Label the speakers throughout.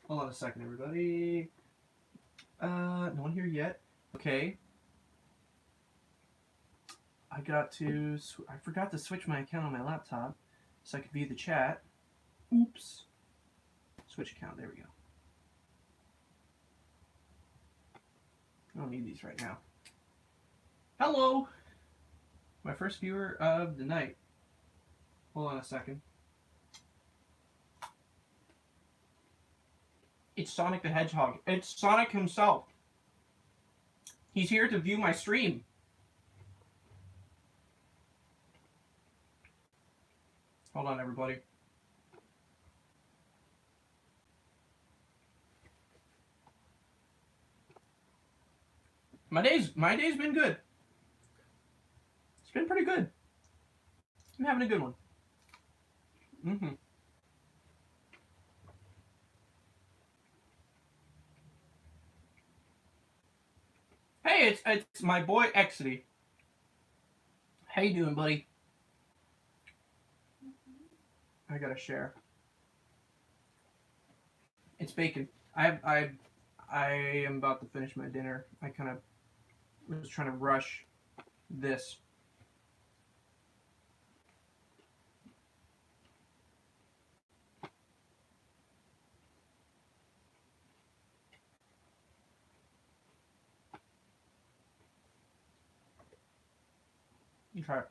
Speaker 1: Hold on a second, everybody. No one here yet. Okay. I forgot to switch my account on my laptop so I could view the chat. Oops. Switch account. There we go. I don't need these right now. Hello! My first viewer of the night. Hold on a second. It's Sonic the Hedgehog. It's Sonic himself. He's here to view my stream. Hold on, everybody. My day's been good. It's been pretty good. I'm having a good one. Hey, it's my boy Exity. How you doing, buddy? I gotta share. It's bacon. I am about to finish my dinner. I kind of was trying to rush this. Okay.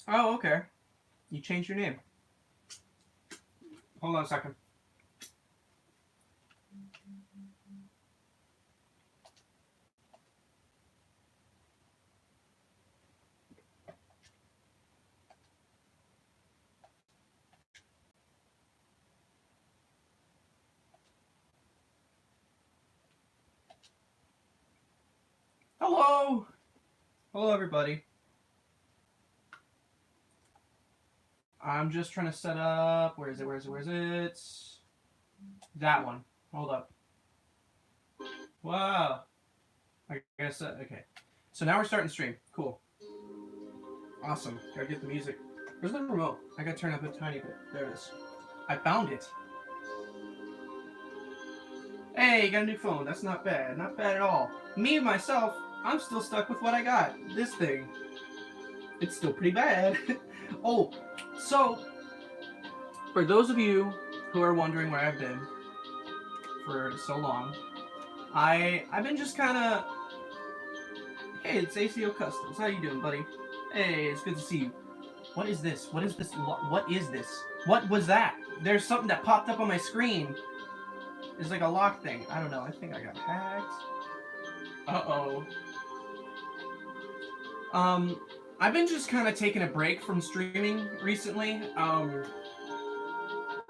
Speaker 1: Oh, okay. You changed your name. Hold on a second. Hello! Hello, everybody. I'm just trying to set up. Where is it? That one. Hold up. Wow. I guess, okay. So now we're starting to stream. Cool. Awesome. Gotta get the music. Where's the remote? I gotta turn up a tiny bit. There it is. I found it. Hey, got a new phone. That's not bad. Not bad at all. Me, myself, I'm still stuck with what I got. This thing. It's still pretty bad. Oh, so, for those of you who are wondering where I've been for so long, I've been just kind of... Hey, it's ACO Customs. How you doing, buddy? Hey, it's good to see you. What is this? What is this? What is this? What was that? There's something that popped up on my screen. It's like a lock thing. I don't know. I think I got hacked. Uh-oh. I've been just kind of taking a break from streaming recently.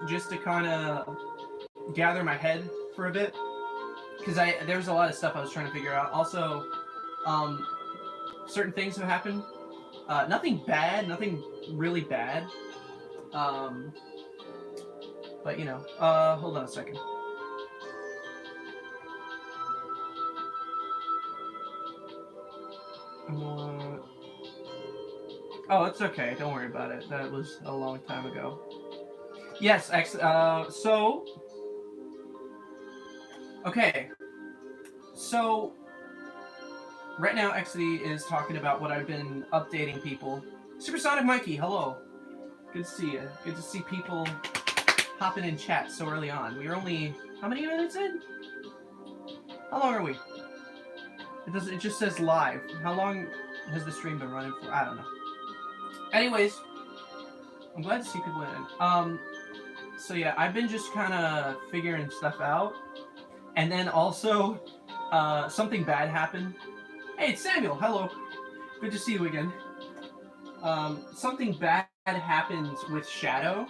Speaker 1: Just to kind of gather my head for a bit. Because there was a lot of stuff I was trying to figure out. Also, certain things have happened. Nothing bad, nothing really bad. But you know, hold on a second. Oh, it's okay. Don't worry about it. That was a long time ago. Yes, so... Okay. So, right now, Exity is talking about what I've been updating people. Supersonic Mikey, hello. Good to see you. Good to see people hopping in chat so early on. We are only... How many minutes in? How long are we? It just says live. How long has the stream been running for? I don't know. Anyways, I'm glad to see people in. So yeah, I've been just kind of figuring stuff out. And then also, something bad happened. Hey, it's Samuel. Hello. Good to see you again. Something bad happened with Shadow.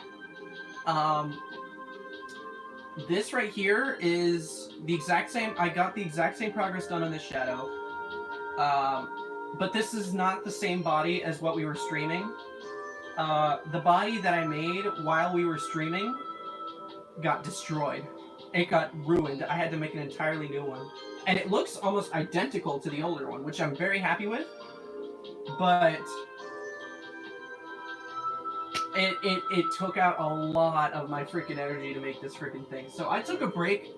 Speaker 1: This right here is the exact same. I got the exact same progress done on this Shadow. But this is not the same body as what we were streaming. The body that I made while we were streaming got destroyed. it got ruined. I had to make an entirely new one. And it looks almost identical to the older one, which I'm very happy with. But it took out a lot of my freaking energy to make this freaking thing. So I took a break.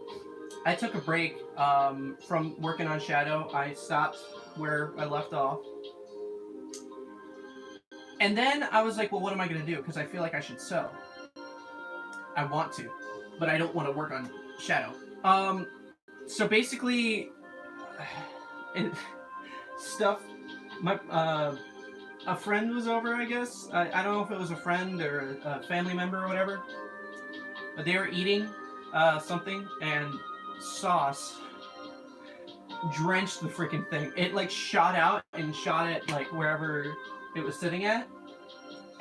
Speaker 1: From working on Shadow. I stopped where I left off. And then I was like, well, what am I going to do? Because I feel like I should sew. I want to, but I don't want to work on Shadow. So basically, a friend was over, I guess. I don't know if it was a friend or a family member or whatever. But they were eating something, and sauce drenched the freaking thing. It like shot out and shot it like wherever it was sitting at,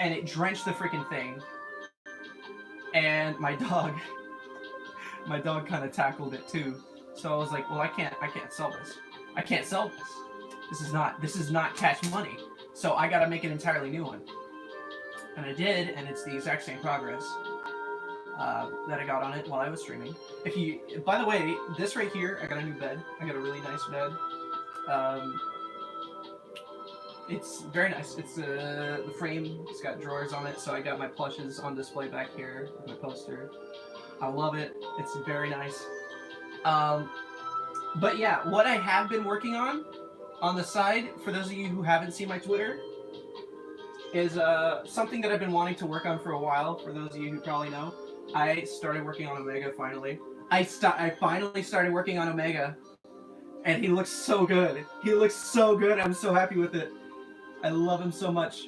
Speaker 1: and it drenched the freaking thing. And my dog kind of tackled it too. So I was like, well, I can't sell this. I can't sell this. This is not Cash Money. So I gotta make an entirely new one. And I did, and it's the exact same progress that I got on it while I was streaming. By the way, this right here, I got a new bed. I got a really nice bed. It's very nice. It's the frame. It's got drawers on it, so I got my plushes on display back here with my poster. I love it. It's very nice. But yeah, what I have been working on the side, for those of you who haven't seen my Twitter, is something that I've been wanting to work on for a while. For those of you who probably know, I started working on Omega finally. I finally started working on Omega, and he looks so good. He looks so good. I'm so happy with it. I love him so much.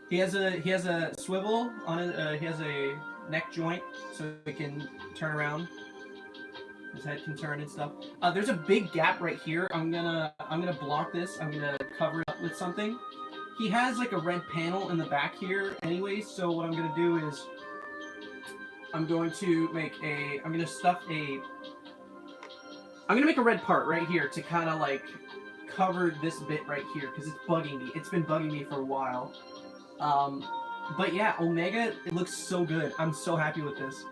Speaker 1: He has a swivel on it. He has a neck joint, so he can turn around. His head can turn and stuff. There's a big gap right here. I'm gonna block this. I'm gonna cover it up with something. He has like a red panel in the back here anyway, so what I'm gonna do is I'm gonna make a red part right here to kind of like cover this bit right here because it's bugging me. It's been bugging me for a while. But yeah, Omega, it looks so good. I'm so happy with this.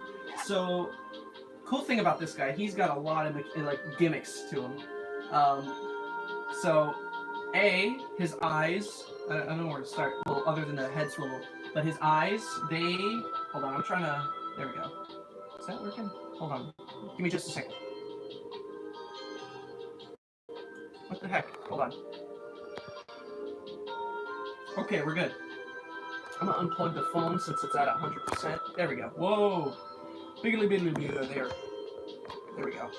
Speaker 1: So, cool thing about this guy, he's got a lot of like gimmicks to him. So, his eyes, I don't know where to start, well, other than the head swivel, but his eyes, hold on, I'm trying to, there we go. Is that working? Hold on, give me just a second. What the heck? Hold on. Okay, we're good. I'm gonna unplug the phone since it's at 100%. There we go. Whoa! Biggly biggly there. There we go.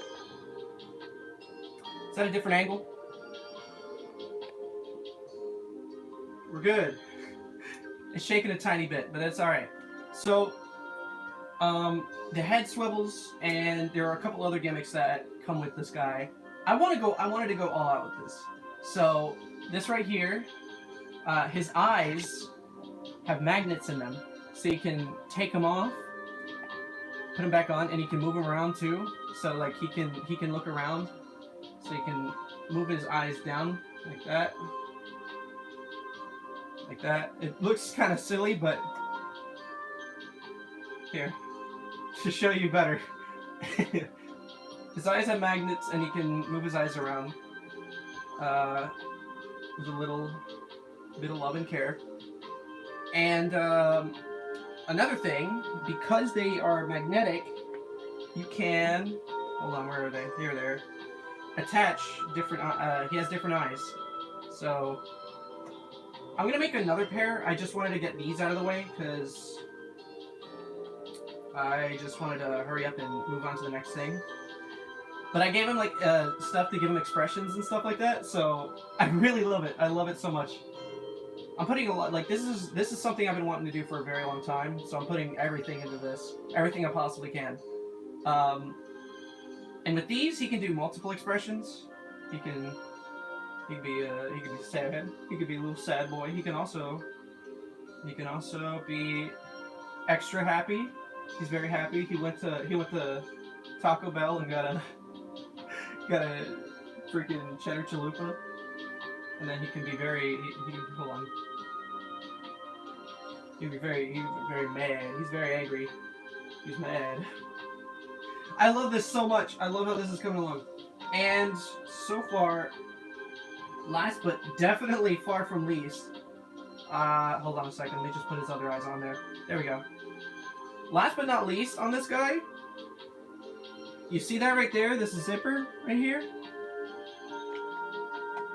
Speaker 1: Is that a different angle? We're good. It's shaking a tiny bit, but that's alright. So, the head swivels, and there are a couple other gimmicks that come with this guy. I wanted to go all out with this. So, this right here, his eyes have magnets in them, so you can take them off, put them back on, and you can move them around too. So like he can look around, so you can move his eyes down like that, like that. It looks kind of silly, but here to show you better. His eyes have magnets, and he can move his eyes around. With a little bit of love and care. And another thing, because they are magnetic, you can, hold on, where are they? Here, there. Attach different, he has different eyes. So, I'm going to make another pair. I just wanted to get these out of the way, because I just wanted to hurry up and move on to the next thing. But I gave him, like, stuff to give him expressions and stuff like that, so I really love it. I love it so much. I'm putting a lot, like, this is something I've been wanting to do for a very long time, so I'm putting everything into this. Everything I possibly can. And with these, he can do multiple expressions. He can be sad. He could be a little sad boy. He can also be extra happy. He's very happy. He went to Taco Bell and got a freaking cheddar chalupa. And then he can be very, hold on. He'd be very mad. He's very angry. He's mad. I love this so much. I love how this is coming along. And so far, last but definitely far from least, hold on a second. Let me just put his other eyes on there. There we go. Last but not least on this guy, you see that right there? This zipper right here?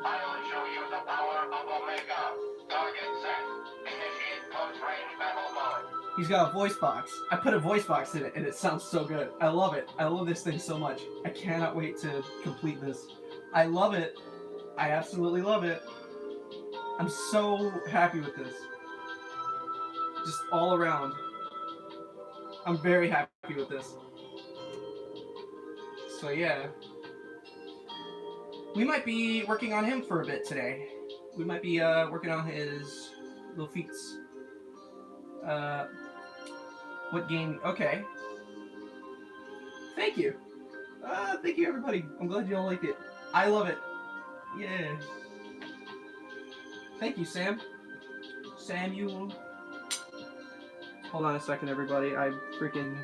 Speaker 2: I will show you the power of Omega. Target set. Initiate close-range battle mode.
Speaker 1: He's got a voice box. I put a voice box in it, and it sounds so good. I love it. I love this thing so much. I cannot wait to complete this. I love it. I absolutely love it. I'm so happy with this. Just all around. I'm very happy with this. So yeah. We might be working on him for a bit today. We might be working on his little feats. What game? Okay. Thank you. Thank you, everybody. I'm glad you all like it. I love it. Yeah. Thank you, Sam. Samuel. Hold on a second, everybody. I freaking.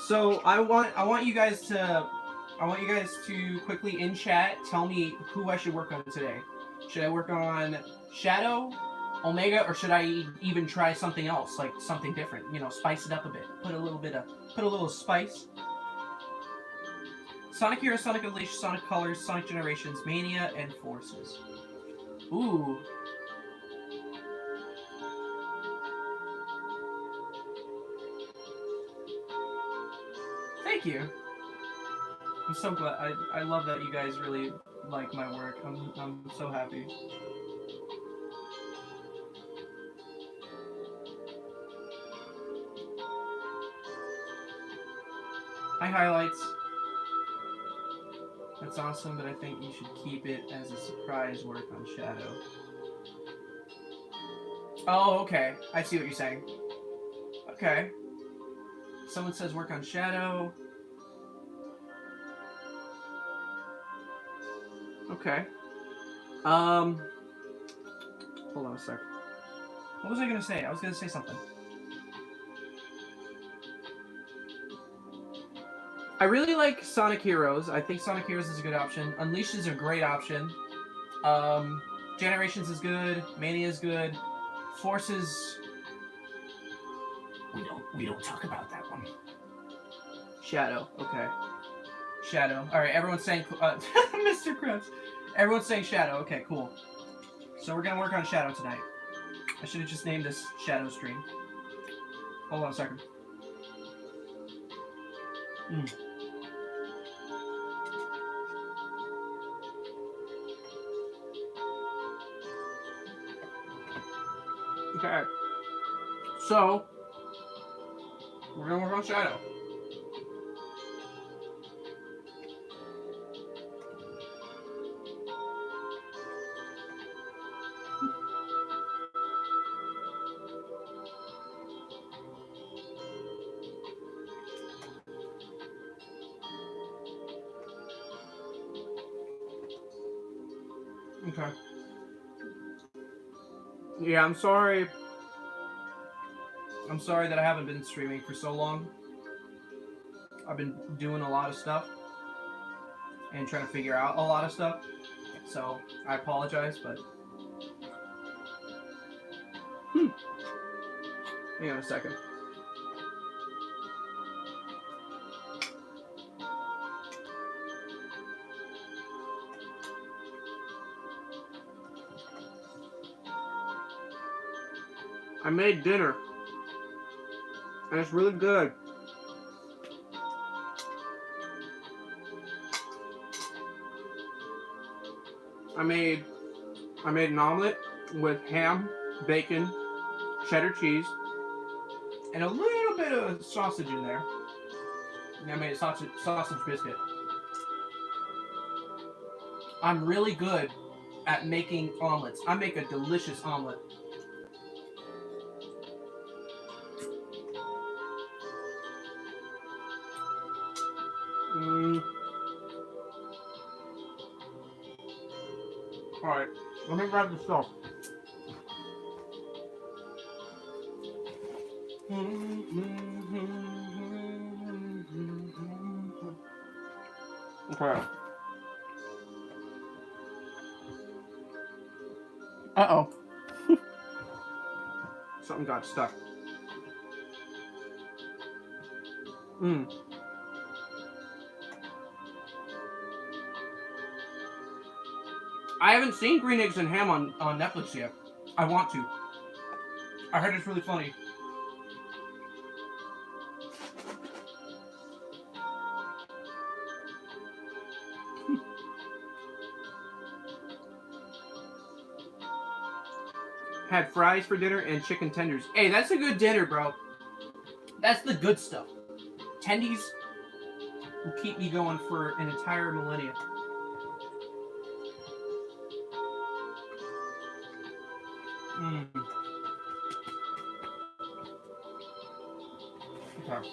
Speaker 1: So I want you guys to quickly in chat tell me who I should work on today. Should I work on Shadow, Omega, or should I even try something else, like something different? You know, spice it up a bit. Put a little spice. Sonic Hero, Sonic Unleashed, Sonic Colors, Sonic Generations, Mania, and Forces. Ooh. Thank you. I'm so glad. I love that you guys really like my work. I'm so happy. Hi, highlights. That's awesome, but I think you should keep it as a surprise work on Shadow. Oh, okay. I see what you're saying. Okay. Someone says work on Shadow. Okay. Hold on a sec. What was I gonna say? I was gonna say something. I really like Sonic Heroes. I think Sonic Heroes is a good option. Unleashed is a great option. Generations is good. Mania is good. Forces. We don't talk about that one. Shadow. Okay. Shadow. All right. Everyone's saying Mr. Krabs. Everyone's saying Shadow. Okay. Cool. So we're gonna work on Shadow tonight. I should have just named this Shadow stream. Hold on a second. Okay. So we're gonna work on Shadow. Okay. Yeah, I'm sorry. I'm sorry that I haven't been streaming for so long. I've been doing a lot of stuff and trying to figure out a lot of stuff. So I apologize, but hang on a second. I made dinner, and it's really good. I made an omelet with ham, bacon, cheddar cheese, and a little bit of sausage in there. And I made a sausage biscuit. I'm really good at making omelets. I make a delicious omelet. Alright, let me grab the stuff. Okay. Uh-oh. Something got stuck. I haven't seen Green Eggs and Ham on Netflix yet. I want to. I heard it's really funny. Had fries for dinner and chicken tenders. Hey, that's a good dinner, bro. That's the good stuff. Tendies will keep me going for an entire millennia. Okay.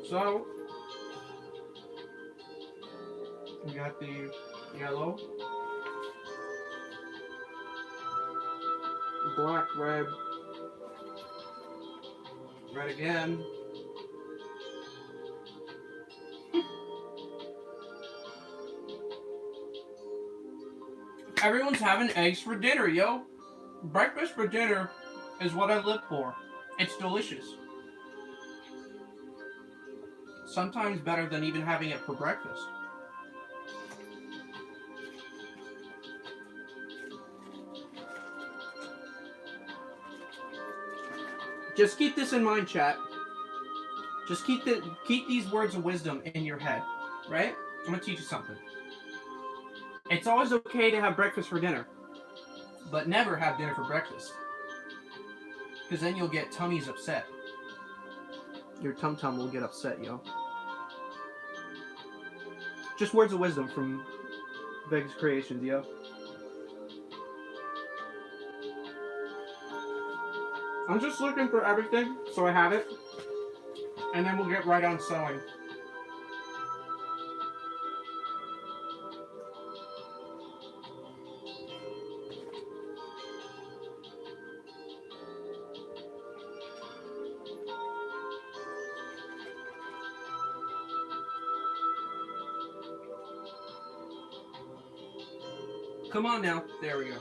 Speaker 1: So, we got the yellow, black, red, red again. Everyone's having eggs for dinner, yo. Breakfast for dinner is what I live for. It's delicious. Sometimes better than even having it for breakfast. Just keep this in mind, chat. Just keep these words of wisdom in your head, right? I'm gonna teach you something. It's always okay to have breakfast for dinner, but never have dinner for breakfast. Because then you'll get tummies upset. Your tum-tum will get upset, yo. Just words of wisdom from Vegas Creations, yo. I'm just looking for everything, so I have it. And then we'll get right on sewing. Come on now. There we go.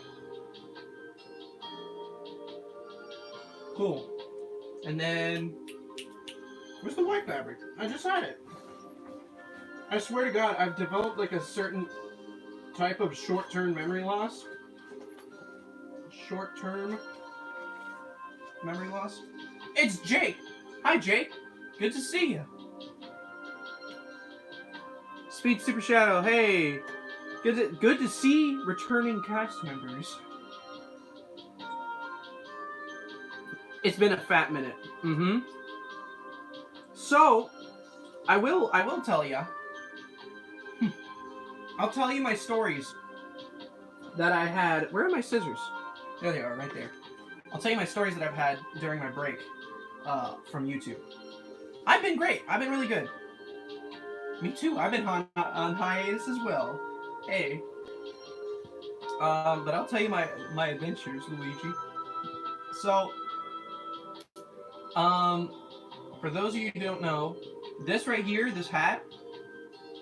Speaker 1: Cool. And then, where's the white fabric? I just had it. I swear to God, I've developed like a certain type of short-term memory loss. Short-term memory loss. It's Jake. Hi, Jake. Good to see you. Speed Super Shadow. Hey. Good to see returning cast members. It's been a fat minute. So, I will tell you. I'll tell you my stories that I had. Where are my scissors? There they are, right there. I'll tell you my stories that I've had during my break from YouTube. I've been great. I've been really good. Me too. I've been on hiatus as well. Hey. But I'll tell you my adventures, Luigi. So, for those of you who don't know, this right here, this hat,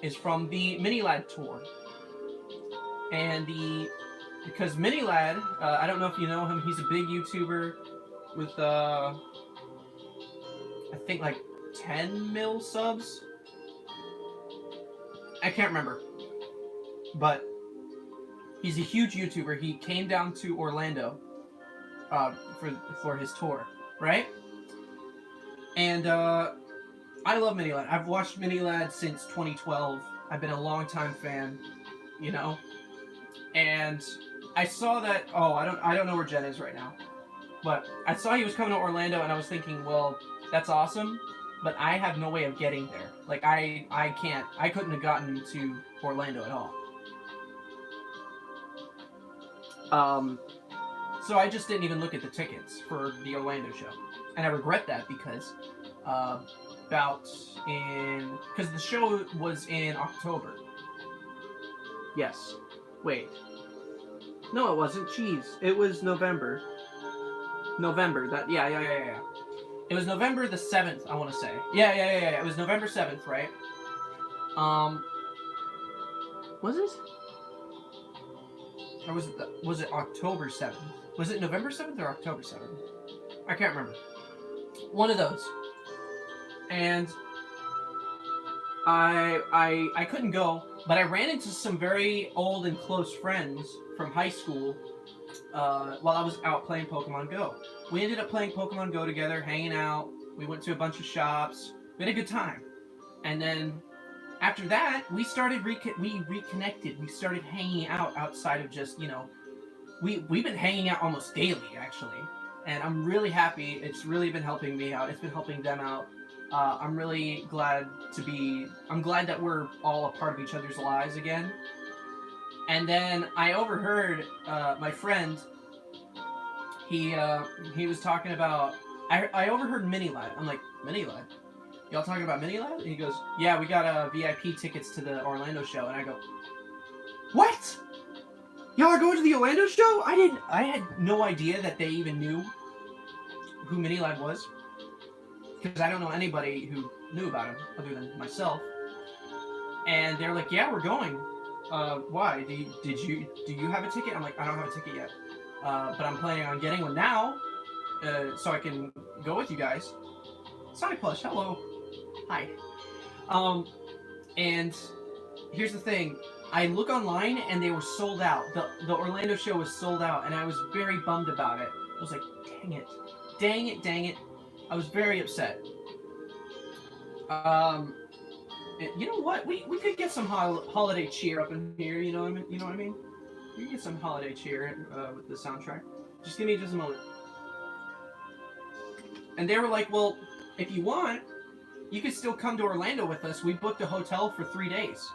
Speaker 1: is from the Minilad tour. And because Minilad, I don't know if you know him, he's a big YouTuber with, I think like 10 mil subs? I can't remember. But he's a huge YouTuber. He came down to Orlando for his tour, right? And I love Minilad. I've watched Minilad since 2012. I've been a long-time fan, you know. And I saw that. Oh, I don't know where Jen is right now, but I saw he was coming to Orlando, and I was thinking, well, that's awesome, but I have no way of getting there. Like I can't. I couldn't have gotten to Orlando at all. So I just didn't even look at the tickets for the Orlando show, and I regret that because because the show was in October. Yes. Wait. No, it wasn't. Jeez. It was November. Yeah. It was November the 7th, I want to say. Yeah. It was November 7th, right? Was it? Or was it October 7th? Was it November 7th or October 7th? I can't remember. One of those. And I couldn't go, but I ran into some very old and close friends from high school while I was out playing Pokemon Go. We ended up playing Pokemon Go together, hanging out. We went to a bunch of shops. We had a good time. And then after that, we started we reconnected. We started hanging out outside of just, we've been hanging out almost daily, actually. And I'm really happy. It's really been helping me out. It's been helping them out. I'm really glad I'm glad that we're all a part of each other's lives again. And then I overheard my friend, he was talking about, I overheard Minilad. I'm like, Minilad? Y'all talking about Minilad? And he goes, yeah, we got VIP tickets to the Orlando show. And I go, what? Y'all are going to the Orlando show? I had no idea that they even knew who Minilad was. Because I don't know anybody who knew about him other than myself. And they're like, yeah, we're going. Why? Do you have a ticket? I'm like, I don't have a ticket yet. But I'm planning on getting one now. So I can go with you guys. Sonic Plush, hello. Hi. And here's the thing. I look online and they were sold out. The Orlando show was sold out, and I was very bummed about it. I was like, dang it. I was very upset. You know what? We could get some holiday cheer up in here. You know what I mean? We can get some holiday cheer with the soundtrack. Just give me just a moment. And they were like, well, if you want, you can still come to Orlando with us. We booked a hotel for 3 days.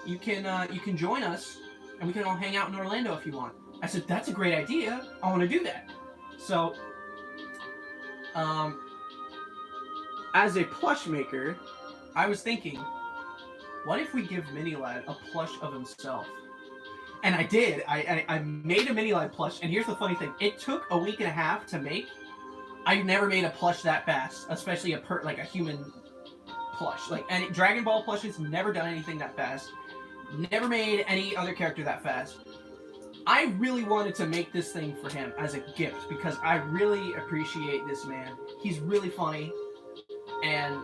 Speaker 1: You can join us, and we can all hang out in Orlando if you want. I said, that's a great idea. I want to do that. So, as a plush maker, I was thinking, what if we give Minilad a plush of himself? And I did. I made a Minilad plush, and here's the funny thing. It took a week and a half to make. I've never made a plush that fast, especially like a human plush. Like, and Dragon Ball plushes, never done anything that fast. Never made any other character that fast. I really wanted to make this thing for him as a gift because I really appreciate this man. He's really funny, and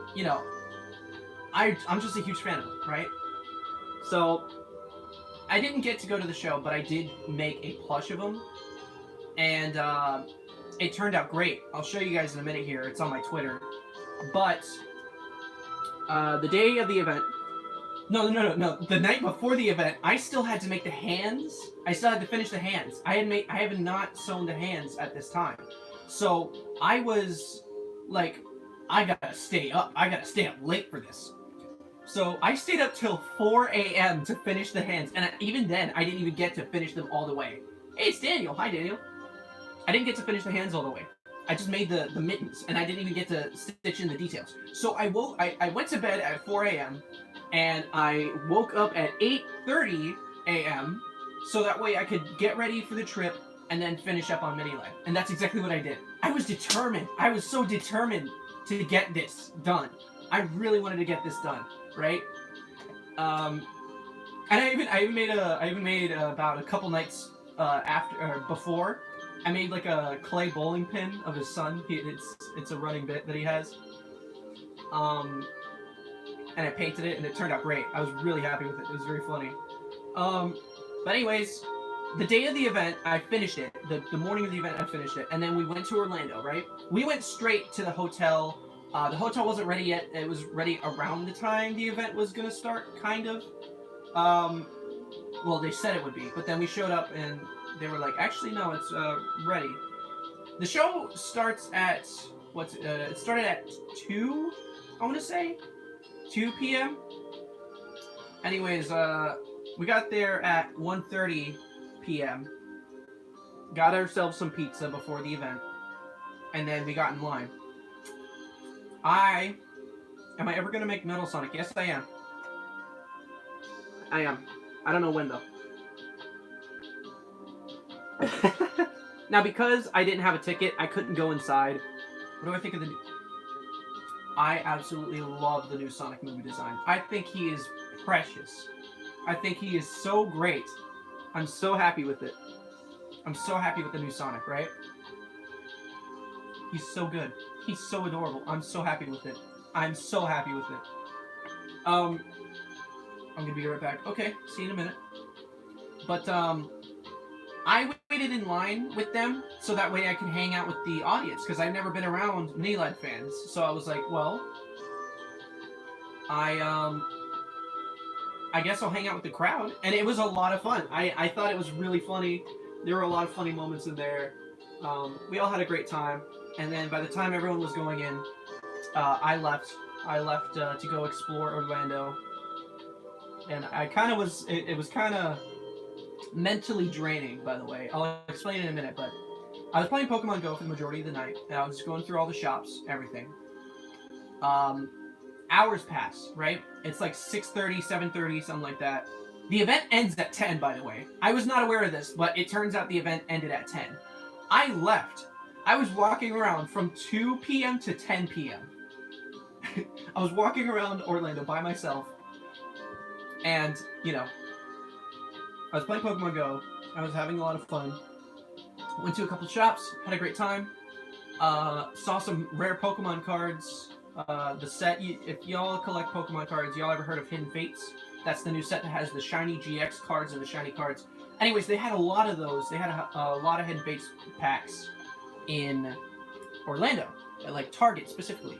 Speaker 1: I'm just a huge fan of him, right? So I didn't get to go to the show, but I did make a plush of him, and it turned out great. I'll show you guys in a minute here. It's on my Twitter. But the day of the event, no. The night before the event, I still had to make the hands. I still had to finish the hands. I have not sewn the hands at this time. So I was like, I gotta stay up. I gotta stay up late for this. So I stayed up till 4 a.m. to finish the hands. And even then, I didn't even get to finish them all the way. Hey, it's Daniel. Hi, Daniel. I didn't get to finish the hands all the way. I just made the mittens, and I didn't even get to stitch in the details. So I went to bed at 4 a.m., and I woke up at 8:30 a.m., so that way I could get ready for the trip and then finish up on Minilad. And that's exactly what I did. I was determined. I was so determined to get this done. I really wanted to get this done, right? And I even made about a couple nights before. I made like a clay bowling pin of his son. It's a running bit that he has. And I painted it, and it turned out great. I was really happy with it. It was very funny. But anyways, the day of the event, I finished it. The morning of the event, I finished it, and then we went to Orlando. Right? We went straight to the hotel. The hotel wasn't ready yet. It was ready around the time the event was gonna start, kind of. Well, they said it would be, but then we showed up and they were like, actually, no, it's ready. The show starts at, it started at 2, I want to say? 2 p.m.? Anyways, we got there at 1:30 p.m. Got ourselves some pizza before the event. And then we got in line. Am I ever going to make Metal Sonic? Yes, I am. I am. I don't know when, though. Now, because I didn't have a ticket, I couldn't go inside. What do I think of the... I absolutely love the new Sonic movie design. I think he is precious. I think he is so great. I'm so happy with it. I'm so happy with the new Sonic, right? He's so good. He's so adorable. I'm so happy with it. I'm so happy with it. I'm gonna be right back. Okay, see you in a minute. But I waited in line with them so that way I can hang out with the audience because I've never been around NALED fans. So I was like, well, I guess I'll hang out with the crowd, and it was a lot of fun. I thought it was really funny. There were a lot of funny moments in there. We all had a great time, and then by the time everyone was going in, I left. I left to go explore Orlando, and I kind of was. It was kind of mentally draining, by the way. I'll explain in a minute, but I was playing Pokemon Go for the majority of the night, and I was going through all the shops, everything. Hours pass, right? It's like 6:30, 7:30, something like that. The event ends at 10, by the way. I was not aware of this, but it turns out the event ended at 10. I left. I was walking around from 2 p.m. to 10 p.m. I was walking around Orlando by myself, and, you know, I was playing Pokemon Go. I was having a lot of fun. Went to a couple shops, had a great time. Saw some rare Pokemon cards. The set, if y'all collect Pokemon cards, y'all ever heard of Hidden Fates? That's the new set that has the shiny GX cards and the shiny cards. Anyways, they had a lot of those. They had a lot of Hidden Fates packs in Orlando, at like Target specifically.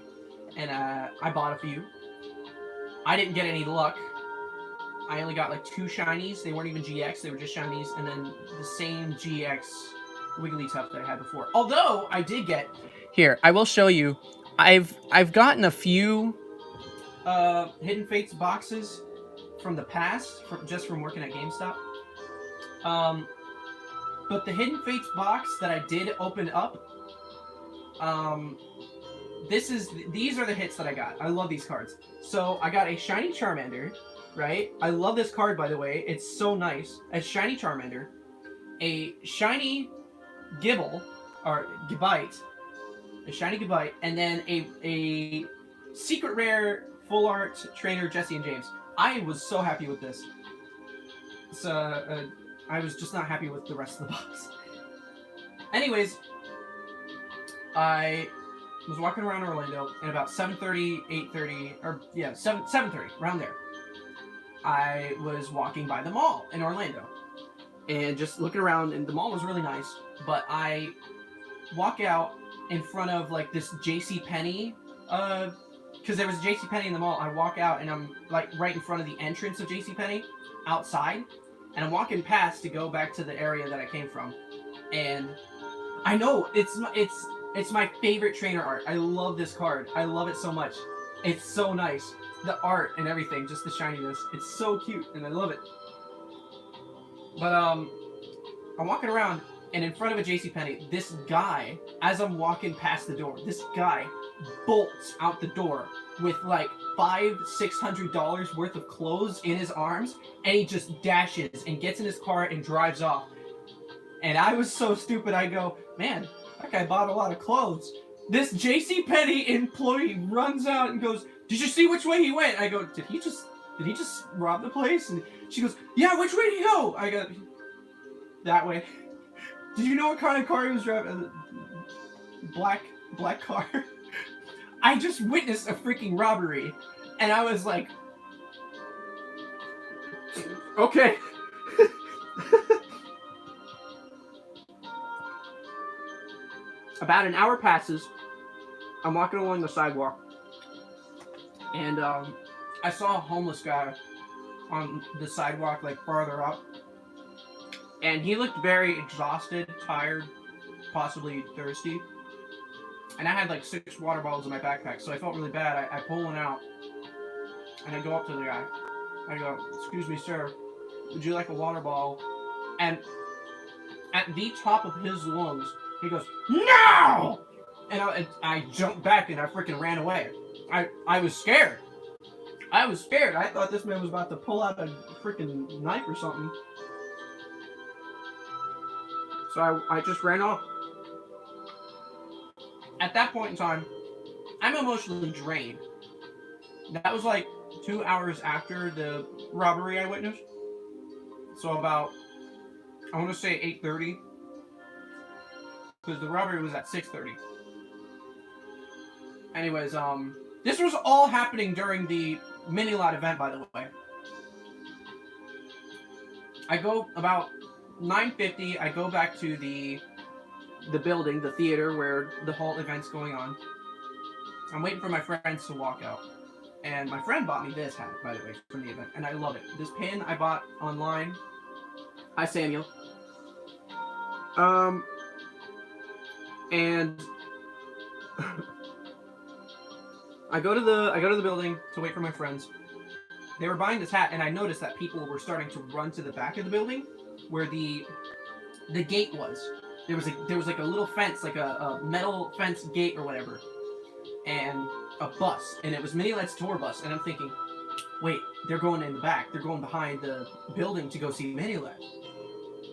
Speaker 1: And I bought a few. I didn't get any luck. I only got like 2 shinies. They weren't even GX, they were just shinies. And then the same GX Wigglytuff that I had before. Although, I did get... Here, I will show you. I've gotten a few Hidden Fates boxes from the past, just from working at GameStop. But the Hidden Fates box that I did open up, these are the hits that I got. I love these cards. So I got a shiny Charmander, right? I love this card, by the way. It's so nice. A shiny Charmander, a shiny Gible, or Gibite, a shiny Gibite, and then a secret rare full art trainer Jesse and James. I was so happy with this. So I was just not happy with the rest of the box. Anyways, I was walking around Orlando, and about 7:30, 8:30, or yeah, 7:30, around there, I was walking by the mall in Orlando, and just looking around, and the mall was really nice, but I walk out in front of like this JCPenney, because there was a JCPenney in the mall. I walk out, and I'm like right in front of the entrance of JCPenney, outside, and I'm walking past to go back to the area that I came from, and I know it's my favorite trainer art. I love this card. I love it so much. It's so nice. The art and everything, just the shininess. It's so cute, and I love it. But I'm walking around, and in front of a JCPenney, this guy, as I'm walking past the door, this guy bolts out the door with like $500-600 worth of clothes in his arms, and he just dashes and gets in his car and drives off. And I was so stupid, I go, man, that guy bought a lot of clothes. This JCPenney employee runs out and goes, did you see which way he went? I go, did he just rob the place? And she goes, yeah, which way did he go? I go, that way. Did you know what kind of car he was driving? Black car. I just witnessed a freaking robbery, and I was like, okay. About an hour passes. I'm walking along the sidewalk, and I saw a homeless guy on the sidewalk, like farther up, and he looked very exhausted, tired, possibly thirsty. And I had like 6 water bottles in my backpack, so I felt really bad. I pull one out, and I go up to the guy. I go, excuse me, sir, would you like a water bottle? And at the top of his lungs, he goes, no! And I jumped back and I freaking ran away. I was scared. I was scared. I thought this man was about to pull out a freaking knife or something. So I just ran off. At that point in time, I'm emotionally drained. That was like 2 hours after the robbery I witnessed. So about, I want to say 8:30, because the robbery was at 6:30. Anyways, this was all happening during the mini lot event, by the way. I go about 9:50. I go back to the building, the theater where the whole event's going on. I'm waiting for my friends to walk out. And my friend bought me this hat, by the way, from the event, and I love it. This pin I bought online. Hi, Samuel. And I go to the building to wait for my friends. They were buying this hat, and I noticed that people were starting to run to the back of the building, where the gate was. There was like a little fence, like a metal fence gate or whatever, and a bus, and it was Mini Led's tour bus. And I'm thinking, wait, they're going in the back. They're going behind the building to go see Mini Led.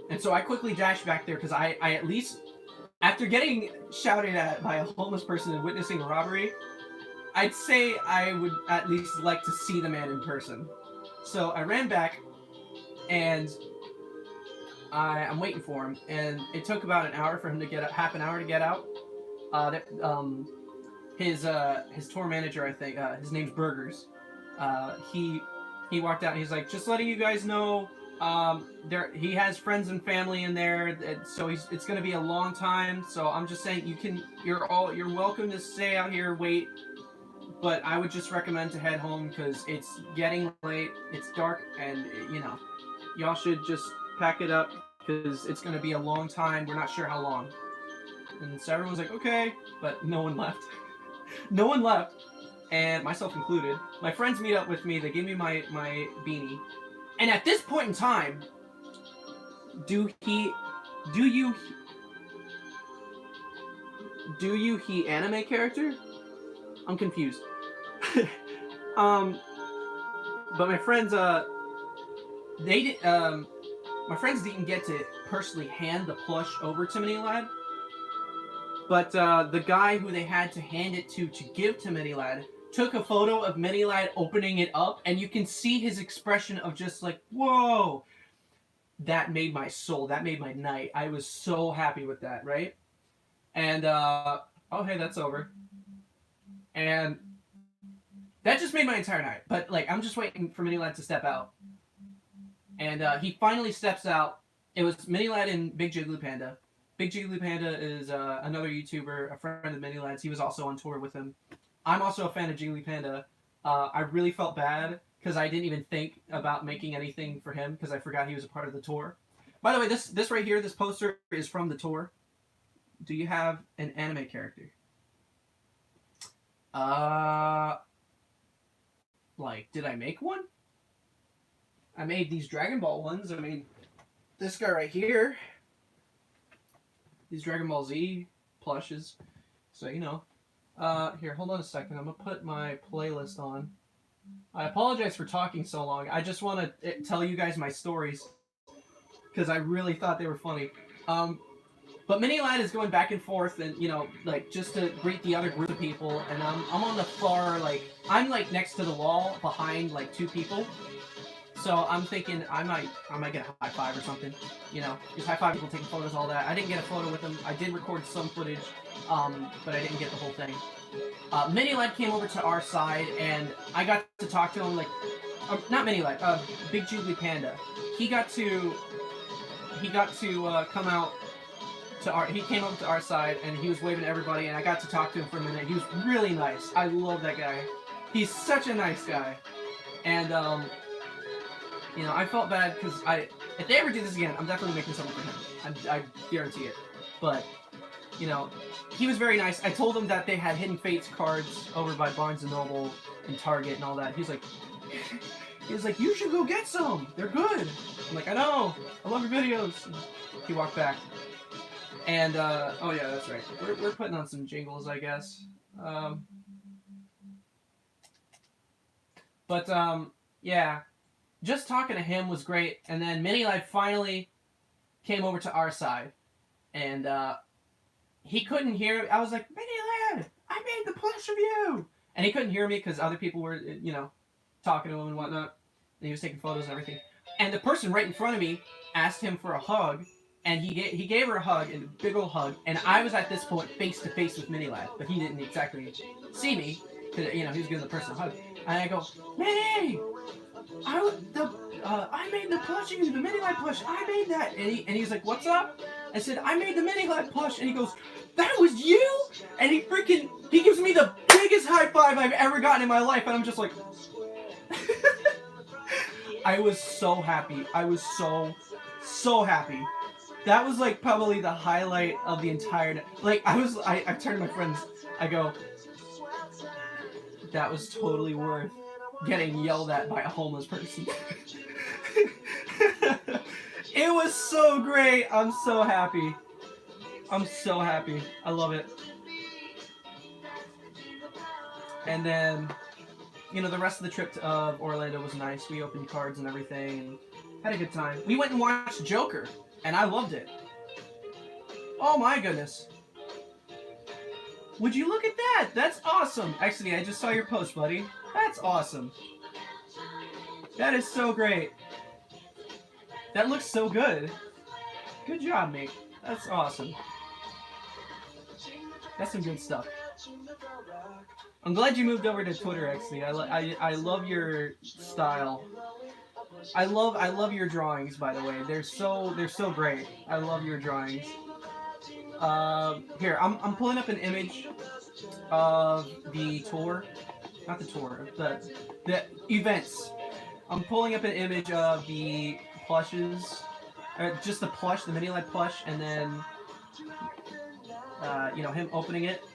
Speaker 1: And so I quickly dashed back there because I at least, after getting shouted at by a homeless person and witnessing a robbery, I'd say I would at least like to see the man in person. So I ran back, and I'm waiting for him, and it took about an hour for him to get half an hour to get out. His tour manager, I think, his name's Burgers. He walked out and he's like, just letting you guys know, he has friends and family in there, so it's gonna be a long time. So I'm just saying you're welcome to stay out here, wait, but I would just recommend to head home because it's getting late, it's dark, and y'all should just pack it up because it's gonna be a long time. We're not sure how long. And so everyone's like, okay, but no one left. No one left, and myself included. My friends meet up with me. They give me my beanie, and at this point in time, do you anime character? I'm confused. But my friends, my friends didn't get to personally hand the plush over to Mini Lad. But the guy who they had to hand it to give to Mini Lad took a photo of Mini Lad opening it up, and you can see his expression of just like, whoa. That made my soul. That made my night. I was so happy with that, right? And, oh, hey, that's over. And that just made my entire night. But, like, I'm just waiting for Mini Lad to step out. And he finally steps out. It was Mini Lad and Big Jiggly Panda. Big Jiggly Panda is another YouTuber, a friend of Mini Lad's. He was also on tour with him. I'm also a fan of Jiggly Panda. I really felt bad because I didn't even think about making anything for him because I forgot he was a part of the tour. By the way, this right here, this poster is from the tour. Do you have an anime character? Like, did I make one? I made these Dragon Ball ones. I mean, this guy right here. These Dragon Ball Z plushes. So, here, hold on a second. I'm going to put my playlist on. I apologize for talking so long. I just want to tell you guys my stories because I really thought they were funny. But Mini Lad is going back and forth and, like, just to greet the other group of people. And I'm on the far, like, I'm, like, next to the wall behind, like, two people. So I'm thinking I might get a high five or something, just high five people taking photos, all that. I didn't get a photo with them. I did record some footage, but I didn't get the whole thing. Mini Lad came over to our side, and I got to talk to him, like, not Mini Lad, Big Jiggly Panda. He got to come out to he came over to our side, and he was waving to everybody, and I got to talk to him for a minute. He was really nice. I love that guy. He's such a nice guy, and I felt bad because if they ever do this again, I'm definitely making something for him. I guarantee it. But, he was very nice. I told him that they had Hidden Fates cards over by Barnes & Noble and Target and all that. He was like, you should go get some. They're good. I'm like, I know. I love your videos. And he walked back. And, oh yeah, that's right. We're putting on some jingles, I guess. Yeah. Just talking to him was great, and then Mini Lad finally came over to our side, and he couldn't hear. I was like, Mini Lad, I made the plush of you. And he couldn't hear me because other people were, talking to him and whatnot. And he was taking photos and everything. And the person right in front of me asked him for a hug. And he gave her a hug, and a big old hug. And I was at this point face to face with Minilad, but he didn't exactly see me. Because, he was giving the person a hug. And I go, Minnie! I made the plush of you, the Minilad plush. I made that. And he's like, what's up? I said, I made the Minilad plush. And he goes, that was you? And he gives me the biggest high five I've ever gotten in my life. And I'm just like, I was so happy. I was so happy. That was like probably the highlight of the entire day. Like I turned to my friends, I go, that was totally worth getting yelled at by a homeless person. It was so great. I'm so happy. I'm so happy. I love it. And then, the rest of the trip of Orlando was nice. We opened cards and everything and had a good time. We went and watched Joker, and I loved it. Oh my goodness. Would you look at that? That's awesome. Actually, I just saw your post, buddy. That's awesome. That is so great. That looks so good. Good job, mate. That's awesome. That's some good stuff. I'm glad you moved over to Twitter, actually. I love your style. I love your drawings, by the way. They're so great. I love your drawings. Here, I'm pulling up an image of the tour. Not the tour, the events. I'm pulling up an image of the plushes, just the plush, the Minilad plush, and then him opening it,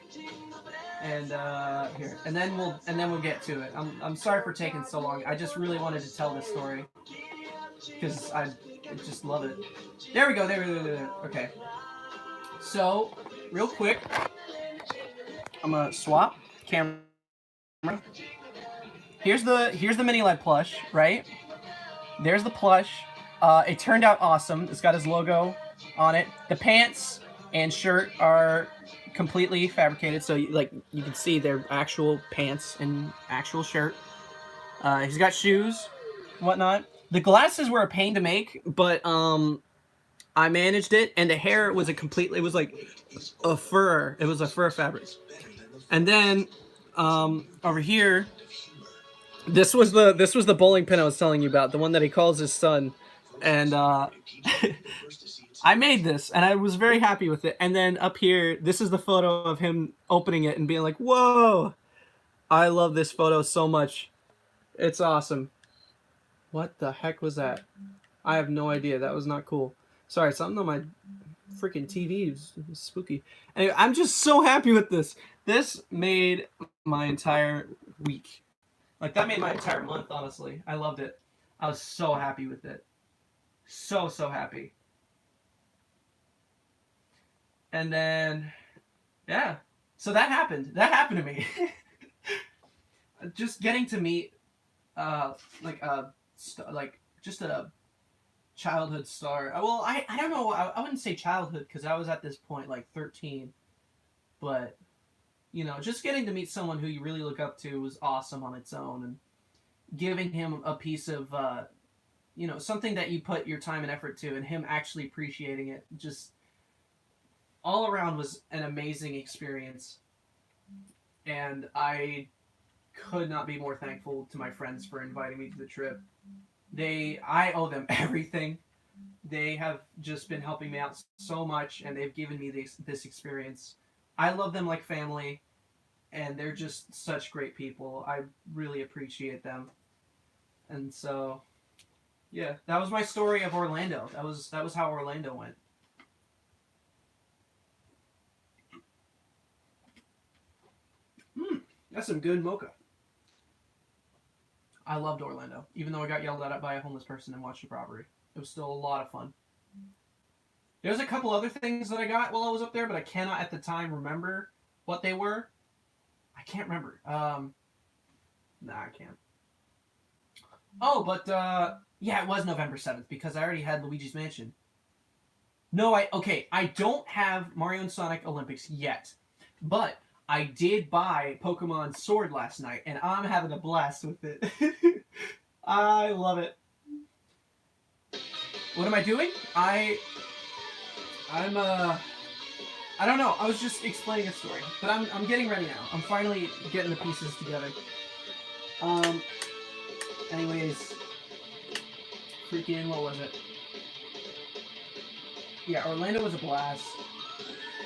Speaker 1: and here, and then we'll get to it. I'm sorry for taking so long. I just really wanted to tell this story because I just love it. There we go. There. Okay. So, real quick, I'm gonna swap camera. Here's the Minilad plush, right? There's the plush. It turned out awesome. It's got his logo on it. The pants and shirt are completely fabricated, so you can see they're actual pants and actual shirt. He's got shoes, whatnot. The glasses were a pain to make, but I managed it, and the hair was it was like a fur. It was a fur fabric. And then over here, this was the bowling pin I was telling you about, the one that he calls his son, and I made this, and I was very happy with it. And then up here, this is the photo of him opening it and being like, "Whoa, I love this photo so much. It's awesome." What the heck was that? I have no idea. That was not cool. Sorry, something on my freaking TV is spooky. Anyway, I'm just so happy with this. This made my entire week. Like, that made my entire month, honestly. I loved it. I was so happy with it. So happy. And then, yeah. So that happened. That happened to me. Just getting to meet, just a childhood star. Well, I don't know. I wouldn't say childhood because I was at this point like 13. But, just getting to meet someone who you really look up to was awesome on its own. And giving him a piece of, something that you put your time and effort to, and him actually appreciating it, just all around was an amazing experience. And I could not be more thankful to my friends for inviting me to the trip. I owe them everything. They have just been helping me out so much, and they've given me this experience. I love them like family, and they're just such great people. I really appreciate them. And so, yeah, that was my story of Orlando. That was how Orlando went. That's some good mocha. I loved Orlando, even though I got yelled at by a homeless person and watched a robbery. It was still a lot of fun. There's a couple other things that I got while I was up there, but I cannot at the time remember what they were. I can't remember. I can't. Oh, but yeah, it was November 7th because I already had Luigi's Mansion. No, I don't have Mario and Sonic Olympics yet, but I did buy Pokemon Sword last night, and I'm having a blast with it. I love it. What am I doing? I'm I don't know. I was just explaining a story, but I'm getting ready now. I'm finally getting the pieces together. Anyways, freaking what was it? Yeah, Orlando was a blast.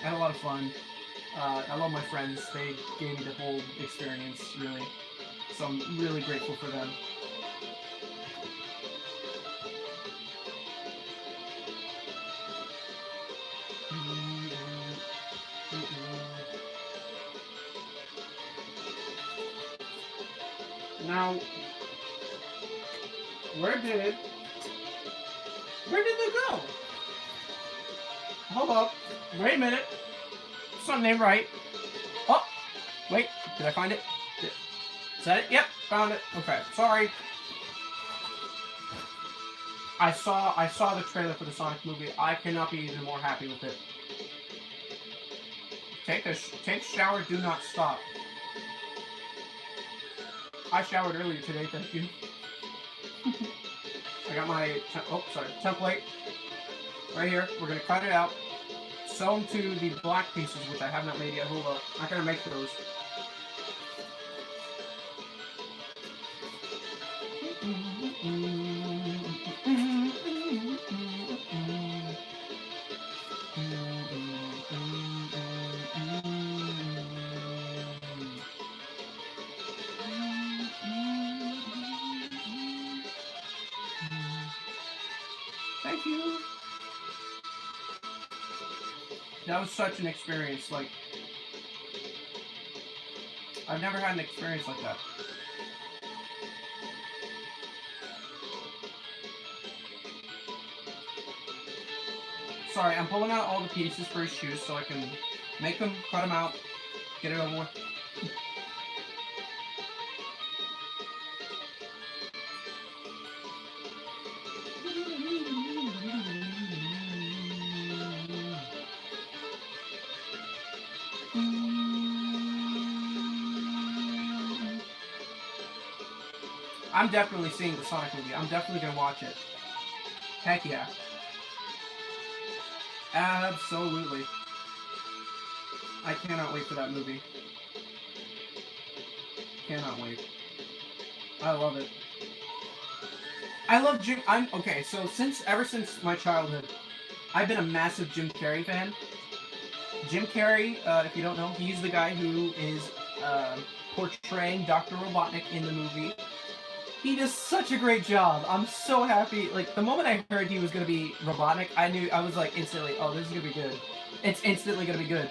Speaker 1: I had a lot of fun. I love my friends. They gave me the whole experience, really. So I'm really grateful for them. Now, where did they go? Hold up. Wait a minute. Something ain't right. Oh, wait. Did I find it? Is that it? Yep, found it. Okay, sorry. I saw the trailer for the Sonic movie. I cannot be even more happy with it. Take a shower. Do not stop. I showered earlier today. Thank you. I got my template right here. We're gonna cut it out. Sew them to the black pieces, which I have not made yet. Hold up. I'm not gonna make those. Thank you. That was such an experience. Like, I've never had an experience like that. Sorry, I'm pulling out all the pieces for his shoes so I can make them, cut them out, get it over with. I'm definitely seeing the Sonic movie. I'm definitely gonna watch it. Heck yeah. Absolutely. I cannot wait for that movie. Cannot wait. I love it. I love Jim. Okay. So ever since my childhood, I've been a massive Jim Carrey fan. Jim Carrey, if you don't know, he's the guy who is portraying Dr. Robotnik in the movie. He does such a great job. I'm so happy. Like, the moment I heard he was going to be Robotnik, I was like instantly, oh, this is going to be good. It's instantly going to be good.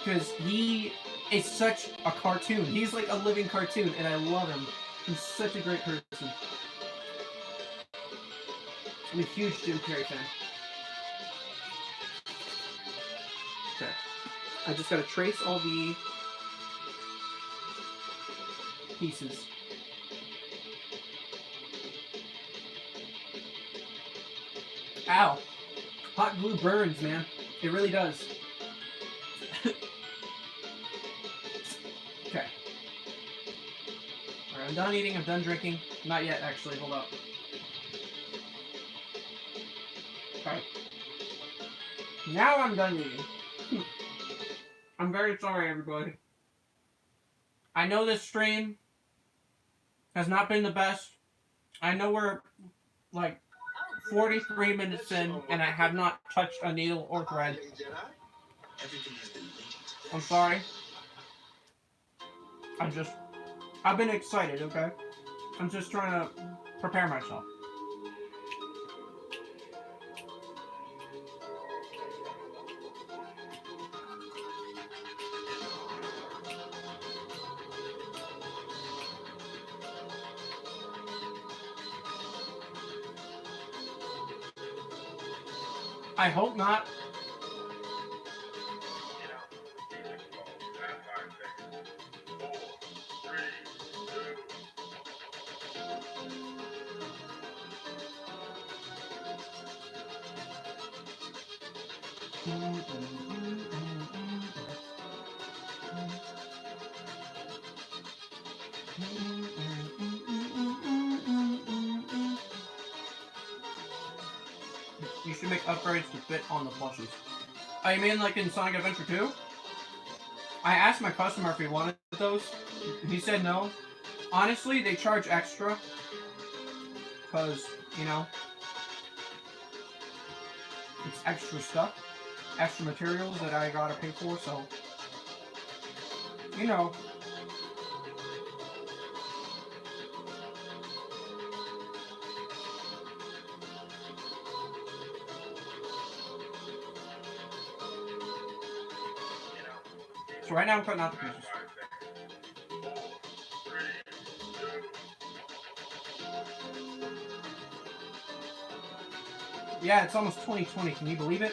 Speaker 1: Because he is such a cartoon. He's like a living cartoon, and I love him. He's such a great person. I'm a huge Jim Carrey fan. Okay. I just gotta trace all the pieces. Ow. Hot glue burns, man. It really does. Okay. Alright, I'm done eating, I'm done drinking. Not yet, actually. Hold up. Okay. Now I'm done eating. I'm very sorry, everybody. I know this stream has not been the best. I know we're like 43 minutes in, and I have not touched a needle or thread. I'm sorry. I've been excited, okay? I'm just trying to prepare myself. I hope not. You should make upgrades to fit on the plushies. I mean, like in Sonic Adventure 2? I asked my customer if he wanted those. He said no. Honestly, they charge extra. Because, you know, it's extra stuff. Extra materials that I gotta pay for, so... You know. So right now I'm cutting out the pieces. Yeah, it's almost 2020. Can you believe it?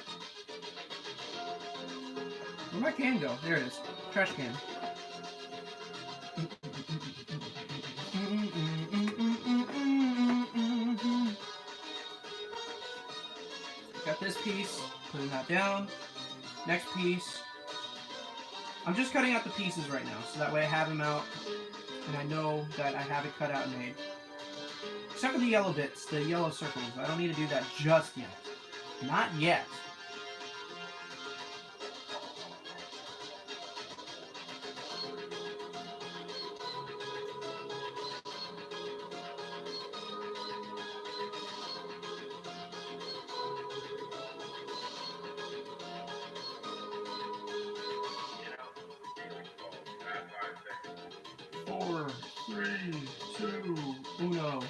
Speaker 1: Where'd my can go? There it is. Trash can. Got this piece. Putting that down. Next piece. I'm just cutting out the pieces right now, so that way I have them out, and I know that I have it cut out and made. Except for the yellow bits, the yellow circles. I don't need to do that just yet. Not yet. Four, three, two, uno.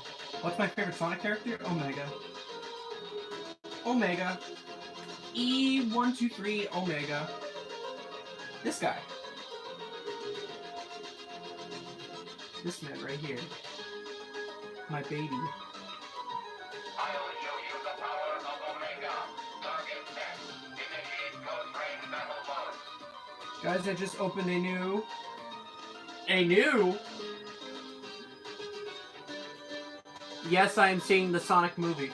Speaker 1: What's my favorite Sonic character? Omega. Omega. E123 Omega. This guy. This man right here. My baby.
Speaker 2: I'll show you the power of Omega. Target set. Initiate close-range battle mode.
Speaker 1: Guys, I just opened a new... Yes, I am seeing the Sonic movie.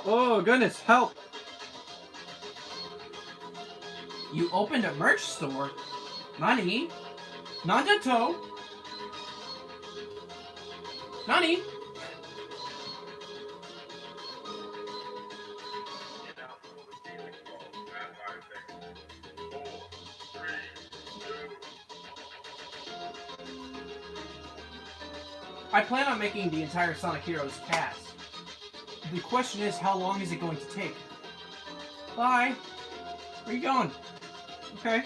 Speaker 1: Oh, goodness, help! You opened a merch store? Nani? Nandato? Nani? I plan on making the entire Sonic Heroes cast. The question is, how long is it going to take? Bye! Where are you going? Okay.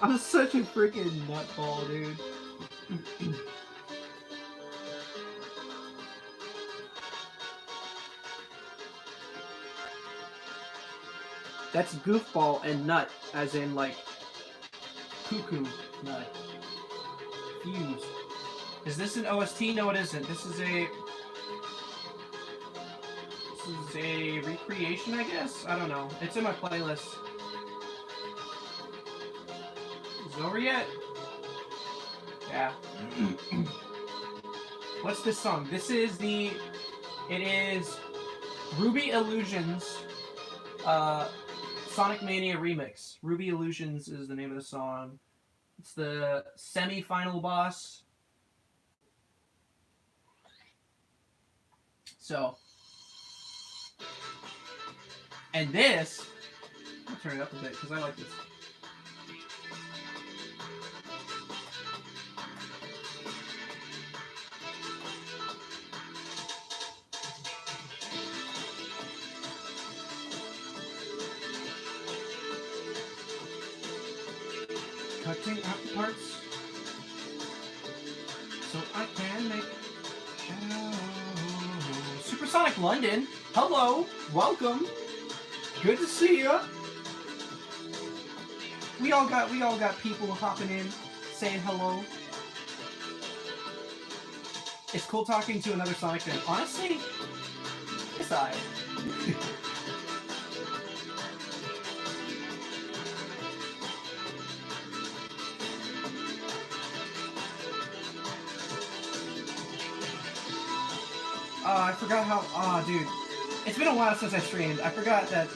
Speaker 1: I'm such a freaking nutball, dude. That's goofball and nut, as in like cuckoo nut. Fuse. Is this an OST? No, it isn't. This is a recreation, I guess? I don't know. It's in my playlist. Is it over yet? Yeah. What's this song? It is Ruby Illusions, Sonic Mania Remix. Ruby Illusions is the name of the song. It's the semi-final boss. So, and this, I'll turn it up a bit because I like this. Cutting out the parts so I can make shadows. Supersonic London, hello, welcome, good to see you. We all got people hopping in, saying hello. It's cool talking to another Sonic fan. Honestly, it's alright. I forgot how. Oh, dude, it's been a while since I streamed. I forgot that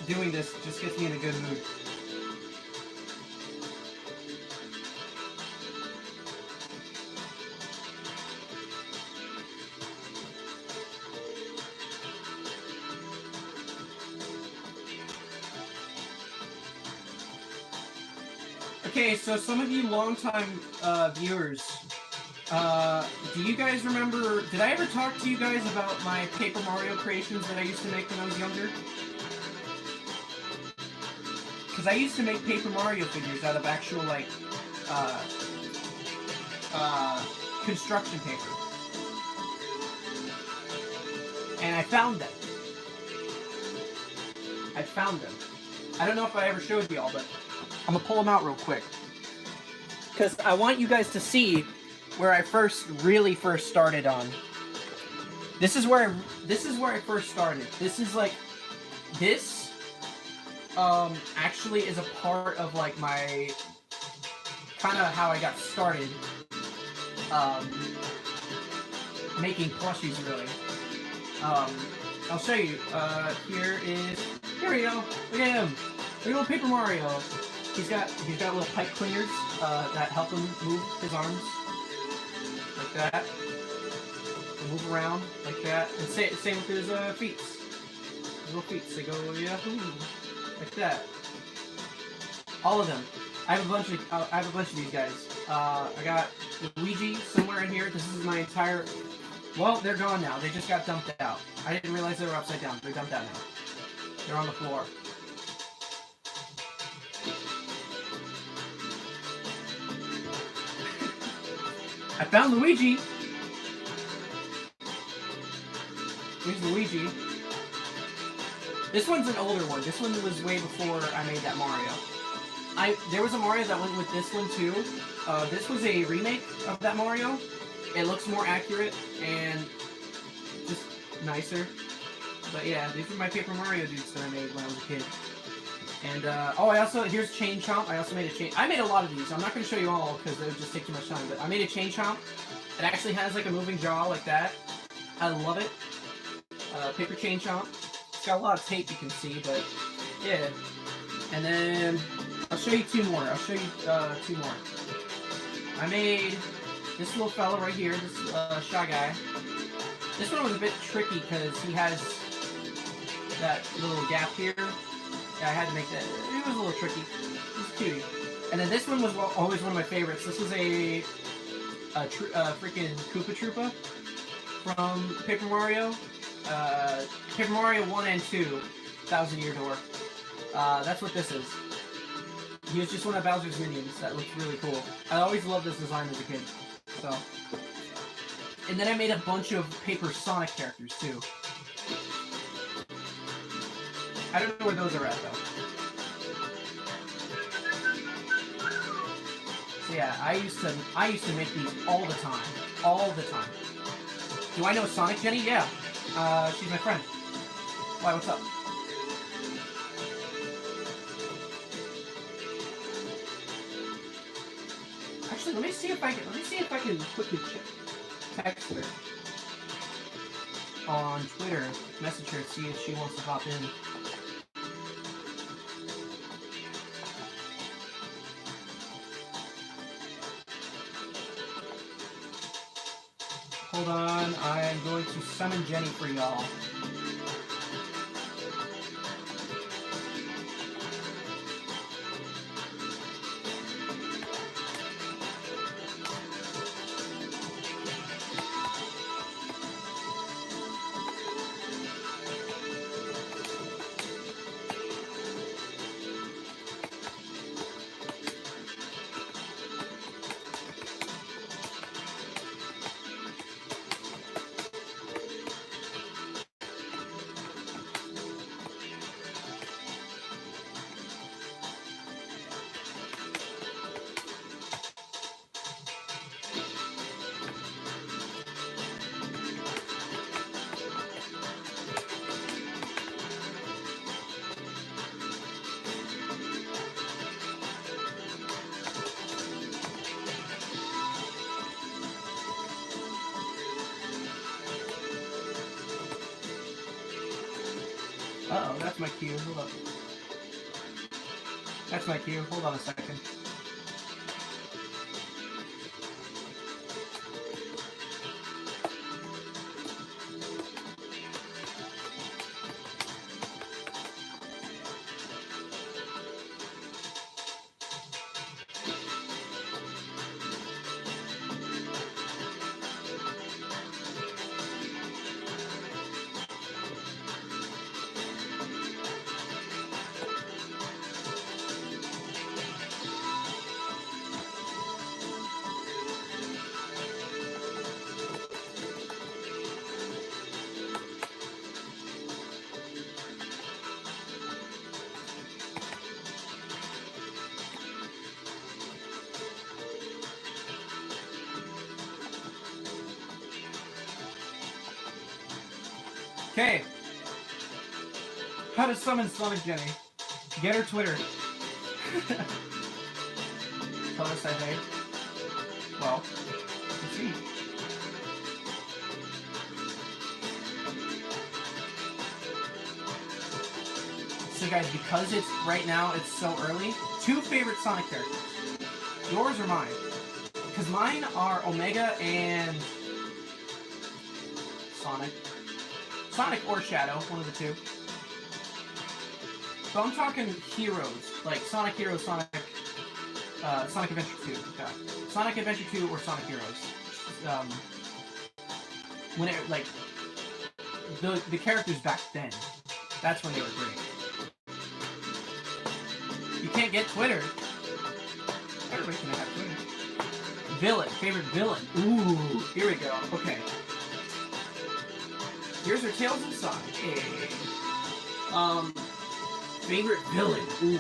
Speaker 1: doing this just gets me in a good mood. Okay, so some of you longtime viewers, do you guys remember? Did I ever talk to you guys about my Paper Mario creations that I used to make when I was younger? Because I used to make Paper Mario figures out of actual, like, construction paper. And I found them. I don't know if I ever showed y'all, but I'm gonna pull them out real quick. Because I want you guys to see where I really first started on. This is where I first started. This is like, this actually is a part of like my, kind of how I got started making plushies, really. I'll show you. Here we go. Look at him. Look at little Paper Mario. He's got little pipe cleaners that help him move his arms like that. And move around like that. And same with his feet. His little feet. They go yahoo like that. All of them. I have a bunch of these guys. I got Luigi somewhere in here. This is my entire. Well, they're gone now. They just got dumped out. I didn't realize they were upside down. They're dumped out now. They're on the floor. I found Luigi. Here's Luigi. This one's an older one. This one was way before I made that Mario. There was a Mario that went with this one too. This was a remake of that Mario. It looks more accurate and just nicer. But yeah, these are my Paper Mario dudes that I made when I was a kid. And here's Chain Chomp. I also made a chain. I made a lot of these. I'm not going to show you all because it would just take too much time. But I made a Chain Chomp. It actually has like a moving jaw like that. I love it. Paper Chain Chomp. It's got a lot of tape you can see, but yeah. And then I'll show you two more. Two more. I made this little fella right here. This Shy Guy. This one was a bit tricky because he has that little gap here. Yeah, I had to make that. It was a little tricky. It was cutie. And then this one was always one of my favorites. This was a freaking Koopa Troopa from Paper Mario. Paper Mario 1 and 2, 1,000 Year Door. That's what this is. He was just one of Bowser's minions. That looks really cool. I always loved this design as a kid. So. And then I made a bunch of Paper Sonic characters too. I don't know where those are at though. So yeah, I used to make these all the time. All the time. Do I know Sonic Jenny? Yeah. She's my friend. Why, what's up? Actually, let me see if I can quickly text her on Twitter, message her, see if she wants to hop in. Hold on, I'm going to summon Jenny for y'all. Uh-oh, that's my cue. Hold up. That's my cue. Hold on a second. Okay. How to summon Sonic Jenny. Get her Twitter. Tell her say hey. Well, let's see. So guys, because it's right now, it's so early, 2 favorite Sonic characters. Yours or mine? Because mine are Omega and Sonic. Sonic or Shadow, one of the 2. So I'm talking heroes, like Sonic Heroes, Sonic Adventure 2. Yeah. Sonic Adventure 2 or Sonic Heroes. When it, like, the characters back then, that's when they were great. You can't get Twitter. Everybody can have Twitter. Villain, favorite villain. Ooh, here we go. Okay. Here's our Tails and Sonic. Hey. Favorite villain. Ooh.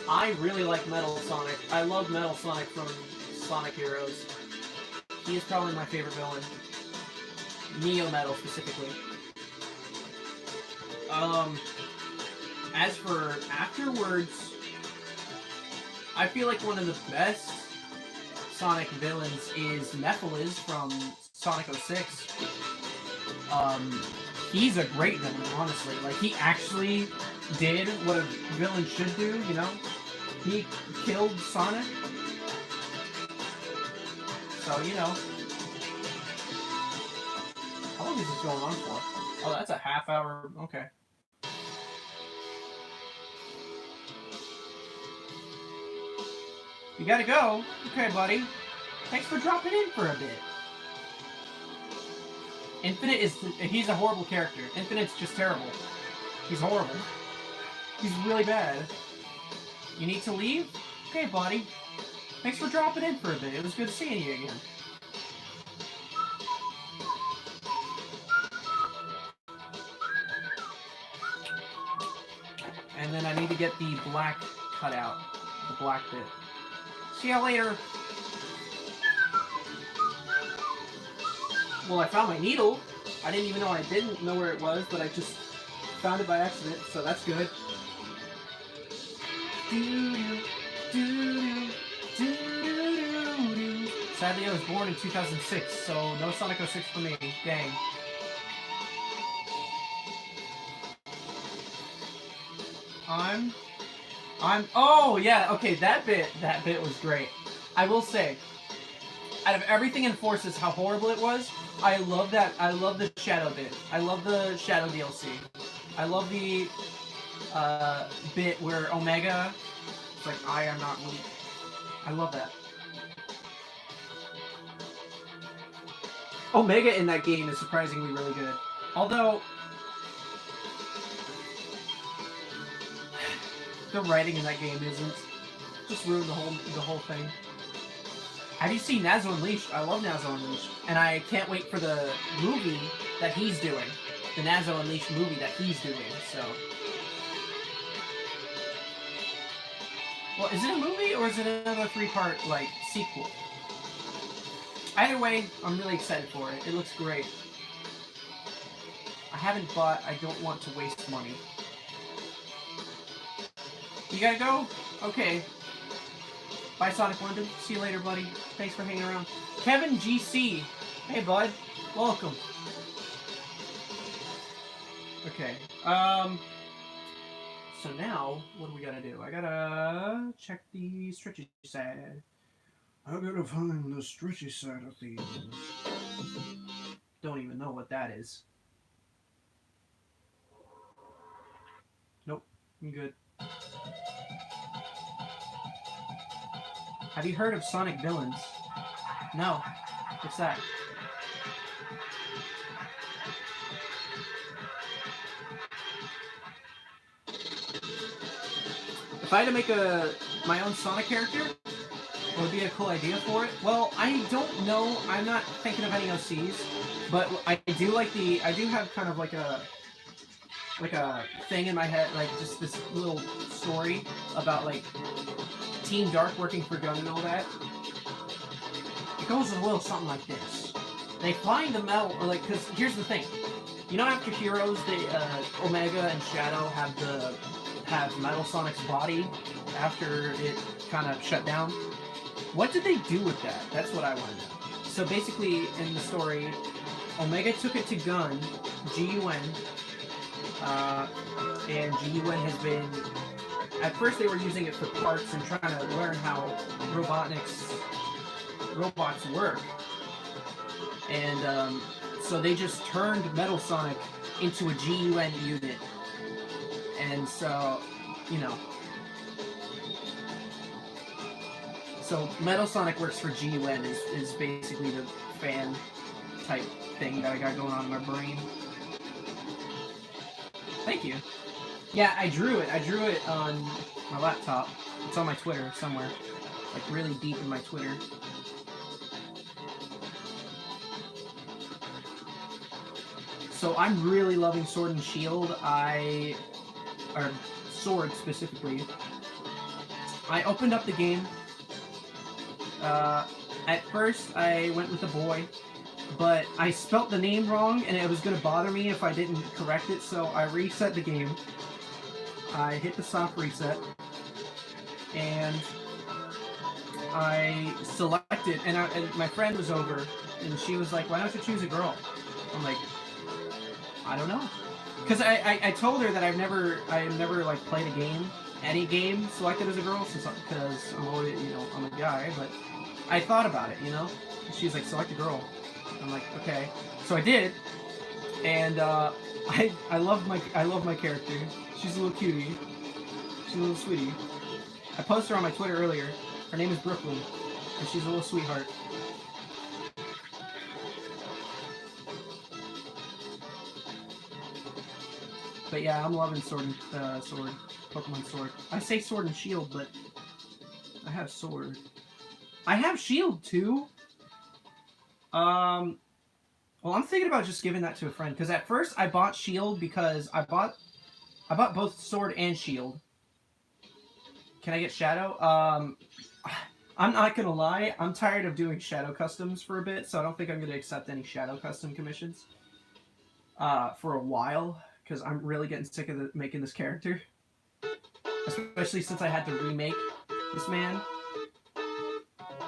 Speaker 1: I really like Metal Sonic. I love Metal Sonic from Sonic Heroes. He is probably my favorite villain. Neo Metal specifically. As for afterwards, I feel like one of the best Sonic villains is Mephiles from Sonic 06. He's a great villain, honestly. Like, he actually did what a villain should do, you know? He killed Sonic. So, you know. How long is this going on for? Oh, that's a half hour. Okay. You gotta go? Okay, buddy. Thanks for dropping in for a bit. Infinite is... he's a horrible character. Infinite's just terrible. He's horrible. He's really bad. You need to leave? Okay, buddy. Thanks for dropping in for a bit. It was good seeing you again. And then I need to get the black cut out. The black bit. See you later. Well, I found my needle. I didn't even know I didn't know where it was, but I just found it by accident, so that's good. Sadly, I was born in 2006, so no Sonic 06 for me. Dang. Oh, yeah, okay, that bit was great. I will say, out of everything in Forces, how horrible it was, I love the Shadow bit. I love the Shadow DLC. I love the bit where Omega is like, I am not weak. I love that. Omega in that game is surprisingly really good. Although, the writing in that game isn't. Just ruined the whole thing. Have you seen Nazo Unleashed? I love Nazo Unleashed. And I can't wait for the movie that he's doing. The Nazo Unleashed movie that he's doing, so. Well, is it a movie or is it another 3-part, like, sequel? Either way, I'm really excited for it. It looks great. I haven't bought, I don't want to waste money. You gotta go? Okay. Bye, Sonic London. See you later, buddy. Thanks for hanging around. Kevin GC. Hey, bud. Welcome. Okay. So now, what do we gotta do? I gotta check the stretchy side. I gotta find the stretchy side of things. Don't even know what that is. Nope, I'm good. Have you heard of Sonic Villains? No. What's that? If I had to make my own Sonic character, what would be a cool idea for it? Well, I don't know. I'm not thinking of any OCs, but I do have kind of like a thing in my head, like just this little story about like Team Dark working for Gun and all that. It goes a little something like this. They find the metal, or like, because here's the thing. You know, after Heroes, Omega and Shadow have Metal Sonic's body after it kind of shut down. What did they do with that? That's what I want to know. So basically, in the story, Omega took it to Gun, GUN, and GUN has been... At first they were using it for parts and trying to learn how robots work. And so they just turned Metal Sonic into a GUN unit. And so, you know... So Metal Sonic works for GUN is basically the fan type thing that I got going on in my brain. Thank you. Yeah, I drew it. I drew it on my laptop. It's on my Twitter somewhere. Like really deep in my Twitter. So I'm really loving Sword and Shield. Or Sword specifically. I opened up the game. At first, I went with a boy, but I spelt the name wrong, and it was going to bother me if I didn't correct it, so I reset the game. I hit the soft reset, and I selected, and my friend was over, and she was like, why don't you choose a girl? I'm like, I don't know. Because I told her that I've never like played a game, any game selected as a girl, because I'm already, you know, I'm a guy, but I thought about it, you know? She's like, select a girl. I'm like, okay. So I did, and I love my character. She's a little cutie. She's a little sweetie. I posted her on my Twitter earlier. Her name is Brooklyn, and she's a little sweetheart. But yeah, I'm loving Pokemon Sword. I say Sword and Shield, but I have Sword. I have Shield too. Well, I'm thinking about just giving that to a friend, because at first I bought Shield because I bought both Sword and Shield. Can I get Shadow? I'm not gonna lie, I'm tired of doing Shadow customs for a bit, so I don't think I'm gonna accept any Shadow custom commissions for a while, because I'm really getting sick of making this character, especially since I had to remake this man.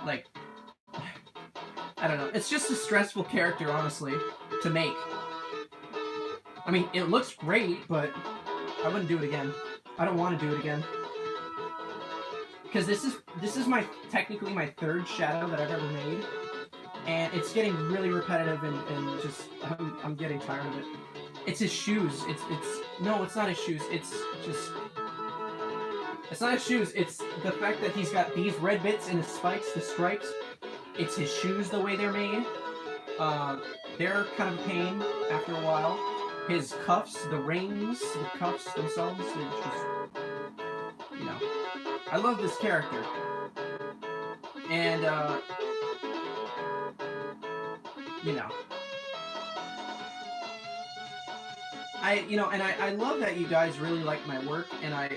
Speaker 1: Like, I don't know. It's just a stressful character, honestly, to make. I mean, it looks great, but I wouldn't do it again. I don't want to do it again. Because this is technically my third Shadow that I've ever made, and it's getting really repetitive and just I'm getting tired of it. It's his shoes. No, it's not his shoes. It's not his shoes. It's the fact that he's got these red bits and his spikes, the stripes. It's his shoes, the way they're made. They're kind of a pain after a while. His cuffs, the rings, the cuffs themselves, they're just, you know. I love this character. And, you know. I love that you guys really like my work, and I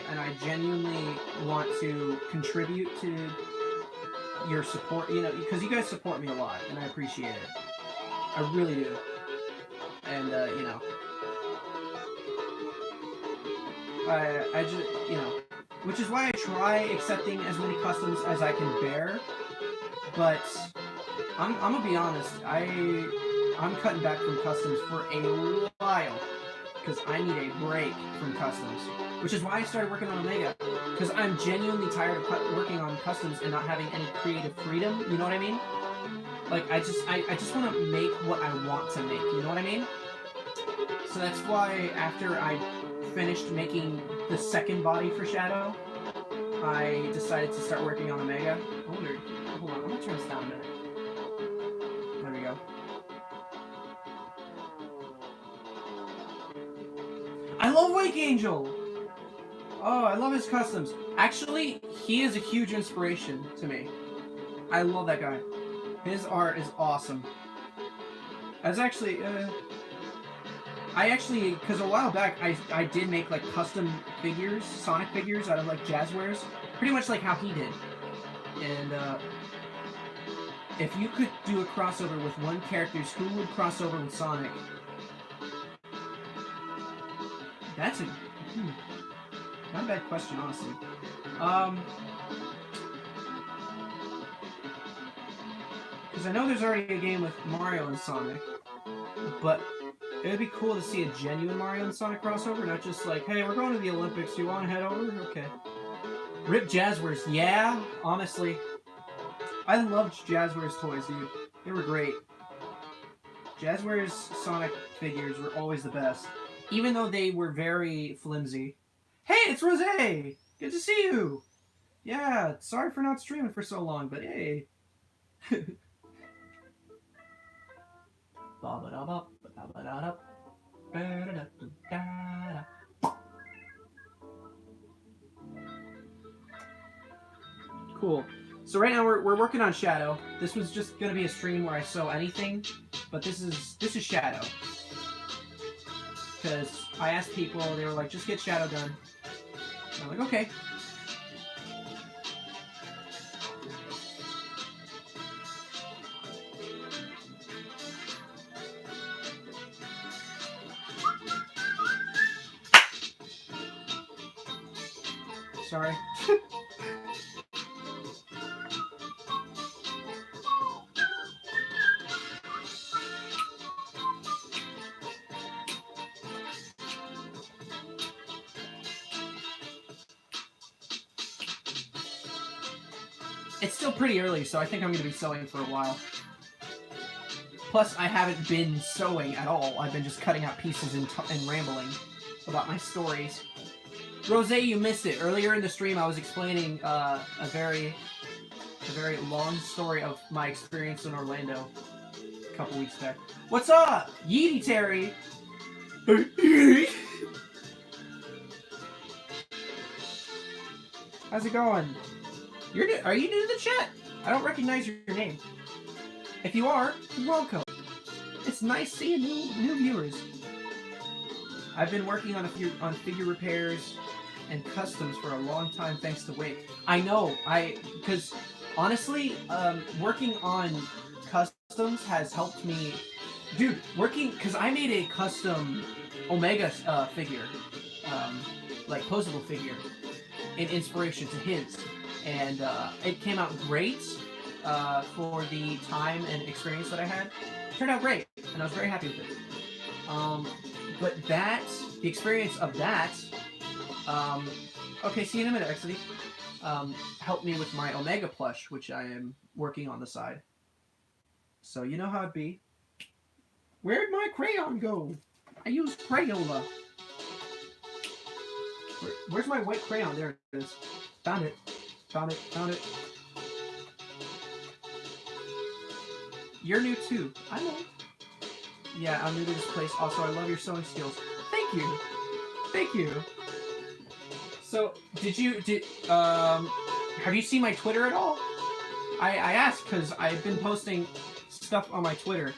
Speaker 1: genuinely want to contribute to your support, you know, because you guys support me a lot, and I appreciate it. I really do. And, you know, I just, you know, which is why I try accepting as many customs as I can bear, but I'm gonna be honest, I'm cutting back from customs for a while. because I need a break from customs, which is why I started working on Omega, because I'm genuinely tired of working on customs and not having any creative freedom. You know what I mean? Like I just want to make what I want to make. You know what I mean? So that's why after I finished making the second body for Shadow, I decided to start working on Omega. I wonder. Hold on, I'm gonna turn this down a minute. There we go. I love Wake Angel! Oh, I love his customs. Actually, he is a huge inspiration to me. I love that guy. His art is awesome. I was actually, because a while back, I did make, like, custom figures, Sonic figures, out of, like, Jazzwares. Pretty much like how he did. And, if you could do a crossover with one character, who would cross over with Sonic? That's a... not a bad question, honestly. Because I know there's already a game with Mario and Sonic, but it would be cool to see a genuine Mario and Sonic crossover, not just like, hey, we're going to the Olympics, do you want to head over? Okay. Rip Jazzwares, yeah, honestly. I loved Jazzwares toys, dude. They were great. Jazzwares Sonic figures were always the best, even though they were very flimsy. Hey, it's Rose! Good to see you! Yeah, sorry for not streaming for so long, but hey. Cool. So right now we're working on Shadow. This was just gonna be a stream where I sew anything, but this is Shadow. Because I asked people, they were like, just get Shadow done. And I'm like, okay. Sorry. It's still pretty early, so I think I'm going to be sewing for a while. Plus, I haven't been sewing at all. I've been just cutting out pieces and rambling about my stories. Rose, you missed it. Earlier in the stream, I was explaining a very long story of my experience in Orlando a couple weeks back. What's up, Yeety Terry? How's it going? Are you new to the chat? I don't recognize your name. If you are, welcome. It's nice seeing new viewers. I've been working on figure repairs and customs for a long time thanks to Wake. I know, because honestly, working on customs has helped me. Dude, because I made a custom Omega figure, like posable figure, in inspiration to his. And it came out great for the time and experience that I had. It turned out great, and I was very happy with it. But the experience of that, okay, see you in a minute, actually, helped me with my Omega plush, which I am working on the side. So you know how it be. Where'd my crayon go? I used Crayola. Where's my white crayon? There it is. Found it. Found it. You're new too. I know. Yeah, I'm new to this place. Also, I love your sewing skills. Thank you. So, have you seen my Twitter at all? I asked because I've been posting stuff on my Twitter.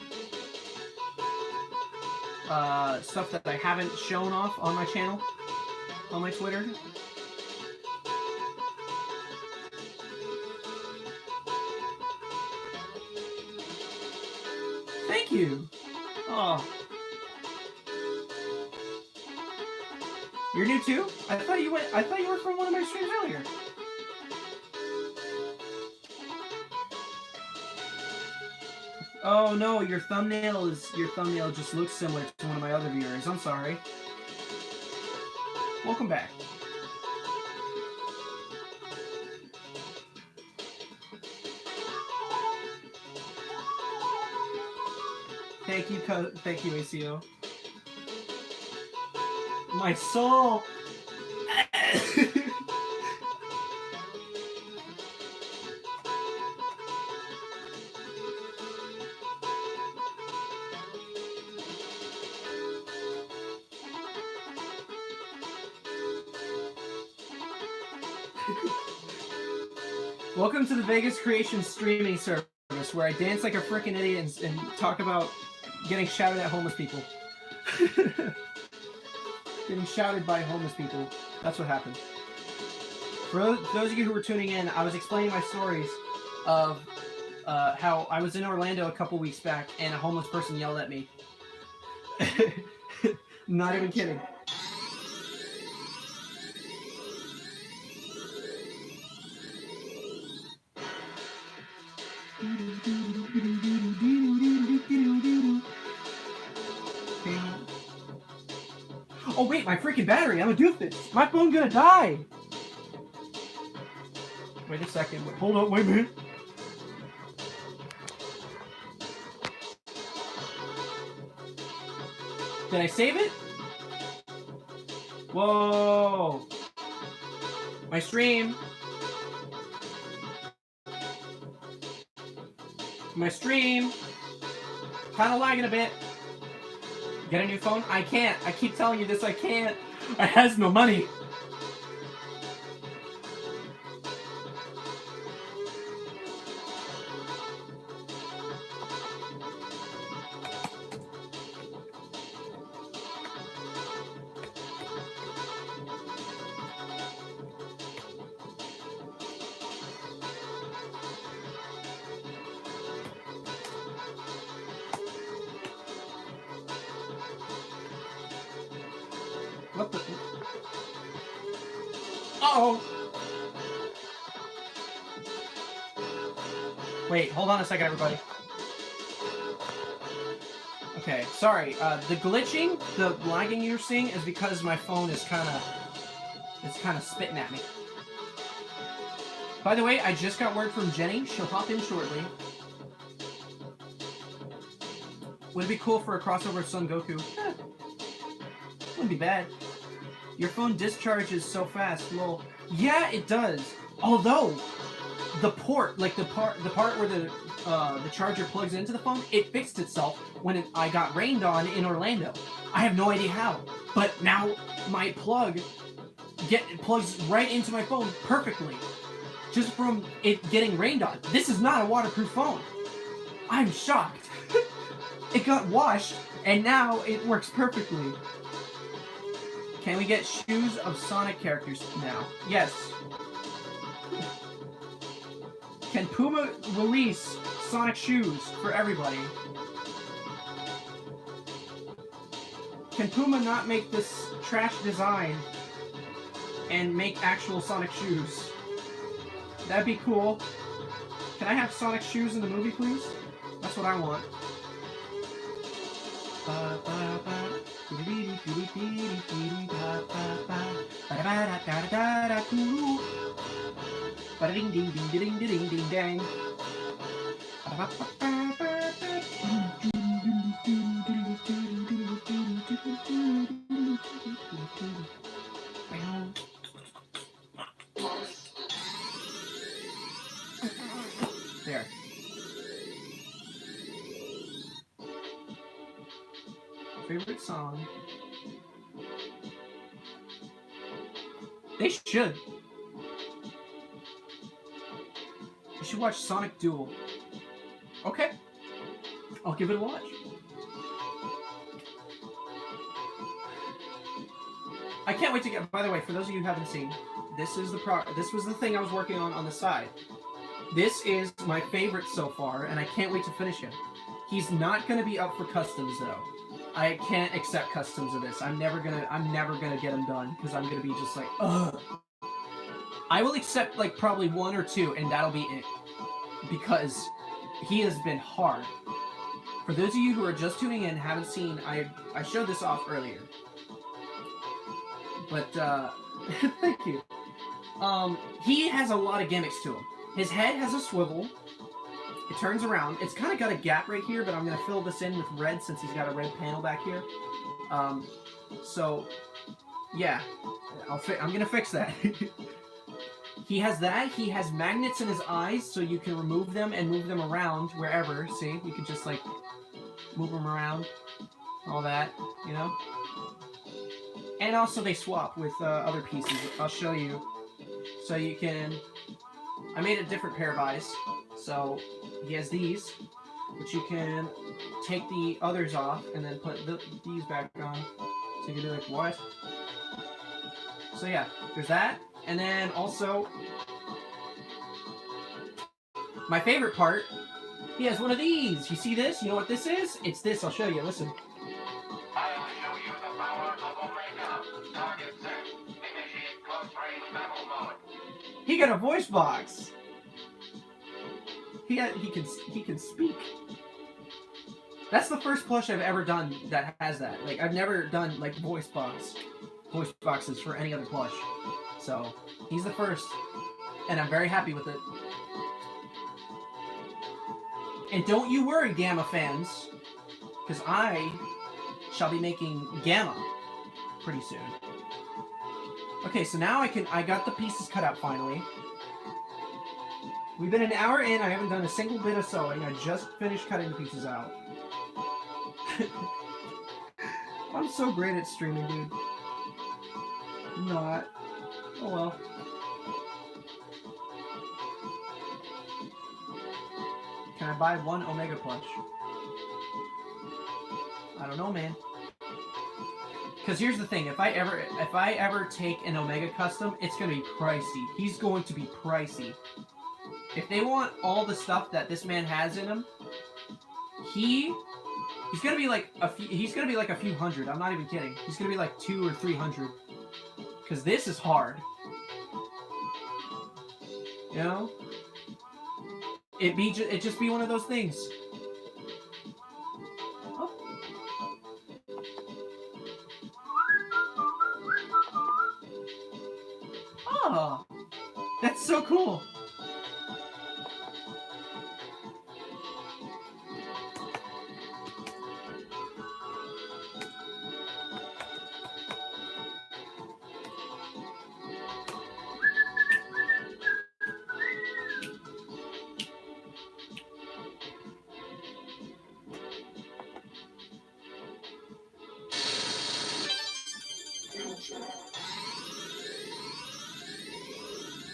Speaker 1: Stuff that I haven't shown off on my channel. On my Twitter. Thank you. Oh. You're new too? I thought you were from one of my streams earlier. Oh no, your thumbnail just looks similar to one of my other viewers. I'm sorry. Welcome back. Thank you, ACO. My soul. Welcome to the Vegas Creation streaming service, where I dance like a freaking idiot and talk about getting shouted at homeless people. Getting shouted by homeless people. That's what happened. For those of you who were tuning in, I was explaining my stories of how I was in Orlando a couple weeks back and a homeless person yelled at me. Not even kidding. Oh wait, my freaking battery! I'm a doofus! My phone's gonna die! Wait a second, hold on, wait a minute. Did I save it? Whoa! My stream! My stream! Kinda lagging a bit. Get a new phone? I can't. I keep telling you this, I can't. I has no money. What the? Uh-oh! Wait, hold on a second, everybody. Okay, sorry. The glitching, the lagging you're seeing is because my phone is kind of spitting at me. By the way, I just got word from Jenny. She'll hop in shortly. Would it be cool for a crossover of Son Goku? Wouldn't be bad. Your phone discharges so fast, lol. Yeah, it does. Although, the port, like the part where the charger plugs into the phone, it fixed itself when I got rained on in Orlando. I have no idea how, but now my plug plugs right into my phone perfectly, just from it getting rained on. This is not a waterproof phone. I'm shocked. It got washed, and now it works perfectly. Can we get shoes of Sonic characters now? Yes. Can Puma release Sonic shoes for everybody? Can Puma not make this trash design and make actual Sonic shoes? That'd be cool. Can I have Sonic shoes in the movie, please? That's what I want. Ding ding ding ding ding ding dang. There. Favorite song? They should. You should watch Sonic Duel. Okay. I'll give it a watch. I can't wait to get. By the way, for those of you who haven't seen, this is this was the thing I was working on the side. This is my favorite so far, and I can't wait to finish him. He's not going to be up for customs though. I can't accept customs of this. I'm never gonna get him done because I'm gonna be just like, ugh. I will accept like probably 1 or 2, and that'll be it. Because he has been hard. For those of you who are just tuning in, haven't seen, I showed this off earlier. But thank you. He has a lot of gimmicks to him. His head has a swivel. It turns around. It's kind of got a gap right here, but I'm going to fill this in with red since he's got a red panel back here. So, yeah. I'm going to fix that. He has that. He has magnets in his eyes, so you can remove them and move them around wherever. See? You can just, like, move them around. All that, you know? And also they swap with other pieces. I'll show you. So you can... I made a different pair of eyes. So he has these, which you can take the others off and then put these back on. So you can be like, what? So yeah, there's that. And then also, my favorite part, he has one of these. You see this? You know what this is? It's this. I'll show you. Listen.
Speaker 2: I'll show you the power of Omega. Target set. Initiate close range battle mode.
Speaker 1: He got a voice box. He can speak. That's the first plush I've ever done that has that. Like, I've never done like voice boxes for any other plush. So he's the first, and I'm very happy with it. And don't you worry, Gamma fans, because I shall be making Gamma pretty soon. Okay, so now I got the pieces cut out finally. We've been an hour in, I haven't done a single bit of sewing, I just finished cutting the pieces out. I'm so great at streaming, dude. I'm not. Oh well. Can I buy one Omega plush? I don't know, man. Because here's the thing, if I ever take an Omega custom, it's gonna be pricey. He's going to be pricey. If they want all the stuff that this man has in him, he's gonna be like a few hundred. I'm not even kidding. He's gonna be like 200 or 300. Because this is hard. You know? It'd just be one of those things. Oh. Oh, that's so cool.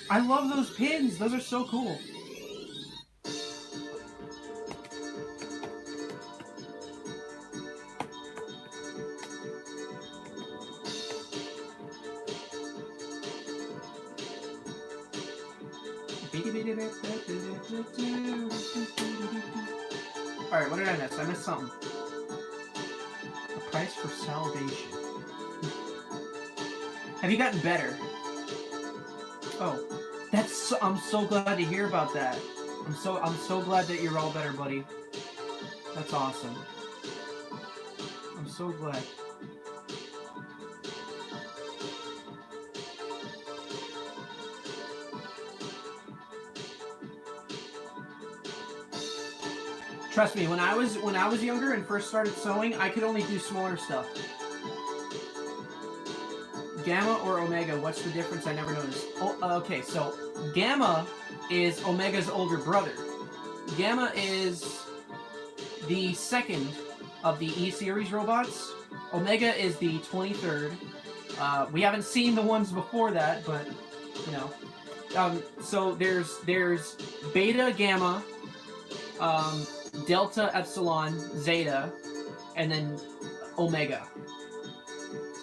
Speaker 1: I love those pins. Those are so cool. Alright, what did I miss? I missed something. The price for salvation. Have you gotten better? Oh, I'm so glad to hear about that. I'm so glad that you're all better, buddy. That's awesome. I'm so glad. Trust me, when I was younger and first started sewing, I could only do smaller stuff. Gamma or Omega, what's the difference? I never noticed. Oh, okay, so Gamma is Omega's older brother. Gamma is the second of the E-Series robots. Omega is the 23rd. We haven't seen the ones before that, but, you know. So there's Beta, Gamma, Delta, Epsilon, Zeta, and then Omega.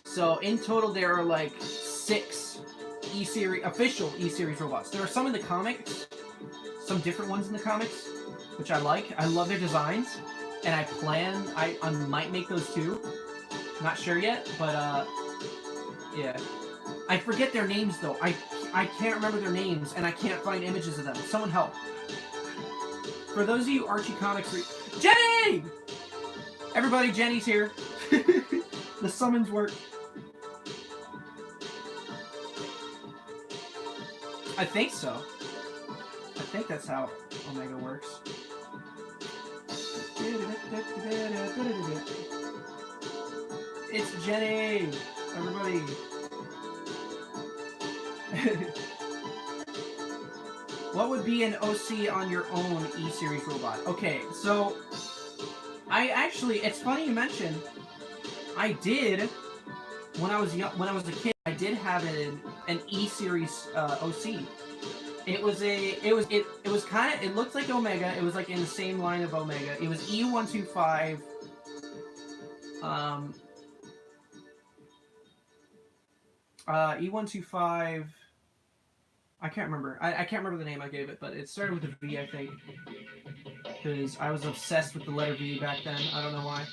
Speaker 1: So in total, there are like 6 official E-Series robots. There are some in the comics, some different ones in the comics, which I like. I love their designs, and I might make those too. Not sure yet, but yeah. I forget their names though. I can't remember their names, and I can't find images of them. Someone help. For those of you Archie Comics Jenny! Everybody, Jenny's here. The summons work. I think so. I think that's how Omega works. It's Jenny! Everybody! What would be an OC on your own E-Series robot? Okay, so I actually, it's funny you mentioned, I did, when I was a kid, I did have an E-Series OC. It was kind of, it looked like Omega. It was like in the same line of Omega. It was E125. E125. I can't remember. I can't remember the name I gave it, but it started with a V, I think. Because I was obsessed with the letter V back then. I don't know why.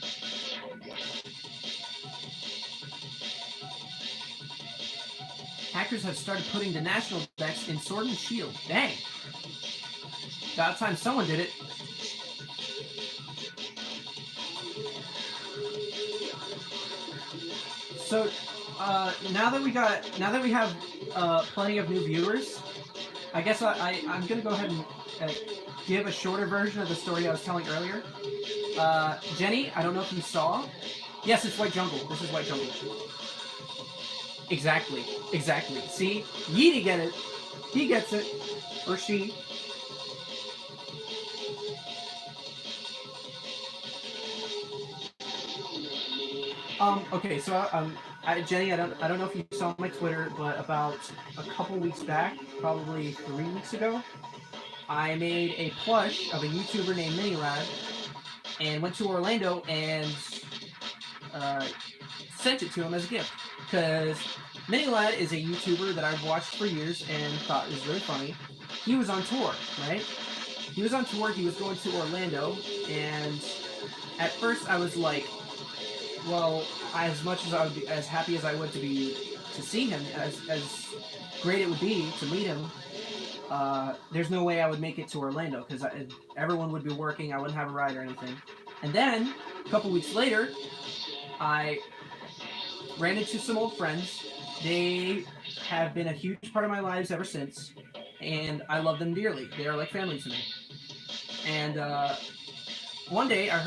Speaker 1: Hackers have started putting the national decks in Sword and Shield. Dang. About time someone did it. So, now that we have plenty of new viewers, I guess I'm gonna go ahead and give a shorter version of the story I was telling earlier. Jenny, I don't know if you saw. Yes, it's White Jungle. This is White Jungle. Exactly. See? Yeety get it. He gets it. Or she. Okay, so Jenny, I don't know if you saw my Twitter, but about a couple weeks back, probably 3 weeks ago, I made a plush of a YouTuber named Minilad, and went to Orlando and sent it to him as a gift. Because Minilad is a YouTuber that I've watched for years and thought was really funny. He was on tour, right? He was on tour, he was going to Orlando, and at first I was like, well, as much as I would be, as happy as I would to see him, as great it would be to meet him, there's no way I would make it to Orlando, because everyone would be working, I wouldn't have a ride or anything. And then, a couple weeks later, I ran into some old friends. They have been a huge part of my lives ever since, and I love them dearly. They are like family to me. And one day, I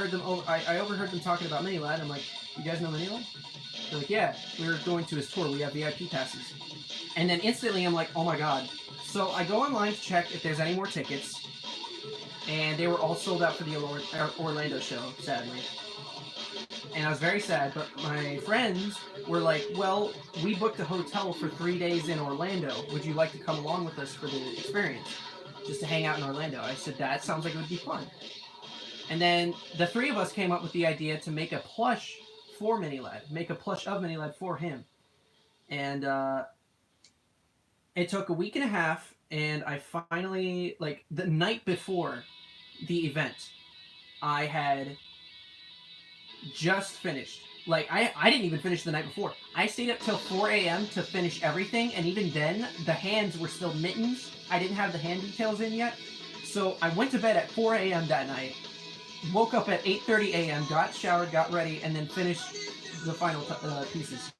Speaker 1: overheard them talking about Minilad. I'm like, you guys know Minilad? They're like, yeah, we're going to his tour. We have VIP passes. And then instantly, I'm like, oh my god. So I go online to check if there's any more tickets, and they were all sold out for the Orlando show, sadly. And I was very sad, but my friends were like, well, we booked a hotel for 3 days in Orlando. Would you like to come along with us for the experience? Just to hang out in Orlando. I said, that sounds like it would be fun. And then the three of us came up with the idea to make a plush for Minilad. Make a plush of Minilad for him. And it took a week and a half, and I finally, like, the night before the event, I had just finished. Like, I didn't even finish the night before. I stayed up till 4 a.m. to finish everything, and even then, the hands were still mittens. I didn't have the hand details in yet. So I went to bed at 4 a.m. that night, woke up at 8:30 a.m., got showered, got ready, and then finished the final pieces.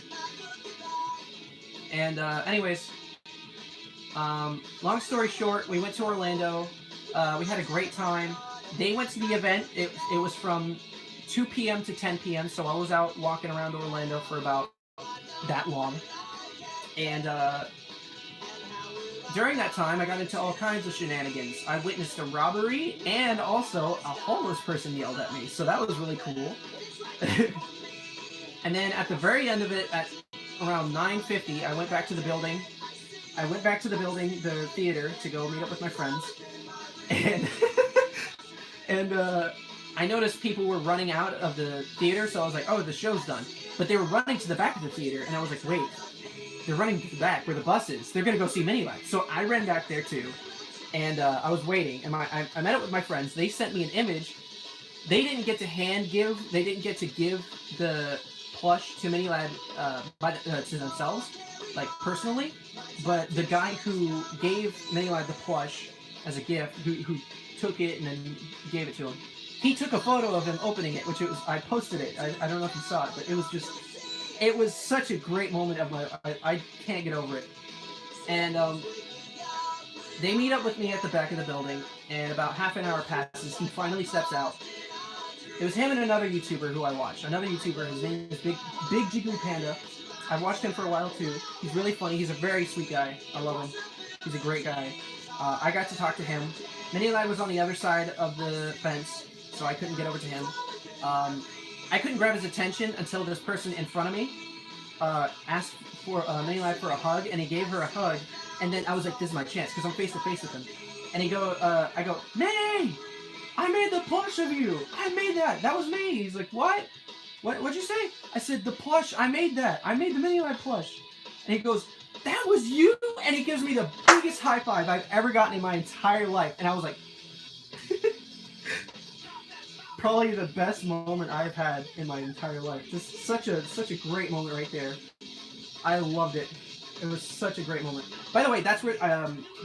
Speaker 1: And anyways, long story short, we went to Orlando. We had a great time. They went to the event. It was from 2 p.m. to 10 p.m., so I was out walking around Orlando for about that long. And during that time, I got into all kinds of shenanigans. I witnessed a robbery, and also a homeless person yelled at me, so that was really cool. And then at the very end of it, at around 9:50, I went back to the building. The theater, to go meet up with my friends. And I noticed people were running out of the theater, so I was like, oh, the show's done. But they were running to the back of the theater, and I was like, wait, they're running to the back where the bus is. They're going to go see Minilad. So I ran back there, too, and I was waiting. And I met up with my friends. They sent me an image. They didn't get to they didn't get to give the plush to Minilad to themselves, like, personally. But the guy who gave Minilad the plush as a gift, who took it and then gave it to him, he took a photo of him opening it, I posted it. I don't know if you saw it, but it was such a great moment of I can't get over it. And They meet up with me at the back of the building, and about half an hour passes. He finally steps out. It was him and another YouTuber who I watched. Another YouTuber, his name is Big Jiggly Panda. I've watched him for a while too. He's really funny. He's a very sweet guy. I love him. He's a great guy. I got to talk to him. Minilad was on the other side of the fence, so I couldn't get over to him. I couldn't grab his attention until this person in front of me asked for Minilad for a hug, and he gave her a hug. And then I was like, "This is my chance," because I'm face to face with him. And I go, "Minnie, I made the plush of you. I made that. That was me." He's like, "What? What'd you say?" I said, "The plush. I made that. I made the Minilad plush." And he goes, "That was you?" And he gives me the biggest high five I've ever gotten in my entire life. And I was like, probably the best moment I've had in my entire life. Just such a great moment right there. I loved it. It was such a great moment. By the way, that's where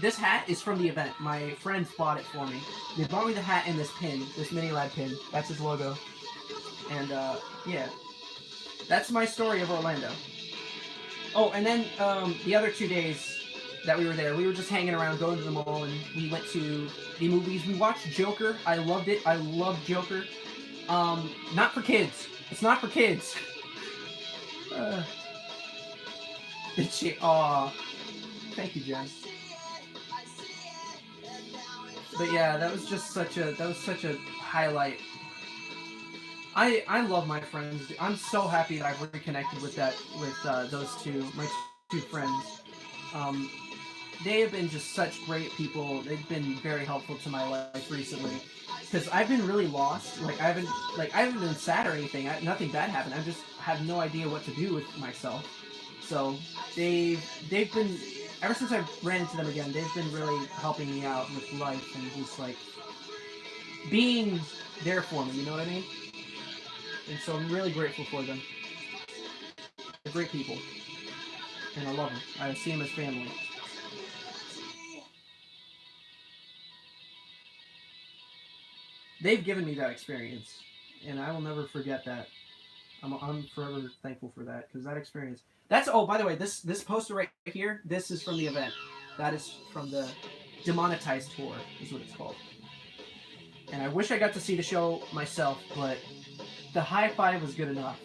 Speaker 1: this hat is from the event. My friends bought it for me. They bought me the hat and this pin, this Minilad pin. That's his logo. And yeah, that's my story of Orlando. Oh, and then the other 2 days that we were there, we were just hanging around, going to the mall, and we went to the movies. We watched Joker. I loved it. I loved Joker. Not for kids. It's not for kids. Aw. Thank you, Jen. But yeah, that was just such a highlight. I love my friends. I'm so happy that I've reconnected with those two, my two friends. They have been just such great people. They've been very helpful to my life recently. Because I've been really lost. I haven't been sad or anything. Nothing bad happened. I just have no idea what to do with myself. So they've been, ever since I ran into them again, they've been really helping me out with life and just being there for me. You know what I mean? And so I'm really grateful for them. They're great people. And I love them. I see them as family. They've given me that experience. And I will never forget that. I'm forever thankful for that. Because that experience... oh, by the way, this poster right here, this is from the event. That is from the Demonetized Tour, is what it's called. And I wish I got to see the show myself, but... the high five was good enough,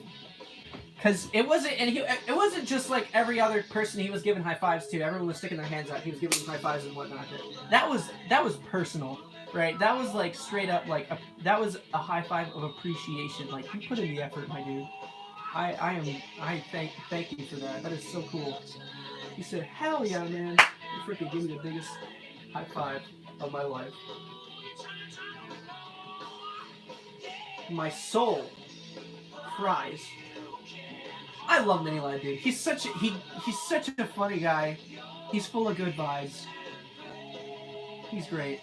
Speaker 1: because it wasn't just like every other person he was giving high fives to. Everyone was sticking their hands out. He was giving high fives and whatnot. That was personal, right? That was straight up that was a high five of appreciation. You put in the effort, my dude. I thank you for that. That is so cool. He said, "Hell yeah, man! You freaking gave me the biggest high five of my life." My soul cries. I love Minilad, dude. He's such a funny guy. He's full of good vibes. He's great.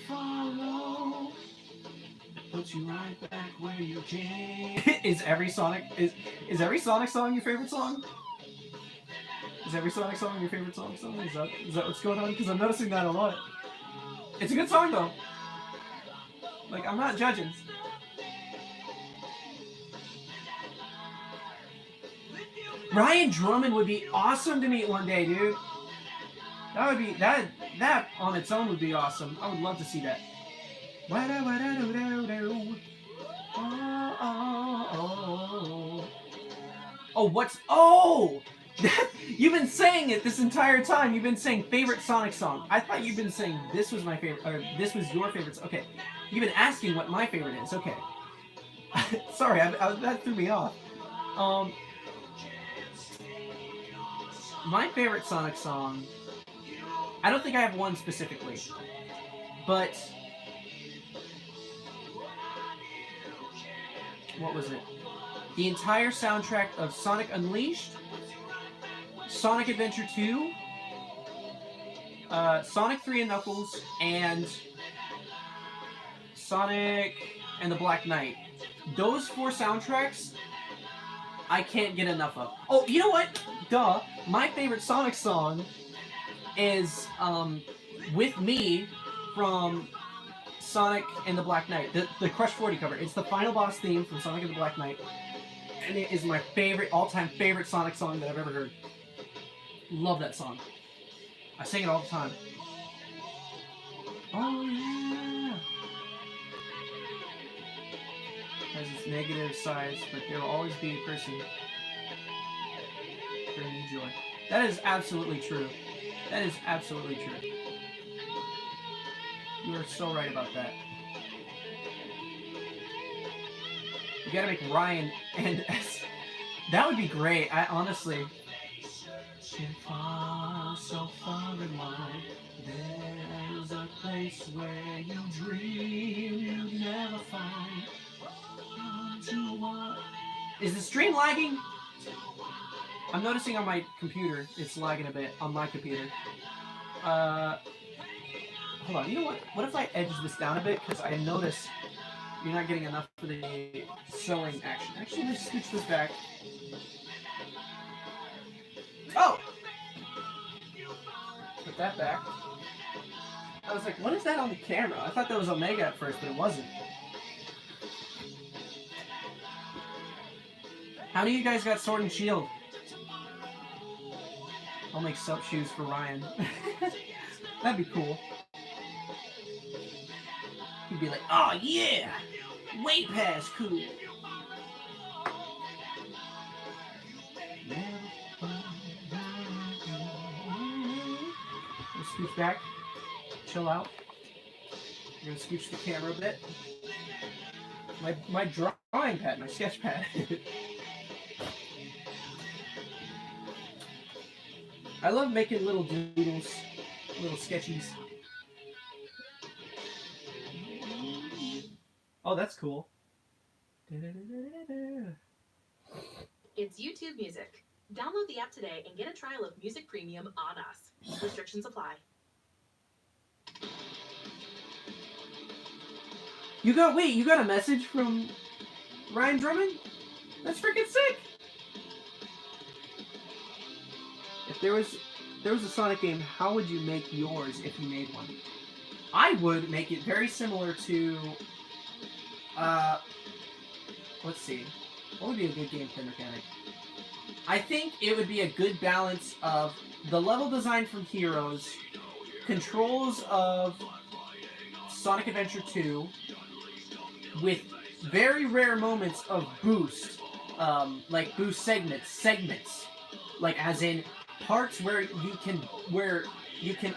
Speaker 1: Follow, put you right back where you came. Is every Sonic song your favorite song? Is every Sonic song your favorite song? Is that what's going on? Because I'm noticing that a lot. It's a good song, though. I'm not judging. Ryan Drummond would be awesome to meet one day, dude. That on its own would be awesome. I would love to see that. You've been saying it this entire time. You've been saying favorite Sonic song. I thought you've been saying this was my favorite, or this was your favorite. Okay, you've been asking what my favorite is. Okay, sorry, that threw me off. My favorite Sonic song. I don't think I have one specifically, but what was it? The entire soundtrack of Sonic Unleashed, Sonic Adventure 2, Sonic 3 and Knuckles, and Sonic and the Black Knight. Those 4 soundtracks, I can't get enough of. Oh, you know what? Duh. My favorite Sonic song is With Me from Sonic and the Black Knight. The Crush 40 cover. It's the final boss theme from Sonic and the Black Knight. And it is my favorite, all-time favorite Sonic song that I've ever heard. Love that song. I sing it all the time. Oh yeah. Has its negative sides, but there will always be a person bringing joy. That is absolutely true. That is absolutely true. You are so right about that. You gotta make Ryan and S. That would be great. I honestly. Far, so far in life, there's a place where you dream you'd never find. Is the stream lagging? I'm noticing on my computer it's lagging a bit. On my computer. Hold on. You know what? What if I edge this down a bit? Because I notice you're not getting enough for the sewing action. Actually, let's switch this back. Oh! Put that back. I was like, what is that on the camera? I thought that was Omega at first, but it wasn't. How many of you guys got Sword and Shield? I'll make sub shoes for Ryan. That'd be cool. He'd be like, oh yeah! Way past cool! Scooch back, chill out. We're gonna scooch the camera a bit. My drawing pad, my sketch pad. I love making little doodles, little sketchies. Oh, that's cool.
Speaker 3: It's YouTube Music. Download the app today and get a trial of Music Premium on us. Restrictions apply.
Speaker 1: You got a message from Ryan Drummond? That's freaking sick! If there was a Sonic game, how would you make yours if you made one? I would make it very similar to, let's see. What would be a good gameplay mechanic? I think it would be a good balance of the level design from Heroes, controls of Sonic Adventure 2, with very rare moments of boost, like boost segments, like as in parts where you can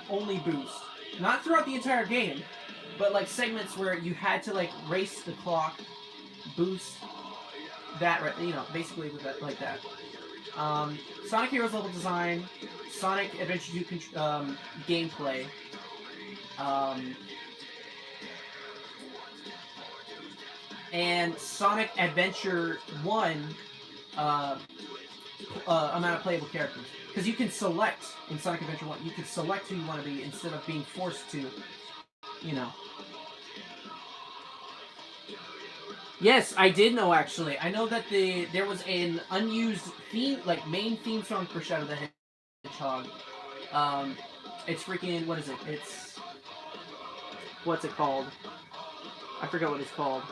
Speaker 1: only boost, not throughout the entire game, but like segments where you had to like race the clock, boost that, you know, basically with that, like that. Sonic Heroes level design, Sonic Adventure 2 gameplay, and Sonic Adventure 1 amount of playable characters. Because you can select, in Sonic Adventure 1, you can select who you want to be instead of being forced to, you know. Yes, I did know, actually. I know that there was an unused theme, like, main theme song for Shadow the Hedgehog. It's freaking, what is it? It's, what's it called? I forgot what it's called.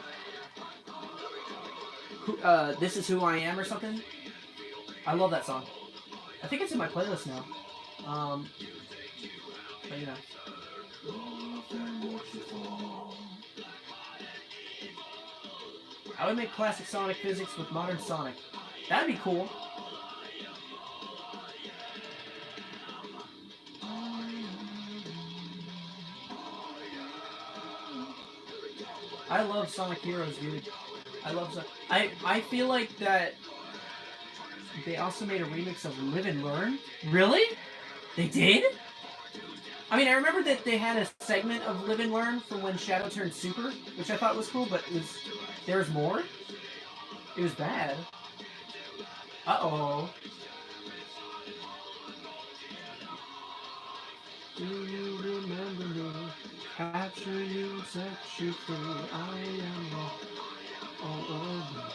Speaker 1: This Is Who I Am or something? I love that song. I think it's in my playlist now. But you know. I would make classic Sonic physics with modern Sonic. That'd be cool. I love Sonic Heroes, dude. I love Sonic. I feel like that they also made a remix of Live and Learn. Really? They did? I mean, I remember that they had a segment of Live and Learn from when Shadow turned Super, which I thought was cool, but there was more? It was bad. Uh-oh. Do you remember me? Capture you, set you free. I am all over.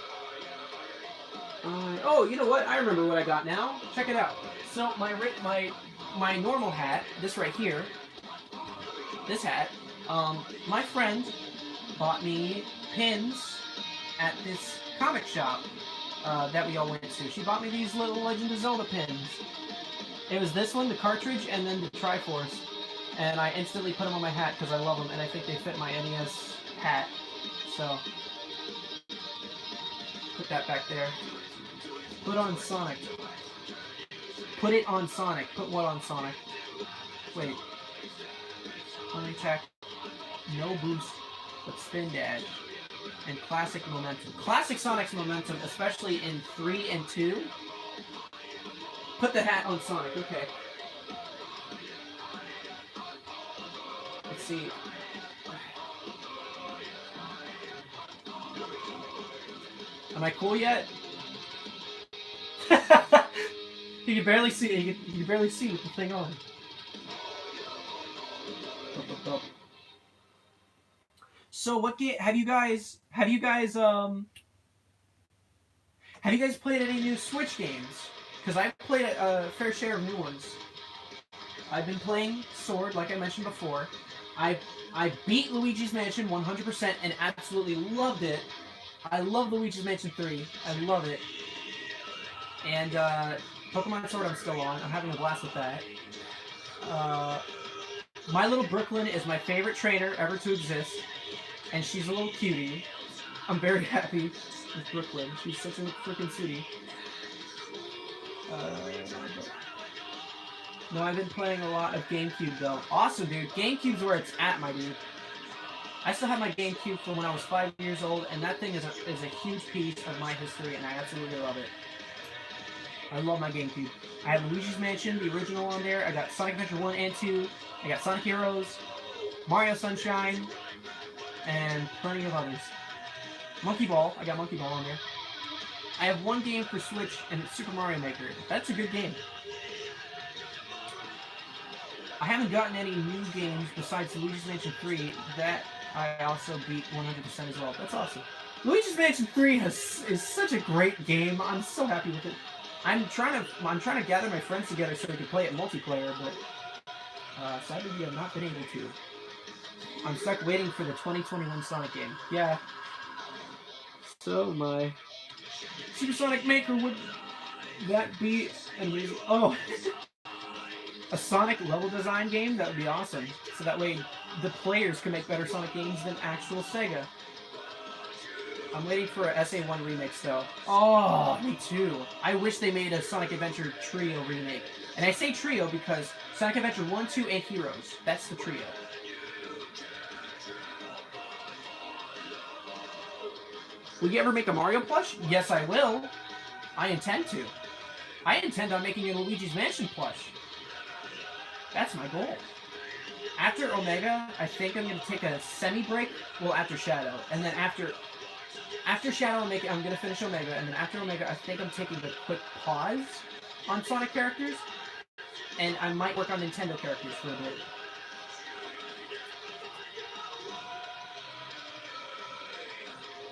Speaker 1: Oh, you know what? I remember what I got now. Check it out. So my normal hat, this right here, this hat, my friend bought me pins at this comic shop that we all went to. She bought me these little Legend of Zelda pins. It was this one, the cartridge, and then the Triforce. And I instantly put them on my hat because I love them, and I think they fit my NES hat. So, put that back there. Put on Sonic. Put it on Sonic. Put what on Sonic? Wait. Let me check. No boost, but spin dash. And classic momentum. Classic Sonic's momentum, especially in 3 and 2. Put the hat on Sonic, okay. Let's see. Am I cool yet? You can barely see. You can barely see with the thing on. So what game have you guys played any new Switch games? Because I've played a fair share of new ones. I've been playing Sword, like I mentioned before. I beat Luigi's Mansion 100% and absolutely loved it. I love Luigi's Mansion 3. I love it. And Pokemon Sword I'm still on. I'm having a blast with that. My Little Brooklyn is my favorite trainer ever to exist. And she's a little cutie. I'm very happy with Brooklyn. She's such a freaking cutie. No, I've been playing a lot of GameCube though. Awesome, dude. GameCube's where it's at, my dude. I still have my GameCube from when I was 5 years old, and that thing is a huge piece of my history, and I absolutely love it. I love my GameCube. I have Luigi's Mansion, the original on there. I got Sonic Adventure 1 and 2. I got Sonic Heroes, Mario Sunshine, and plenty of others. Monkey Ball. I got Monkey Ball on there. I have one game for Switch, and it's Super Mario Maker. That's a good game. I haven't gotten any new games besides Luigi's Mansion 3 that I also beat 100% as well. That's awesome. Luigi's Mansion 3 is such a great game. I'm so happy with it. I'm trying to gather my friends together so we can play it multiplayer, but sadly we have not been able to. I'm stuck waiting for the 2021 Sonic game. Yeah. So my Super Sonic Maker, would that be amazing? Oh, a Sonic level design game? That would be awesome. So that way the players can make better Sonic games than actual Sega. I'm waiting for a SA1 remix though. Oh, me too. I wish they made a Sonic Adventure Trio remake. And I say trio because Sonic Adventure 1, 2, and Heroes. That's the trio. Will you ever make a Mario plush? Yes, I will. I intend to. I intend on making a Luigi's Mansion plush. That's my goal. After Omega, I think I'm going to take a semi-break. Well, after Shadow. And then after Shadow, I'm going to finish Omega. And then after Omega, I think I'm taking a quick pause on Sonic characters. And I might work on Nintendo characters for a bit.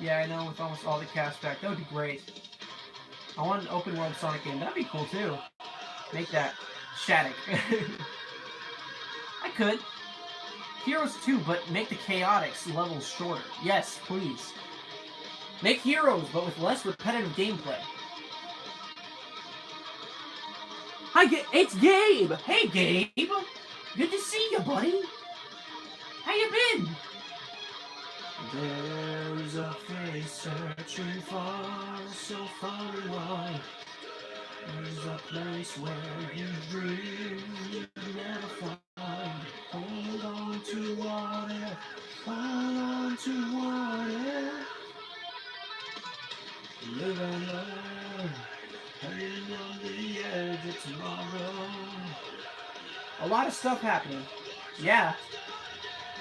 Speaker 1: Yeah, I know, with almost all the cast back. That would be great. I want an open world Sonic game. That'd be cool too. Make that Shattuck. I could. Heroes too, but make the Chaotix levels shorter. Yes, please. Make Heroes, but with less repetitive gameplay. Hi, it's Gabe! Hey, Gabe! Good to see you, buddy! How you been? There's a face searching for so far away. There's a place where you dream you never find. Hold on to water, hold on to water. Live and learn, hanging on the edge of tomorrow. A lot of stuff happening. Yeah,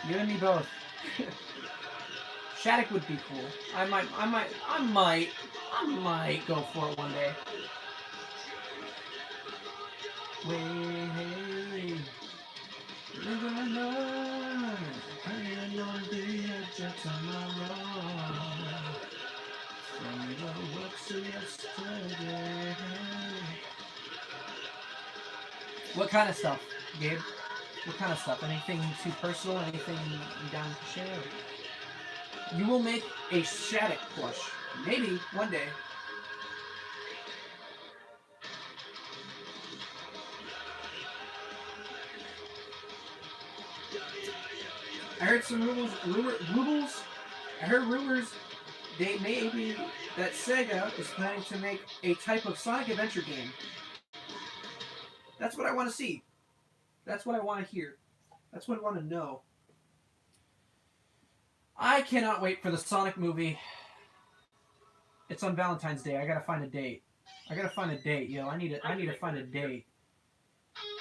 Speaker 1: you and me both. Shattuck would be cool. I might go for it one day. Hey, live and learn, hanging on the edge of tomorrow. From the works of yesterday. What kind of stuff, Gabe? What kind of stuff? Anything too personal? Anything you down to share? You will make a Shattuck plush. Maybe one day. I heard some rumors. I heard rumors that Sega is planning to make a type of Sonic Adventure game. That's what I want to see. That's what I want to hear. That's what I want to know. I cannot wait for the Sonic movie. It's on Valentine's Day. I gotta find a date. Yo. I need to find a date.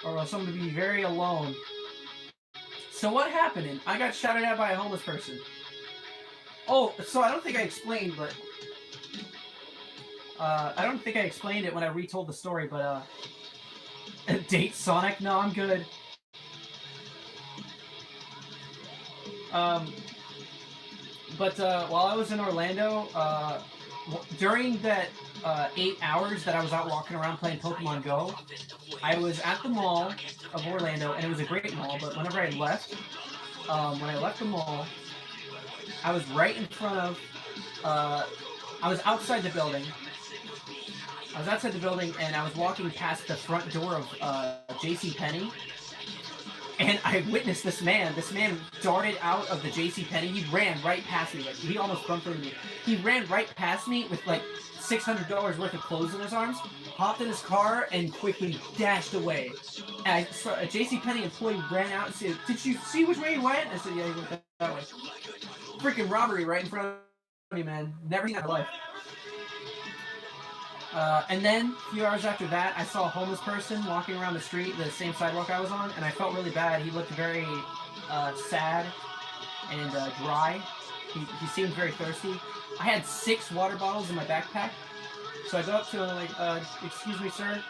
Speaker 1: Or else I'm gonna be very alone. So what happened? I got shouted at by a homeless person. Oh, so I don't think I explained, but I don't think I explained it when I retold the story, but date Sonic? No, I'm good. But while I was in Orlando, during that 8 hours that I was out walking around playing Pokemon Go, I was at the mall of Orlando, and it was a great mall, but whenever I left, when I left the mall, I was right in front of, I was outside the building. And I was walking past the front door of JCPenney, and I witnessed this man. This man darted out of the JCPenney. He ran right past me. Like, he almost bumped into me. He ran right past me with like $600 worth of clothes in his arms, hopped in his car, and quickly dashed away. And I saw a JCPenney employee ran out and said, "Did you see which way he went?" I said, "Yeah, he went that way." Freaking robbery right in front of me, man. Never seen that in my life. And then, a few hours after that, I saw a homeless person walking around the street, the same sidewalk I was on, and I felt really bad. He looked very sad and dry. He seemed very thirsty. I had 6 water bottles in my backpack, so I go up to him like, "Excuse me, sir,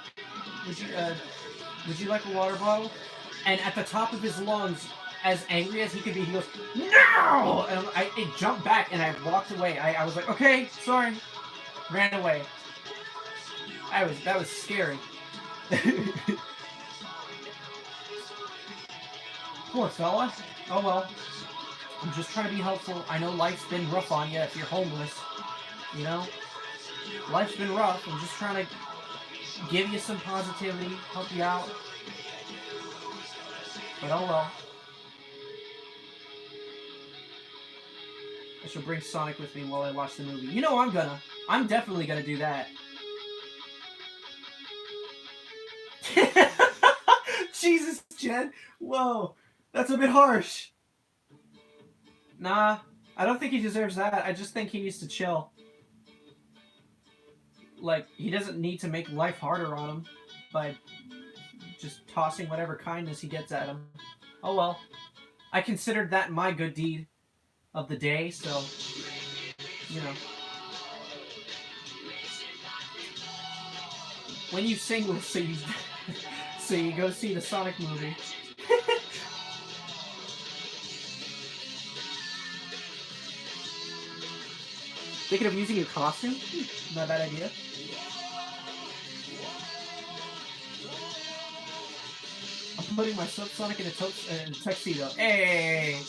Speaker 1: would you like a water bottle?" And at the top of his lungs, as angry as he could be, he goes, "No!" And it jumped back, and I walked away. I was like, "Okay, sorry," ran away. That was scary. Poor fella. Oh well. I'm just trying to be helpful. I know life's been rough on you if you're homeless. You know? Life's been rough. I'm just trying to give you some positivity, help you out. But oh well. I shall bring Sonic with me while I watch the movie. You know I'm definitely gonna do that. Jesus, Jen. Whoa. That's a bit harsh. Nah, I don't think he deserves that. I just think he needs to chill. Like, he doesn't need to make life harder on him by just tossing whatever kindness he gets at him. Oh well. I considered that my good deed of the day, so, you know. When you sing with so you go see the Sonic movie. Thinking of using a costume? Not a bad idea. I'm putting my Sonic in a tuxedo. Hey!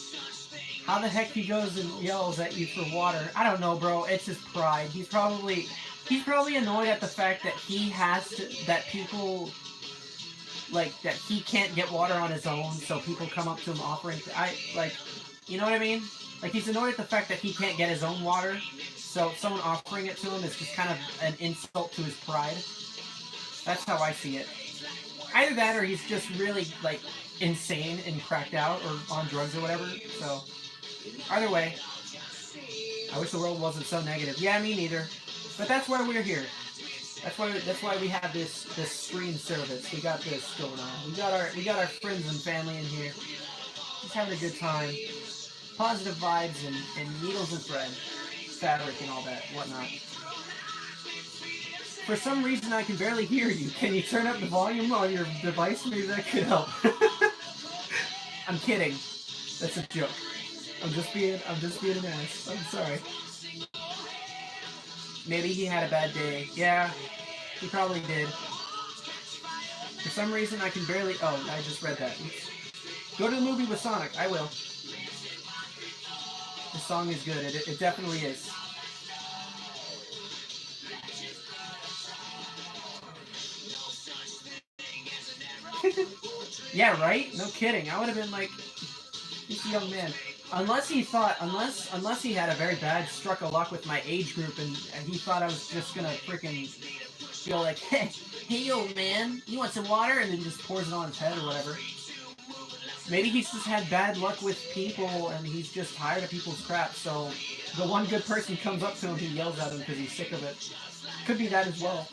Speaker 1: How the heck he goes and yells at you for water? I don't know, bro. It's his pride. He's probably annoyed at the fact that that people, like, that he can't get water on his own, so people come up to him offering, you know what I mean? Like, he's annoyed at the fact that he can't get his own water, so someone offering it to him is just kind of an insult to his pride. That's how I see it. Either that, or he's just really, like, insane and cracked out, or on drugs or whatever, so, either way, I wish the world wasn't so negative. Yeah, me neither. But that's why we're here. That's why we have this stream service. We got this going on. We got our friends and family in here. Just having a good time. Positive vibes and needles and thread. Fabric and all that, whatnot. For some reason I can barely hear you. Can you turn up the volume on your device? Maybe that could help. I'm kidding. That's a joke. I'm just being an ass. I'm sorry. Maybe he had a bad day. Yeah, he probably did. For some reason, I can barely... Oh, I just read that. Oops. Go to the movie with Sonic. I will. The song is good. It definitely is. Yeah, right? No kidding. I would have been like... This young man. Unless he had a very bad struck of luck with my age group, and he thought I was just gonna freaking go like, hey, old man, you want some water? And then just pours it on his head or whatever. Maybe he's just had bad luck with people, and he's just tired of people's crap, so the one good person comes up to him, he yells at him because he's sick of it. Could be that as well.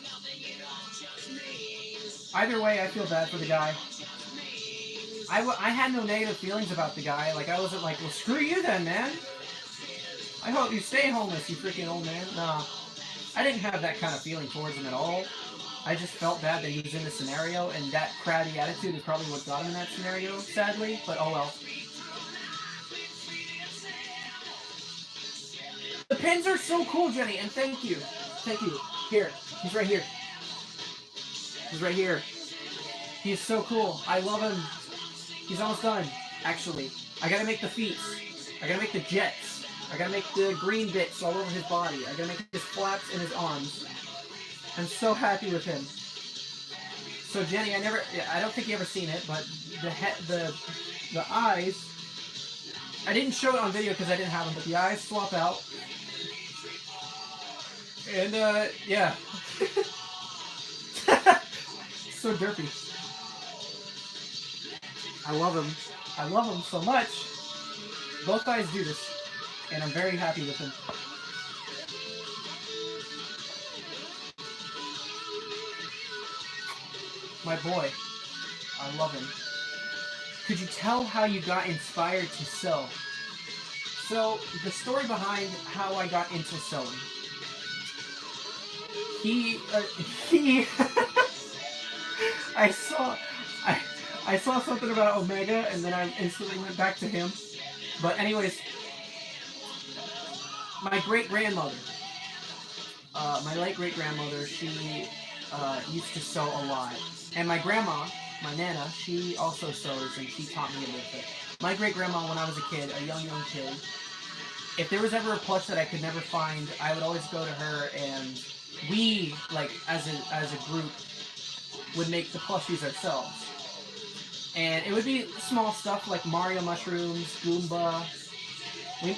Speaker 1: Either way, I feel bad for the guy. I had no negative feelings about the guy. Like, I wasn't like, well, screw you then, man. I hope you stay homeless, you freaking old man. Nah. I didn't have that kind of feeling towards him at all. I just felt bad that he was in the scenario, and that crabby attitude is probably what got him in that scenario, sadly, but oh well. The pins are so cool, Jenny, and thank you. Thank you. Here. He's right here. He's right here. He's so cool. I love him. He's almost done, actually. I gotta make the feet. I gotta make the jets. I gotta make the green bits all over his body. I gotta make his flaps and his arms. I'm so happy with him. So Jenny, I don't think you ever seen it, but the eyes, I didn't show it on video because I didn't have them, but the eyes swap out. And yeah. So derpy. I love him. I love him so much. Both eyes do this, and I'm very happy with him. My boy. I love him. Could you tell how you got inspired to sew? So, the story behind how I got into sewing. I saw something about Omega, and then I instantly went back to him. But anyways, my great-grandmother, my late great-grandmother, she used to sew a lot. And my grandma, my Nana, she also sews, and she taught me a little bit. My great-grandma, when I was a kid, a young kid, if there was ever a plush that I could never find, I would always go to her, and we, like, as a group, would make the plushies ourselves. And it would be small stuff like Mario mushrooms, Goomba.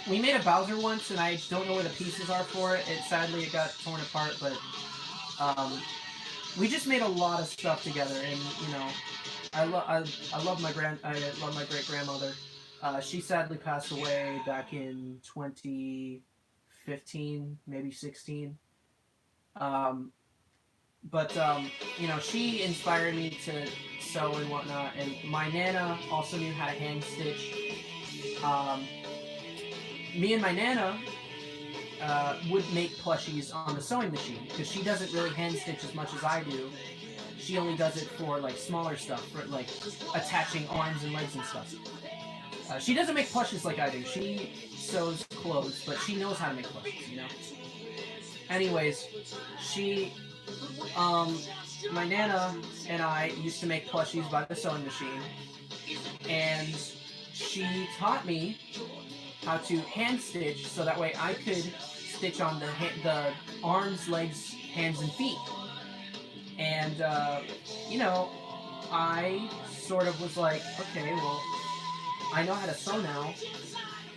Speaker 1: We made a Bowser once, and I don't know where the pieces are for it. Sadly, it got torn apart, but we just made a lot of stuff together. And you know, I love my great-grandmother. She sadly passed away back in 2015, maybe 16. But you know, she inspired me to sew and whatnot, and my Nana also knew how to hand stitch. Me and my Nana would make plushies on the sewing machine, because she doesn't really hand stitch as much as I do. She only does it for like smaller stuff, for like attaching arms and legs and stuff. She doesn't make plushies like I do. She sews clothes, but she knows how to make plushies, you know? Anyways, my Nana and I used to make plushies by the sewing machine, and she taught me how to hand stitch so that way I could stitch on the arms, legs, hands, and feet. And, you know, I sort of was like, okay, well, I know how to sew now.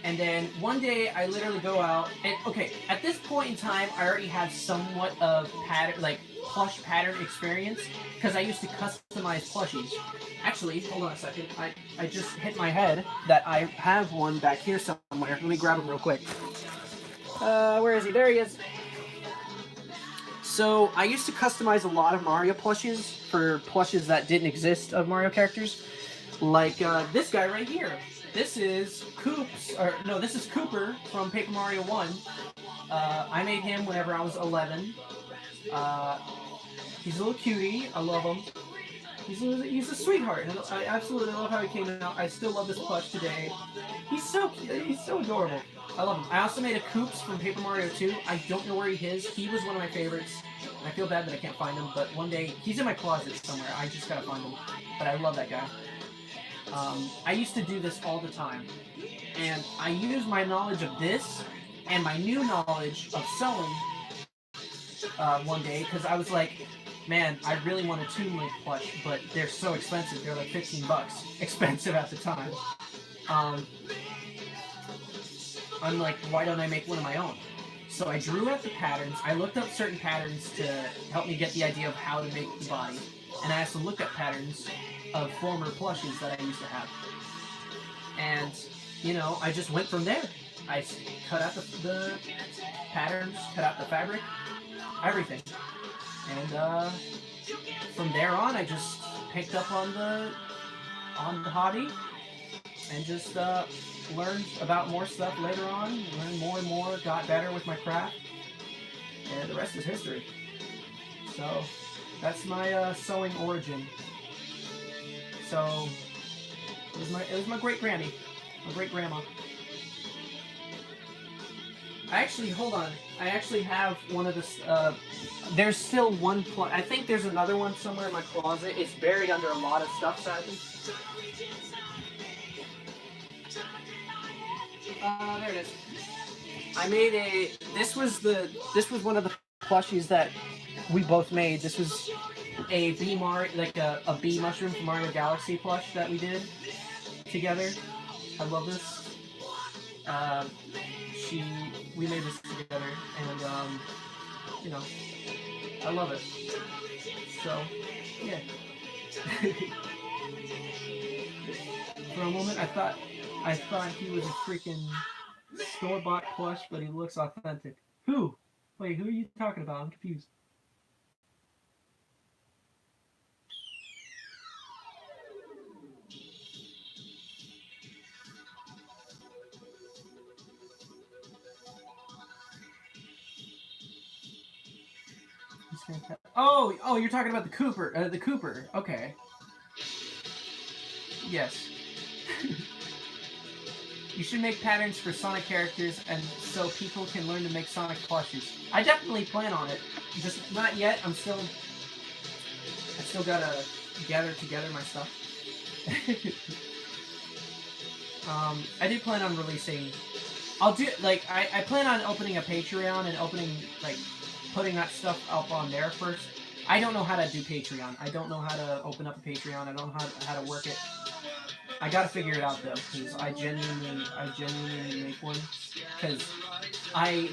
Speaker 1: And then one day I literally go out, and okay, at this point in time, I already had somewhat of pattern, like plush pattern experience, because I used to customize plushies. Actually, hold on a second, I just hit my head that I have one back here somewhere. Let me grab him real quick. Where is he? There he is. So I used to customize a lot of Mario plushes for plushes that didn't exist of Mario characters, like this guy right here. This is this is Cooper from Paper Mario 1. I made him whenever I was 11. He's a little cutie. I love him. He's a sweetheart. And I absolutely love how he came out. I still love this plush today. He's so cute. He's so adorable. I love him. I also made a Koops from Paper Mario 2. I don't know where he is. He was one of my favorites. And I feel bad that I can't find him, but one day, he's in my closet somewhere. I just gotta find him. But I love that guy. I used to do this all the time, and I used my knowledge of this and my new knowledge of sewing one day, because I was like, man, I really want a Toon Link plush, but they're so expensive. They're like $15. Expensive at the time. I'm like, why don't I make one of my own? So I drew out the patterns. I looked up certain patterns to help me get the idea of how to make the body. And I also looked up patterns of former plushies that I used to have. And, you know, I just went from there. I cut out the patterns, cut out the fabric, everything. And from there on, I just picked up on the hobby and just learned about more stuff later on, learned more and more, got better with my craft, and the rest is history. So that's my sewing origin. So it was my great granny, my great grandma. I actually, hold on. I actually have one of the. There's still one. I think there's another one somewhere in my closet. It's buried under a lot of stuff, sadly. There it is. I made a. This was one of the plushies that we both made. This was a a bee mushroom from Mario Galaxy plush that we did together. I love this. We made this together, and you know, I love it. So, yeah. For a moment, I thought he was a freaking store-bought plush, but he looks authentic. Who? Wait, who are you talking about? I'm confused. Oh, you're talking about the Cooper. The Cooper. Okay. Yes. You should make patterns for Sonic characters, and so people can learn to make Sonic plushies. I definitely plan on it. Just not yet. I still gotta gather together my stuff. I do plan on releasing. I'll do I plan on opening a Patreon and putting that stuff up on there first. I don't know how to do Patreon. I don't know how to open up a Patreon. I don't know how to work it. I gotta figure it out though, because I genuinely make one. Because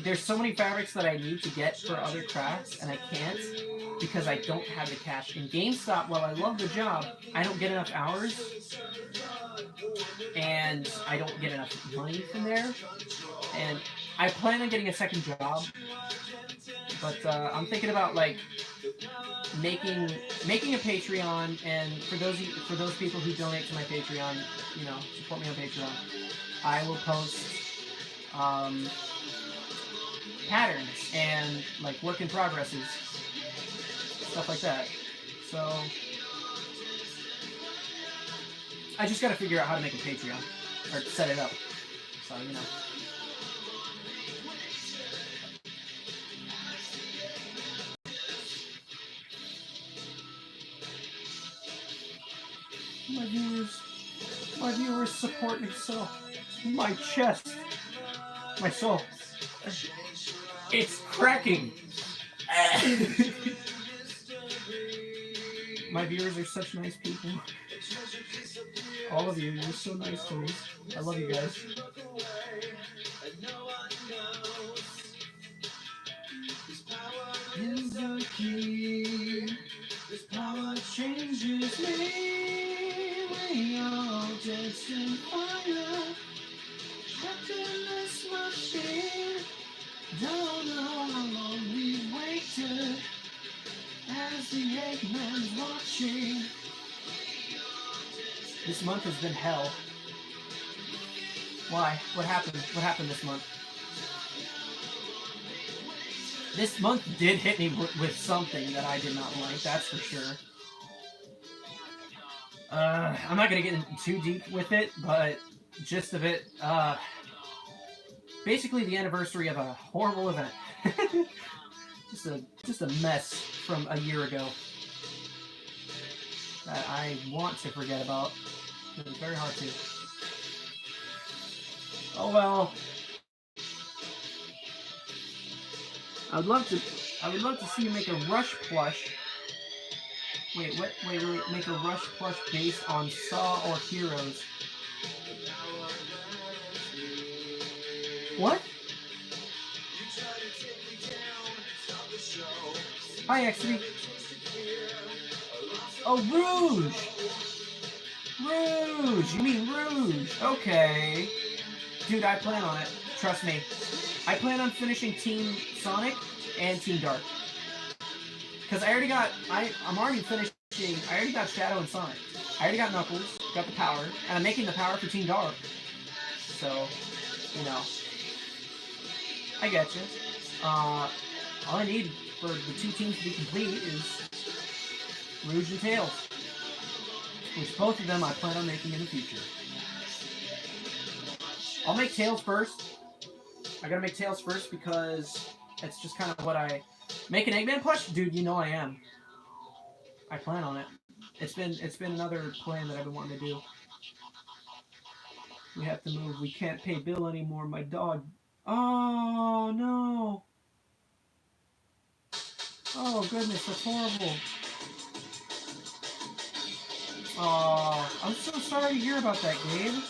Speaker 1: there's so many fabrics that I need to get for other crafts, and I can't because I don't have the cash. In GameStop, while I love the job, I don't get enough hours, and I don't get enough money from there. And I plan on getting a second job. But I'm thinking about making a Patreon, and for those people who donate to my Patreon, you know, support me on Patreon, I will post patterns and work in progresses, stuff like that. So I just got to figure out how to make a Patreon or set it up. So you know. My viewers support me so. My chest. My soul. It's cracking. My viewers are such nice people. All of you, you're so nice to me. I love you guys. Is the key. This power changes me. We all danced in fire. Trapped in this machine. Don't know how long we waited. As the Eggman's watching. This month has been hell. Why? What happened? What happened this month? This month did hit me with something that I did not like, that's for sure. I'm not gonna get too deep with it, but gist of it, basically the anniversary of a horrible event. just a mess from a year ago that I want to forget about, but it's very hard to. Oh well. I would love to see you make a Rush plush. Wait, make a Rush plush based on Saw or Heroes. What? Hi, XD. Oh, Rouge! Rouge! You mean Rouge? Okay. Dude, I plan on it. Trust me. I plan on finishing Team Sonic and Team Dark. Because I already got... I'm already finishing... I already got Shadow and Sonic. I already got Knuckles, got the power, and I'm making the power for Team Dark. So, you know. I get you. All I need for the two teams to be complete is Rouge and Tails. Which both of them I plan on making in the future. I'll make Tails first. I gotta make Tails first because it's just kind of what I... Make an Eggman plush? Dude, you know I am. I plan on it. It's been another plan that I've been wanting to do. We have to move. We can't pay Bill anymore. My dog... Oh, no. Oh, goodness, that's horrible. Oh, I'm so sorry to hear about that, Gabe.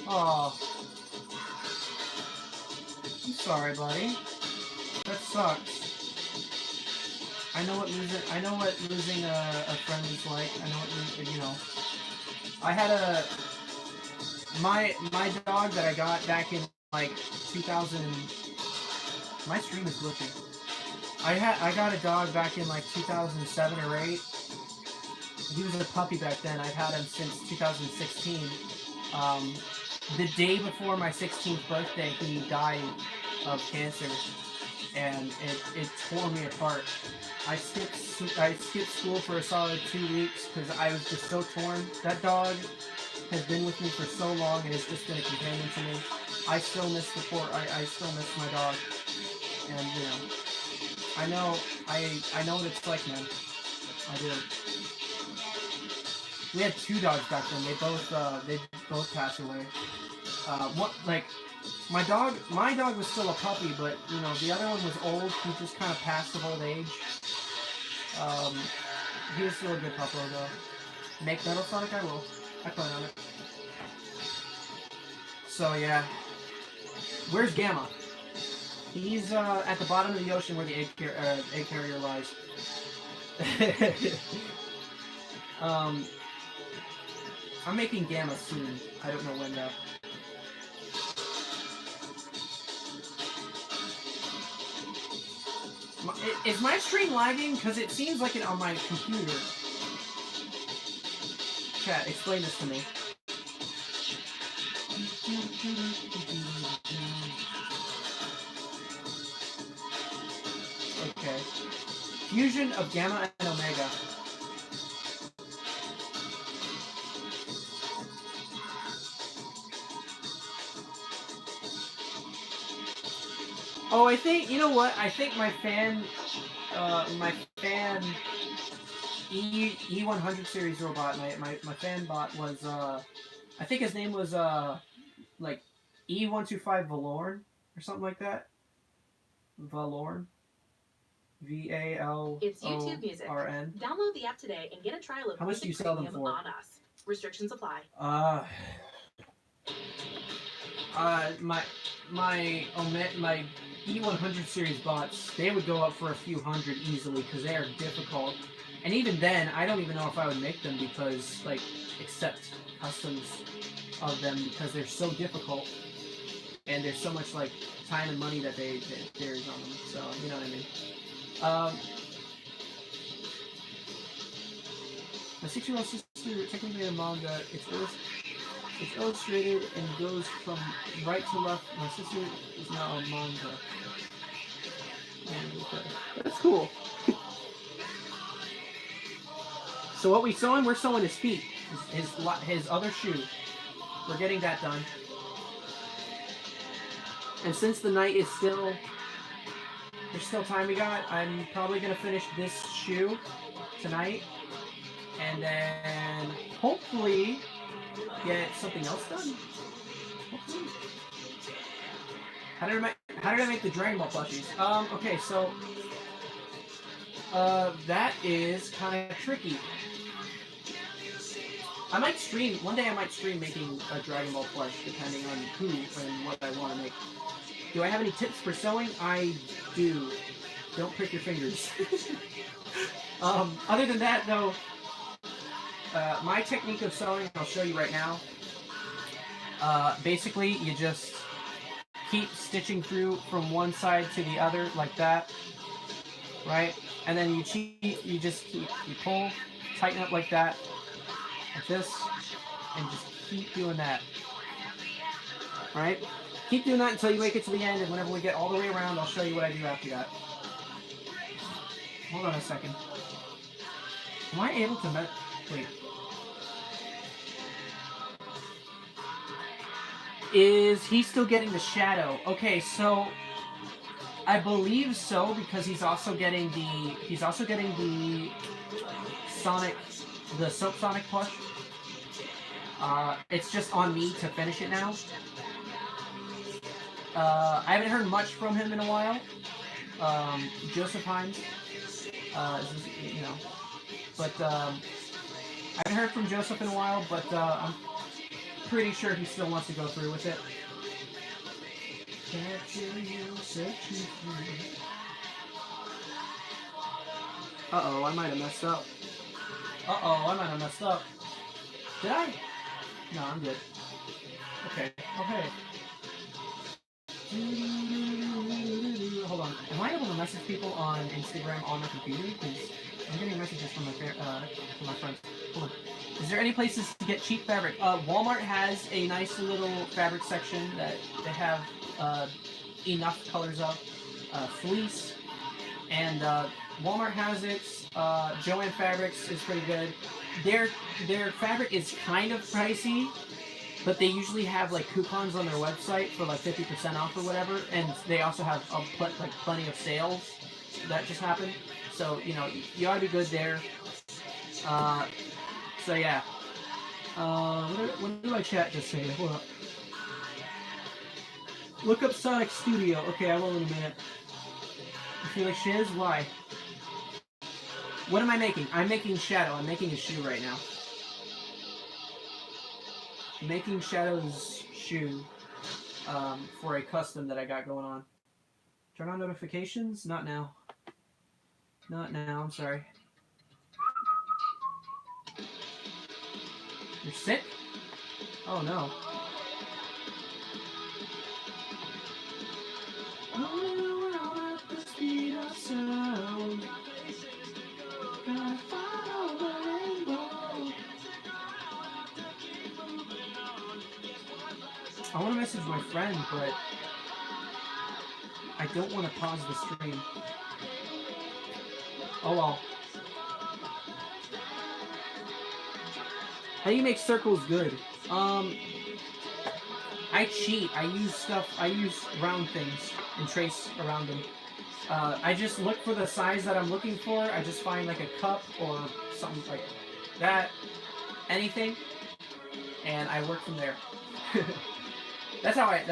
Speaker 1: Oh. I'm sorry, buddy. That sucks. I know what losing a friend is like. I know what, you know. I had my dog that I got back in like 2000. My stream is glitching. I got a dog back in like 2007 or 8. He was a puppy back then. I've had him since 2016. The day before my 16th birthday, he died of cancer, and it tore me apart. I skipped school for a solid 2 weeks because I was just so torn. That dog has been with me for so long and has just been a companion to me. I still miss the I still miss my dog, and you know, I know what it's like, man. I do. We had 2 dogs back then. They both passed away. My dog was still a puppy, but you know the other one was old. He just kind of passed of old age. He was still a good puppo though. Make Metal Sonic, I will. I plan on it. So yeah, where's Gamma? He's at the bottom of the ocean where the egg carrier lies. I'm making Gamma soon. I don't know when though. Is my stream lagging? Because it seems like it on my computer. Chat, explain this to me. Okay. Fusion of Gamma and Omega. Oh, I think, you know what? I think my fan E100 series robot, my fan bot was, I think his name was, like, E125 Valorn, or something like that. Valorn. V-A-L-O-R-N.
Speaker 3: It's YouTube Music. Download the app today and get a trial of
Speaker 1: How much do you
Speaker 3: Music
Speaker 1: sell them
Speaker 3: Premium
Speaker 1: for?
Speaker 3: on us. Restrictions apply.
Speaker 1: My E100 series bots, they would go up for a few hundred easily because they are difficult. And even then, I don't even know if I would make them because, like, accept customs of them because they're so difficult. And there's so much, like, time and money that there is on them. So, you know what I mean. My 6-year-old sister, technically a manga, it's illustrated and goes from right to left. My sister is now a manga. And, that's cool. So what we're sewing his feet, his other shoe. We're getting that done. And since the night is still, there's still time we got, I'm probably gonna finish this shoe tonight, and then hopefully get something else done. Hopefully. How did I make the Dragon Ball plushies? Okay, so that is kind of tricky. I might stream, one day I might stream making a Dragon Ball plush, depending on who and what I want to make. Do I have any tips for sewing? I do. Don't prick your fingers. Other than that, though, my technique of sewing, I'll show you right now. Basically, you just keep stitching through from one side to the other, like that, right? And then you pull, tighten up like that, like this, and just keep doing that, right? Keep doing that until you make it to the end, and whenever we get all the way around, I'll show you what I do after that. Hold on a second. Am I able to wait. Is he still getting the shadow? Okay, so I believe so, because he's also getting the Sonic, the Soap Sonic plush. It's just on me to finish it now. I haven't heard much from him in a while. Joseph Hines, you know, but I haven't heard from Joseph in a while, but I'm pretty sure he still wants to go through with it. Uh-oh, I might have messed up. Did I? No, I'm good. Okay. Hold on. Am I able to message people on Instagram on my computer? Because I'm getting messages from my friends. Hold on. Is there any places to get cheap fabric? Walmart has a nice little fabric section that they have enough colors of. Fleece. And Walmart has it. Joann Fabrics is pretty good. Their fabric is kind of pricey, but they usually have like coupons on their website for like 50% off or whatever, and they also have plenty of sales that just happened. So you know you ought to be good there. So yeah. What did my chat just say? Hold up. Look up Sonic Studio. Okay, I will in a minute. You feel like shiz? Why? What am I making? I'm making Shadow. I'm making a shoe right now. Making Shadow's shoe for a custom that I got going on. Turn on notifications? Not now. Not now, I'm sorry. You're sick? Oh no. I want to message my friend, but I don't want to pause the stream. Oh well. How do you make circles good? I cheat. I use round things and trace around them. I just look for the size that I'm looking for. I just find like a cup or something like that, anything, and I work from there. That's how I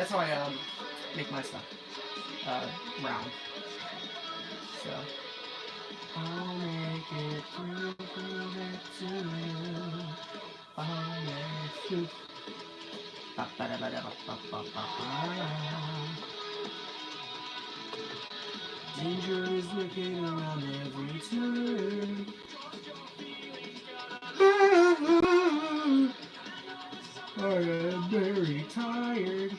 Speaker 1: make my stuff round. So I'll make it through to you. I'll make it. Danger is lurking around every turn. I am very tired.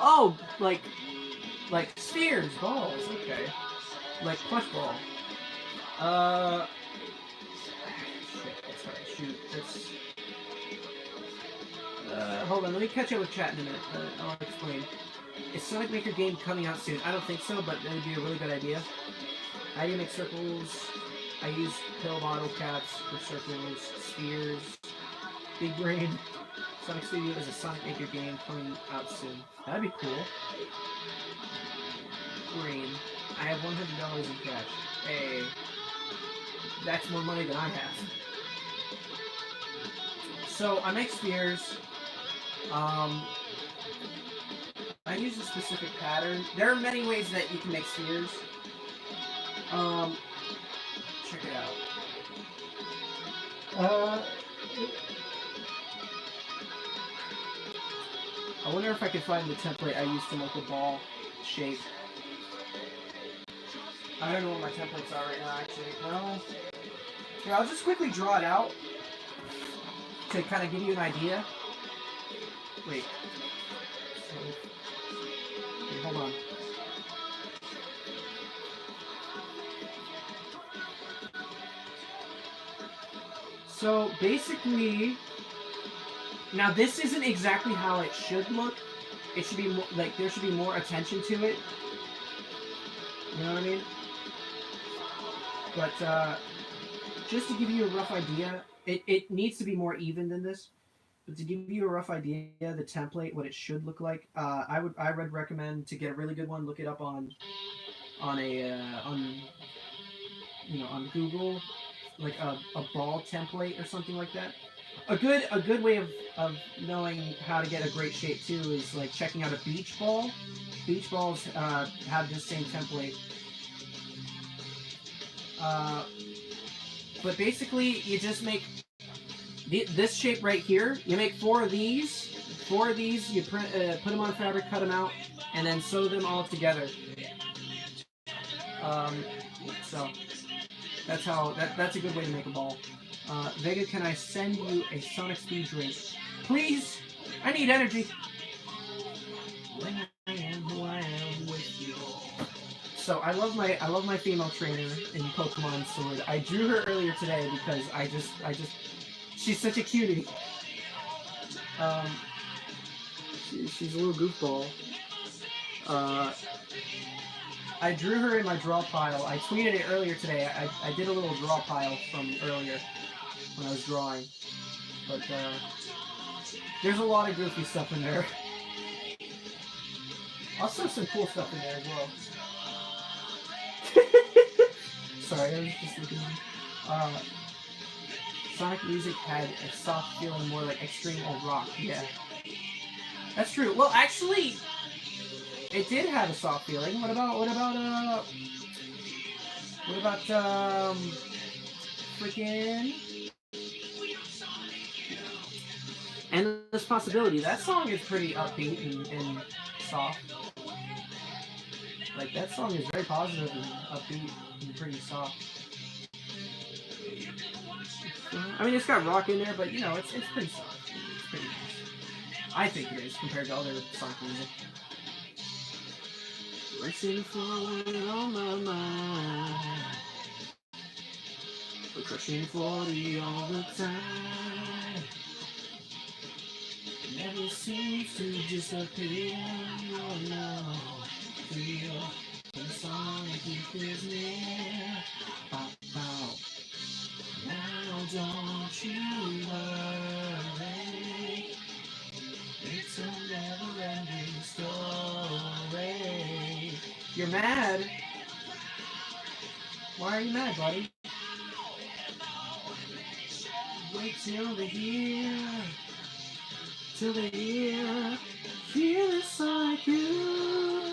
Speaker 1: Oh, like spheres, balls, okay. Like plush ball. Shit, sorry, shoot, that's... hold on, let me catch up with chat in a minute. I'll explain. Is Sonic Maker game coming out soon? I don't think so, but that would be a really good idea. How do you make circles? I use pill bottle caps for circles, spheres, big brain. Sonic Studio is a Sonic Maker game coming out soon. That'd be cool. Green. I have $100 in cash. Hey. That's more money than I have. So, I make spheres. I use a specific pattern. There are many ways that you can make spheres. Check it out. I wonder if I could find the template I used to make a ball shape. I don't know what my templates are right now, actually. No. Here, I'll just quickly draw it out to kind of give you an idea. Wait. Wait, hold on. So basically, now this isn't exactly how it should look. It should be more, like, there should be more attention to it. You know what I mean? But just to give you a rough idea, it needs to be more even than this. But to give you a rough idea, the template, what it should look like, I would recommend to get a really good one. Look it up on Google, like a ball template or something like that. A good way of knowing how to get a great shape too is like checking out a beach ball. Beach balls have this same template. But basically, you just make this shape right here. You make 4 of these. 4 of these. You put them on fabric, cut them out, and then sew them all together. So that's how. That's a good way to make a ball. Vega, can I send you a Sonic Speed drink, please? I need energy. When I am who I am with you. So I love my female trainer in Pokemon Sword. I drew her earlier today because I just she's such a cutie. She's a little goofball. I drew her in my draw pile. I tweeted it earlier today. I did a little draw pile from earlier when I was drawing. But there's a lot of goofy stuff in there. Also some cool stuff in there as well. Sorry, I was just looking. Sonic music had a soft feeling, more like extreme or rock. Yeah, that's true. Well, actually, it did have a soft feeling. What about freaking Endless Possibility? That song is pretty upbeat and soft. Like, that song is very positive and upbeat and pretty soft. I mean, it's got rock in there, but, you know, it's pretty soft. It's pretty nice. I think it is, compared to other Sonic music. Racing forward on my mind. We're crushing 40 all the time. It never seems to disappear. Oh no. Feel when Sonic Youth is near. Pop out. Now don't you worry. It's a never-ending story. You're mad? Why are you mad, buddy? Wait till the year. Till the year. Feel the Sonic Youth.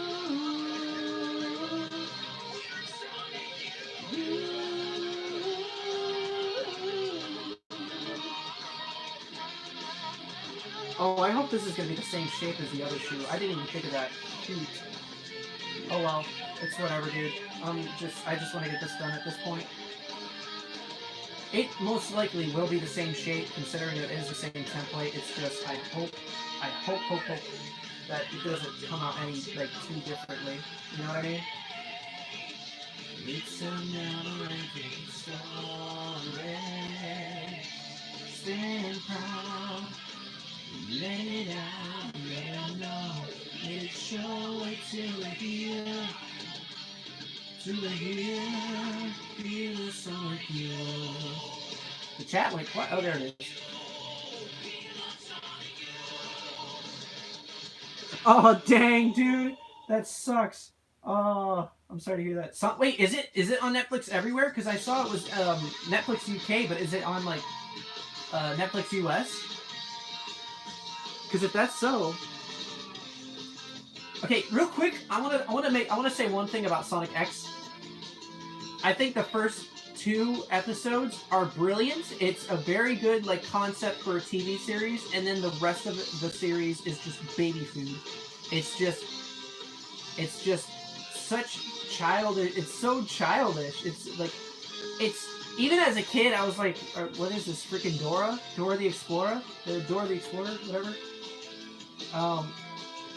Speaker 1: Oh, I hope this is going to be the same shape as the other shoe. I didn't even think of that. Shoot. Oh well, it's whatever, dude. I just want to get this done at this point. It most likely will be the same shape, considering it is the same template. It's just, I hope that it doesn't come out any, like, too differently. You know what I mean? It's a never-ending story. Stand proud. Let it out, let it know. Let it show it till the year. To the year, feel the Sonic Youth. The chat went what? Oh, there it is. Oh, dang, dude. That sucks. Oh, I'm sorry to hear that. Wait, is it on Netflix everywhere? Because I saw it was Netflix UK, but is it on, like, Netflix US? Because if that's so, okay, real quick, I want to say one thing about Sonic X. I think the first 2 episodes are brilliant. It's a very good like concept for a TV series, and then the rest of the series is just baby food. It's just such childish. It's so childish. It's like, it's even as a kid, I was like, what is this freaking Dora the Explorer, whatever.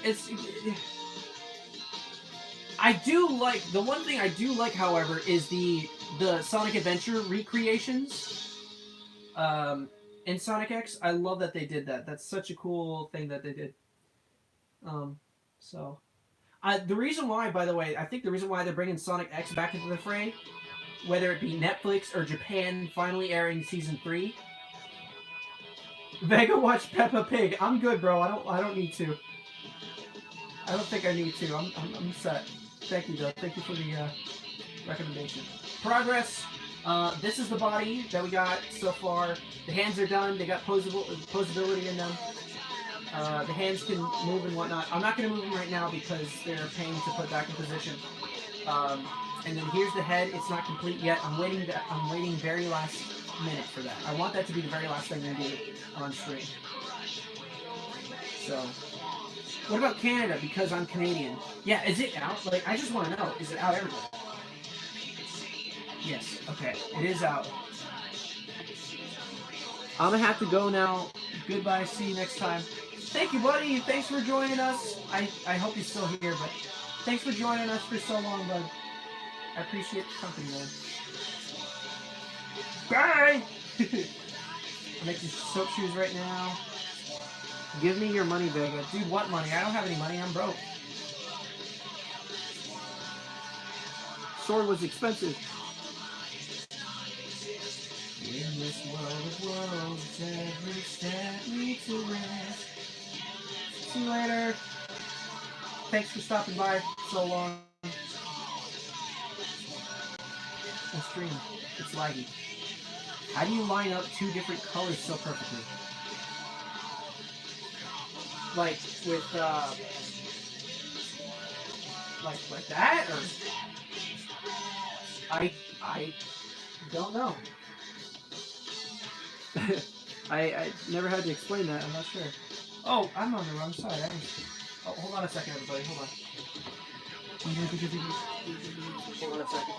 Speaker 1: It's. I do like, the one thing I do like, however, is the Sonic Adventure recreations in Sonic X. I love that they did that. That's such a cool thing that they did. So, the reason why, by the way, I think the reason why they're bringing Sonic X back into the fray, whether it be Netflix or Japan finally airing season 3. Vega watched Peppa Pig. I'm good, bro. I don't need to. I don't think I need to. I'm set. Thank you, though. Thank you for the recommendation. Progress. This is the body that we got so far. The hands are done. They got posability in them. The hands can move and whatnot. I'm not going to move them right now because they're a pain to put back in position. And then here's the head. It's not complete yet. I'm waiting very last minute for that. I want that to be the very last thing I do on stream. So, what about Canada? Because I'm Canadian. Yeah, is it out? Like, I just want to know. Is it out everywhere? Yes. Okay. It is out. I'm gonna have to go now. Goodbye. See you next time. Thank you, buddy. Thanks for joining us. I hope you're still here, but thanks for joining us for so long, bud. I appreciate the company, man. Bye! I'm making soap shoes right now. Give me your money, Vega. Dude, what money? I don't have any money. I'm broke. Sword was expensive. In this world of worlds, every step needs to rest. See you later. Thanks for stopping by so long. And stream. It's laggy. How do you line up 2 different colors so perfectly? Like with like that, or I don't know. I never had to explain that. I'm not sure. Oh, I'm on the wrong side. Oh, hold on a second, everybody. Hold on. Hold on a second.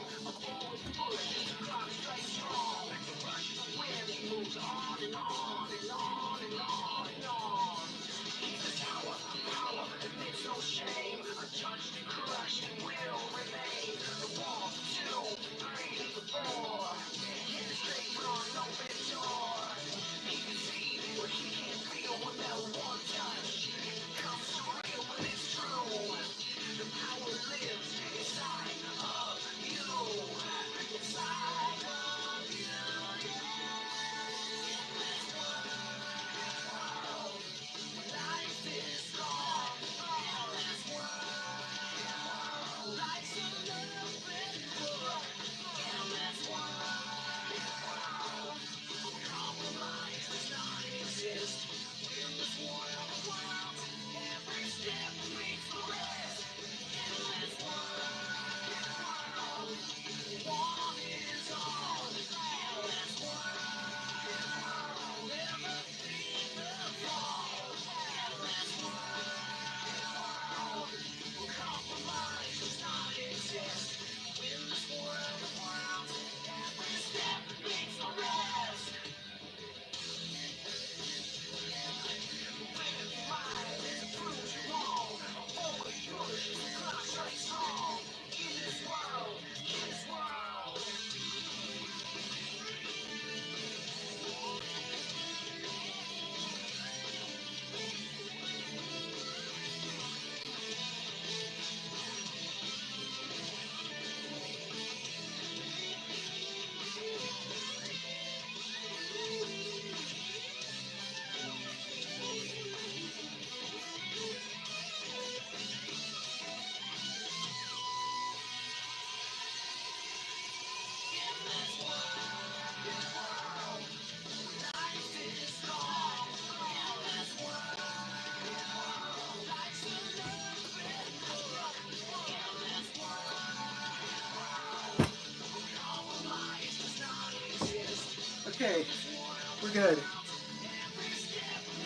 Speaker 1: good.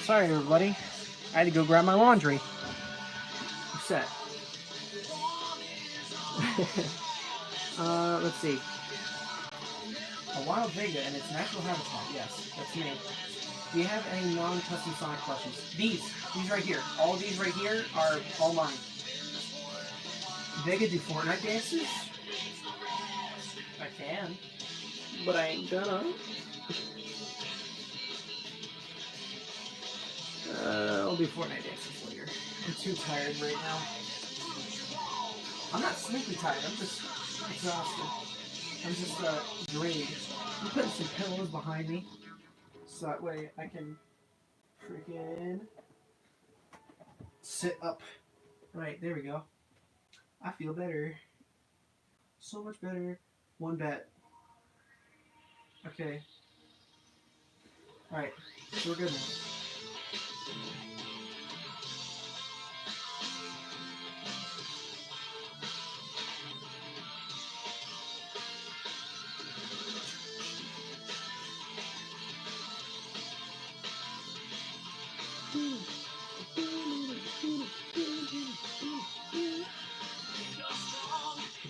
Speaker 1: Sorry, everybody. I had to go grab my laundry. I'm set. Let's see. A wild Vega and its natural habitat. Yes, that's me. Do you have any non-custom Sonic plushies? These right here. All of these right here are all mine. Vega do Fortnite dances? I can, but I ain't gonna. I'll do Fortnite dances later. I'm too tired right now. I'm not sleepy tired, I'm just exhausted. I'm just drained. I'm putting some pillows behind me, so that way I can freaking sit up. Right, there we go. I feel better. So much better. One bet. Okay. Alright, so we're good now.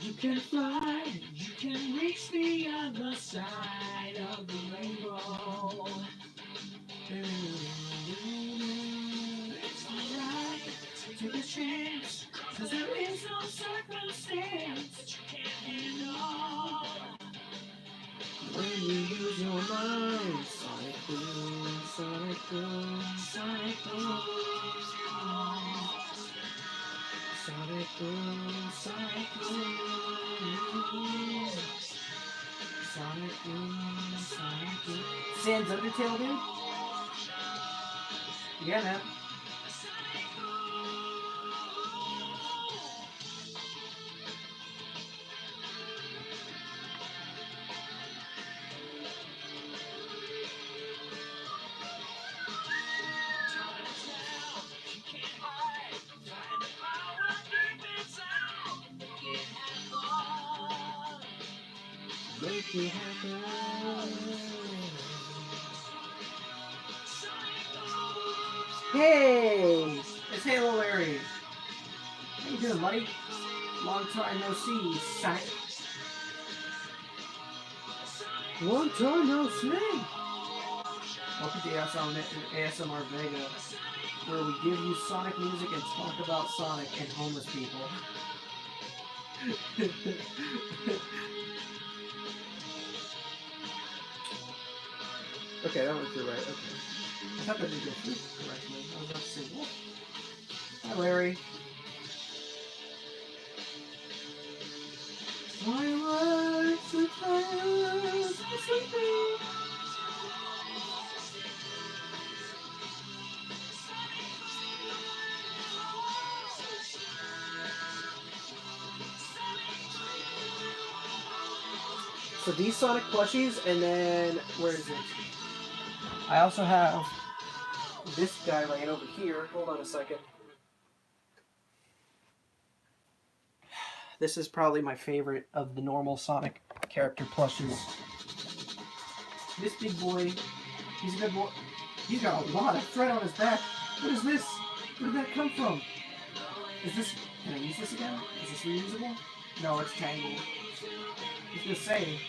Speaker 1: You can fly, you can reach the other side of the rainbow. It's alright, take a chance, 'cause there is no circumstance that you can't handle. When you use your mind, Sonic Boom, Sonic Boom, Sonic Boom. Sonic Boom, Sonic Boom. Sonic Boom, Sonic Boom. Sans Undertale, dude? Yeah, man. Make it happen. Hey! It's Halo Larry. How you doing, buddy? Long time no see, Sonic. Long time no see. Welcome to ASMR Vega, where we give you Sonic music and talk about Sonic and homeless people. Okay, that went through right. Okay. I thought that didn't go through correctly. I was about to say, what? Hi, Larry. My life's a class, So these Sonic plushies, and then where is it? I also have this guy laying over here. Hold on a second. This is probably my favorite of the normal Sonic character plushies. This big boy, he's a good boy. He's got a lot of thread on his back. What is this? Where did that come from? Is this... Can I use this again? Is this reusable? No, it's tangled. I was gonna say...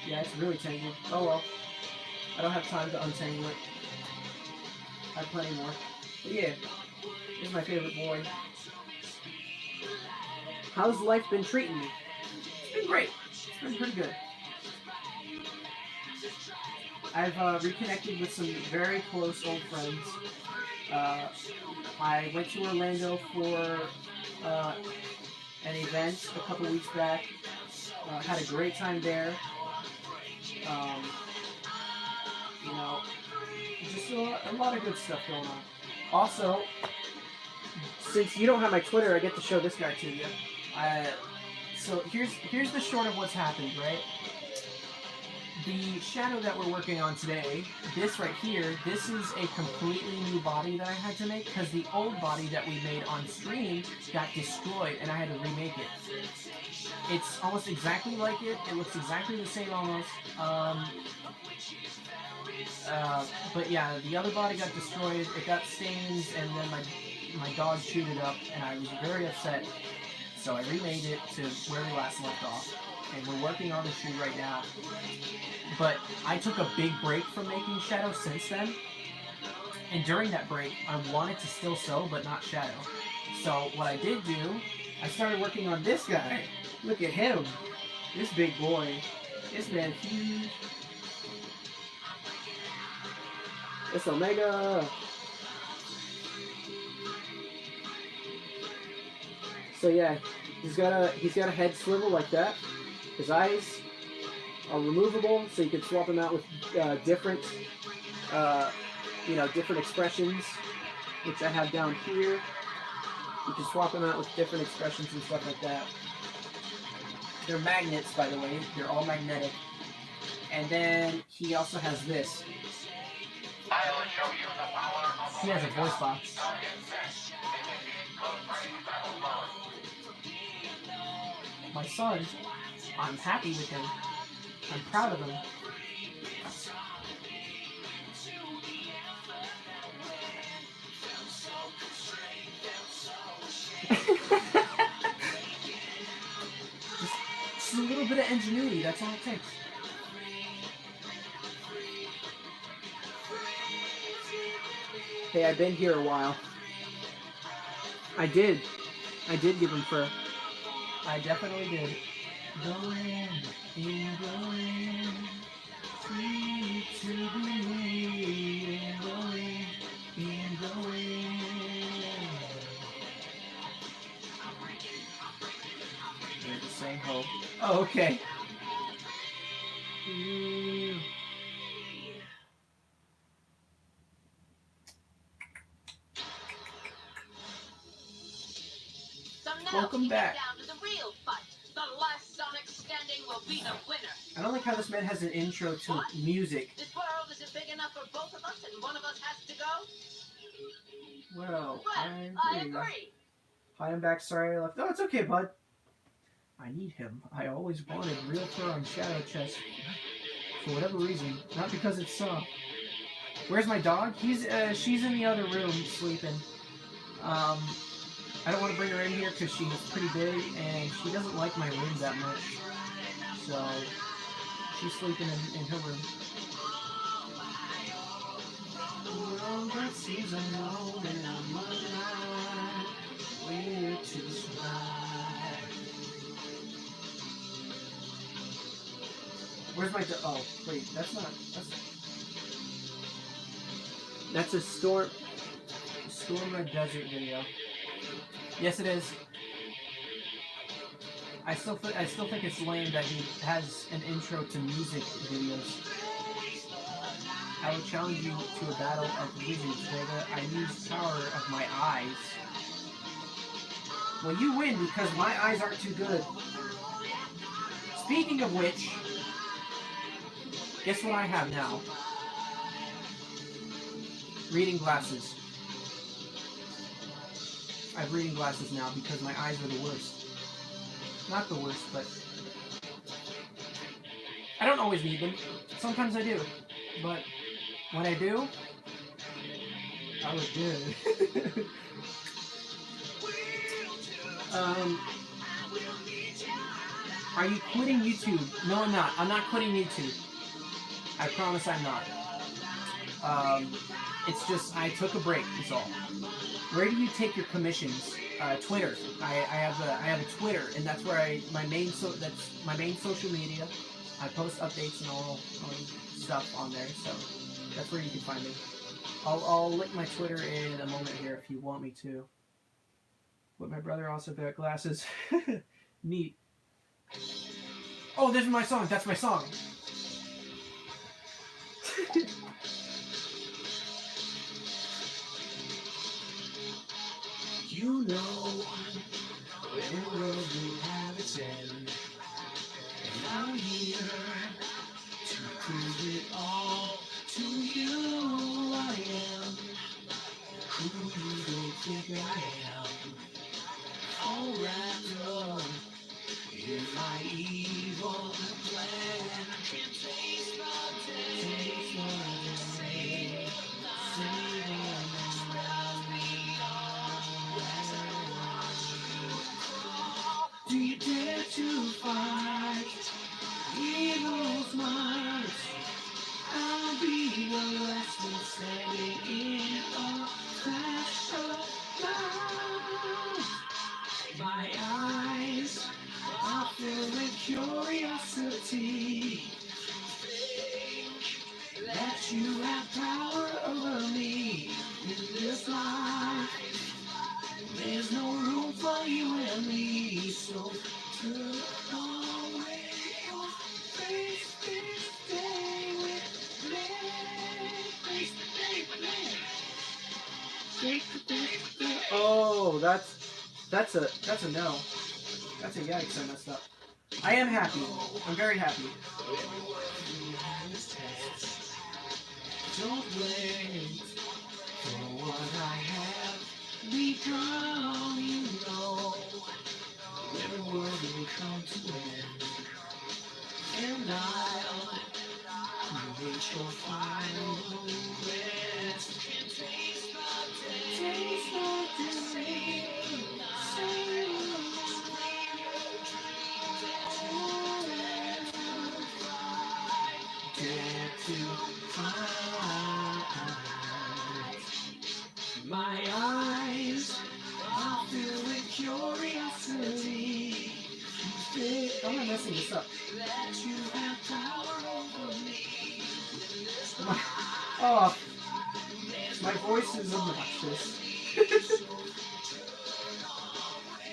Speaker 1: Yeah, it's really tangled. Oh well. I don't have time to untangle it. I have plenty more. But yeah, this is my favorite boy. How's life been treating you? It's been great. It's been pretty good. I've reconnected with some very close old friends. I went to Orlando for an event a couple weeks back. Had a great time there. You know, just a lot of good stuff going on. Also, since you don't have my Twitter, I get to show this guy to you. So here's the short of what's happened, right? the shadow that we're working on today, this right here, this is a completely new body that I had to make because the old body that we made on stream got destroyed and I had to remake it. It's almost exactly like it. It looks exactly the same almost. But yeah, the other body got destroyed. It got stains, and then my dog chewed it up, and I was very upset. So I remade it to where we last left off, and we're working on the shoe right now. But I took a big break from making Shadow since then, and during that break, I wanted to still sew, but not Shadow. So what I did do, I started working on this guy. Look at him. This big boy. This man's huge. It's Omega. So yeah, he's got a head swivel like that. His eyes are removable, so you can swap him out with different different expressions, which I have down here. You can swap them out with different expressions and stuff like that. They're magnets, by the way. They're all magnetic. And then he also has this.
Speaker 2: I'll show you the power of
Speaker 1: He has a voice box.
Speaker 2: Target set. Initiate close-range battle mode.
Speaker 1: My son, I'm happy with him. I'm proud of him. Just a little bit of ingenuity, that's all it takes. Hey, I've been here a while. I did give him fur. I definitely did. Going, free to be made, going. They're just saying hope. Oh, okay.
Speaker 3: So now
Speaker 1: Welcome
Speaker 3: we
Speaker 1: back.
Speaker 3: get down to the real fight. The last Sonic standing will be the winner.
Speaker 1: I don't like how this man has an intro to
Speaker 3: What?
Speaker 1: music.
Speaker 3: This world isn't big enough for both of us, and one of us has to go?
Speaker 1: Well,
Speaker 3: I agree.
Speaker 1: Hi, I'm back. Sorry I left. Oh, it's okay, bud. I need him. I always wanted real fur on Shadow Chest. For whatever reason. Not because it's soft. Where's my dog? She's in the other room sleeping. I don't want to bring her in here because she's pretty big and she doesn't like my room that much. So, she's sleeping in her room. Where's my oh, wait, that's a Storm Red Desert video. Yes, it is. I still think it's lame that he has an intro to music videos. I will challenge you to a battle of wizards where I use power of my eyes. Well, you win because my eyes aren't too good. Speaking of which, guess what I have now? Reading glasses. I have reading glasses now because my eyes are the worst. Not the worst, but I don't always need them. Sometimes I do. But when I do, I look good. Are you quitting YouTube? No, I'm not. I'm not quitting YouTube. I promise I'm not. It's just I took a break. That's all. Where do you take your commissions? Twitter. I have a Twitter, and that's where my main social media. I post updates and all stuff on there, so that's where you can find me. I'll link my Twitter in a moment here if you want me to. But my brother also got glasses. Neat. Oh, this is my song. That's my song. You know when will you have its end? And I'm here to evil plan. Taste the day, do you dare to fight evil's might? I'll be the last one standing in a flash of light. My eyes are filled with curiosity. Think that you have power over me in this life. There's no room for you and me, so turn away or face this day with me. Face the day with me. Face the day with me. Oh, that's a no. That's a yikes, I messed up. I am happy. I'm very happy. Don't wait for what I have become, you know. Every world will come to end, and I'll reach your final rest. Taste the day, dare to fight. My eyes are filled with curiosity. I'm not messing this up. That you have power over me. Oh, my voice is obnoxious.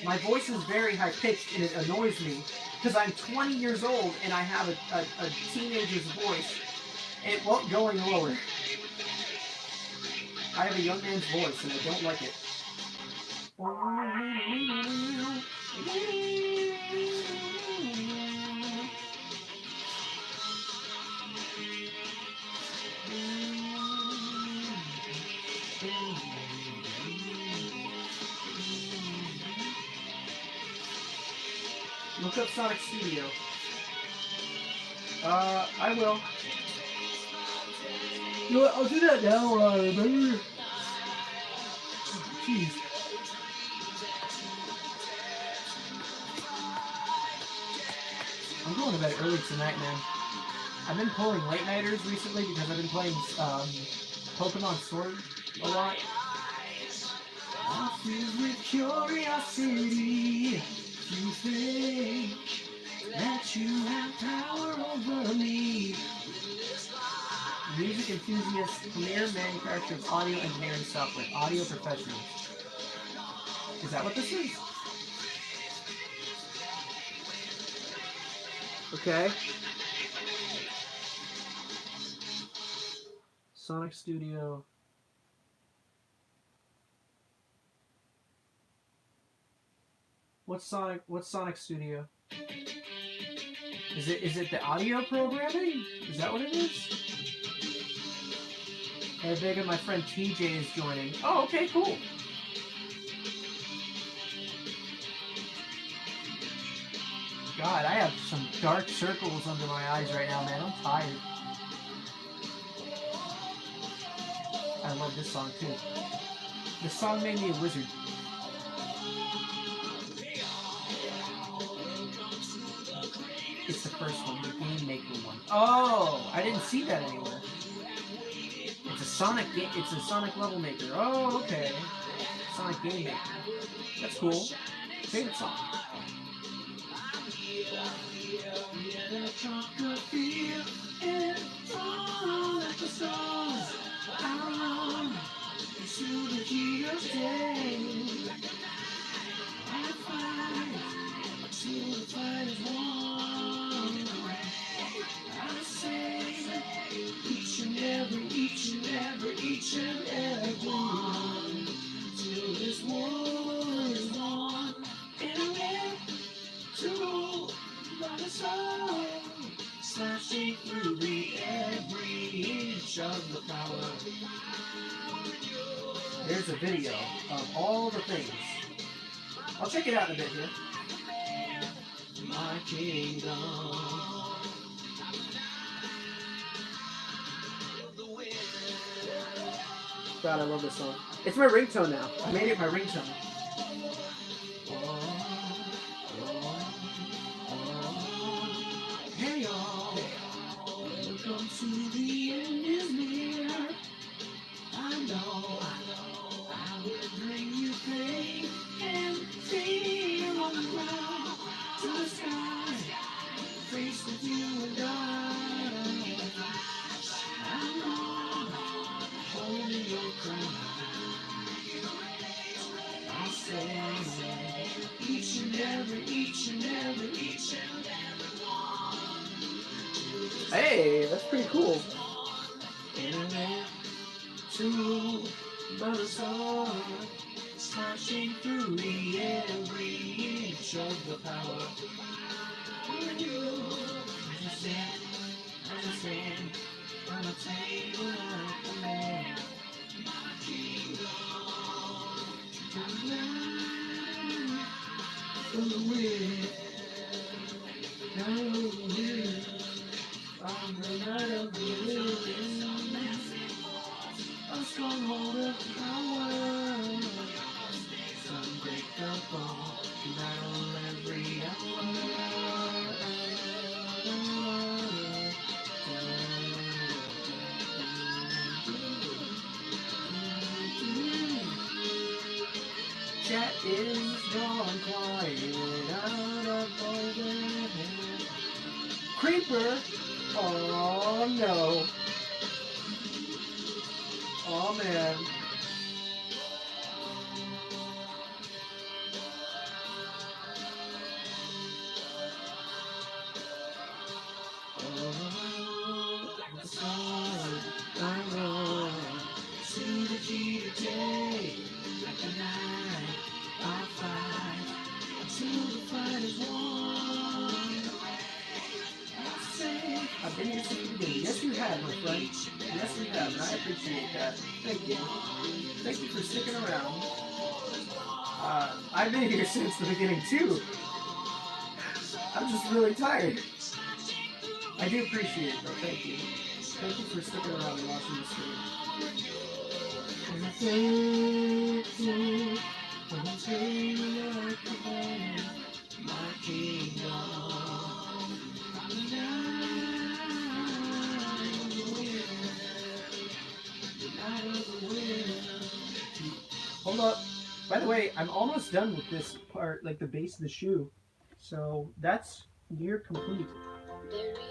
Speaker 1: My voice is very high pitched and it annoys me because I'm 20 years old and I have a teenager's voice. It won't go any lower. I have a young man's voice and I don't like it. Look up Sonic Studio. I will. You know what? I'll do that now while I remember. Jeez. I'm going to bed early tonight, man. I've been pulling late nighters recently because I've been playing Pokemon Sword a lot. I'm filled with curiosity. You think that you have power over me. Music enthusiasts, premier manufacturer of audio engineering software, audio professionals. Is that what this is? Okay. Sonic Studio. What's Sonic Studio? Is it the audio programming? Is that what it is? Hey, Big and my friend TJ is joining. Oh, okay, cool. God, I have some dark circles under my eyes right now, man. I'm tired. I love this song too. This song made me a wizard. It's the first one, the Game Maker one. Oh, I didn't see that anywhere. It's a Sonic level maker. Oh, okay. Sonic Game Maker. That's cool. Favorite song. Each and every one, till this war is won, and I'm meant to rule by the soul, slashing through every inch of the power. There's a video of all the things. I'll check it out in a bit here. my kingdom.
Speaker 4: God, I love this song. It's my ringtone now.
Speaker 1: I made it my ringtone. Hey y'all, welcome to the end is near. I know, I will bring you faith and fear on the ground to the sky, face with you and I know, holding your crown. I say, each and every
Speaker 4: Hey, that's pretty cool.
Speaker 1: to the sun, smashing through the every inch of the power. As I stand on a table like a man, my kingdom from the wind, now the wind, on the night of the wind, a stronghold of power, unbreakable, battle every hour. Chat is gone quiet out of overhead. Creeper! Oh no. Oh man. Oh, the sun, I run. See the key today. Like the night, I fight. Until the fight is won. I say, I've been here since the beginning. Yes, you have, my friend. Yes, you have, and I appreciate that. Thank you. Thank you for sticking around. I've been here since the beginning, too. I'm just really tired. I do appreciate it, though. Thank you. Thank you for sticking around and watching the stream. My kingdom. Hold up. By the way, I'm almost done with this part, like the base of the shoe. So that's near complete.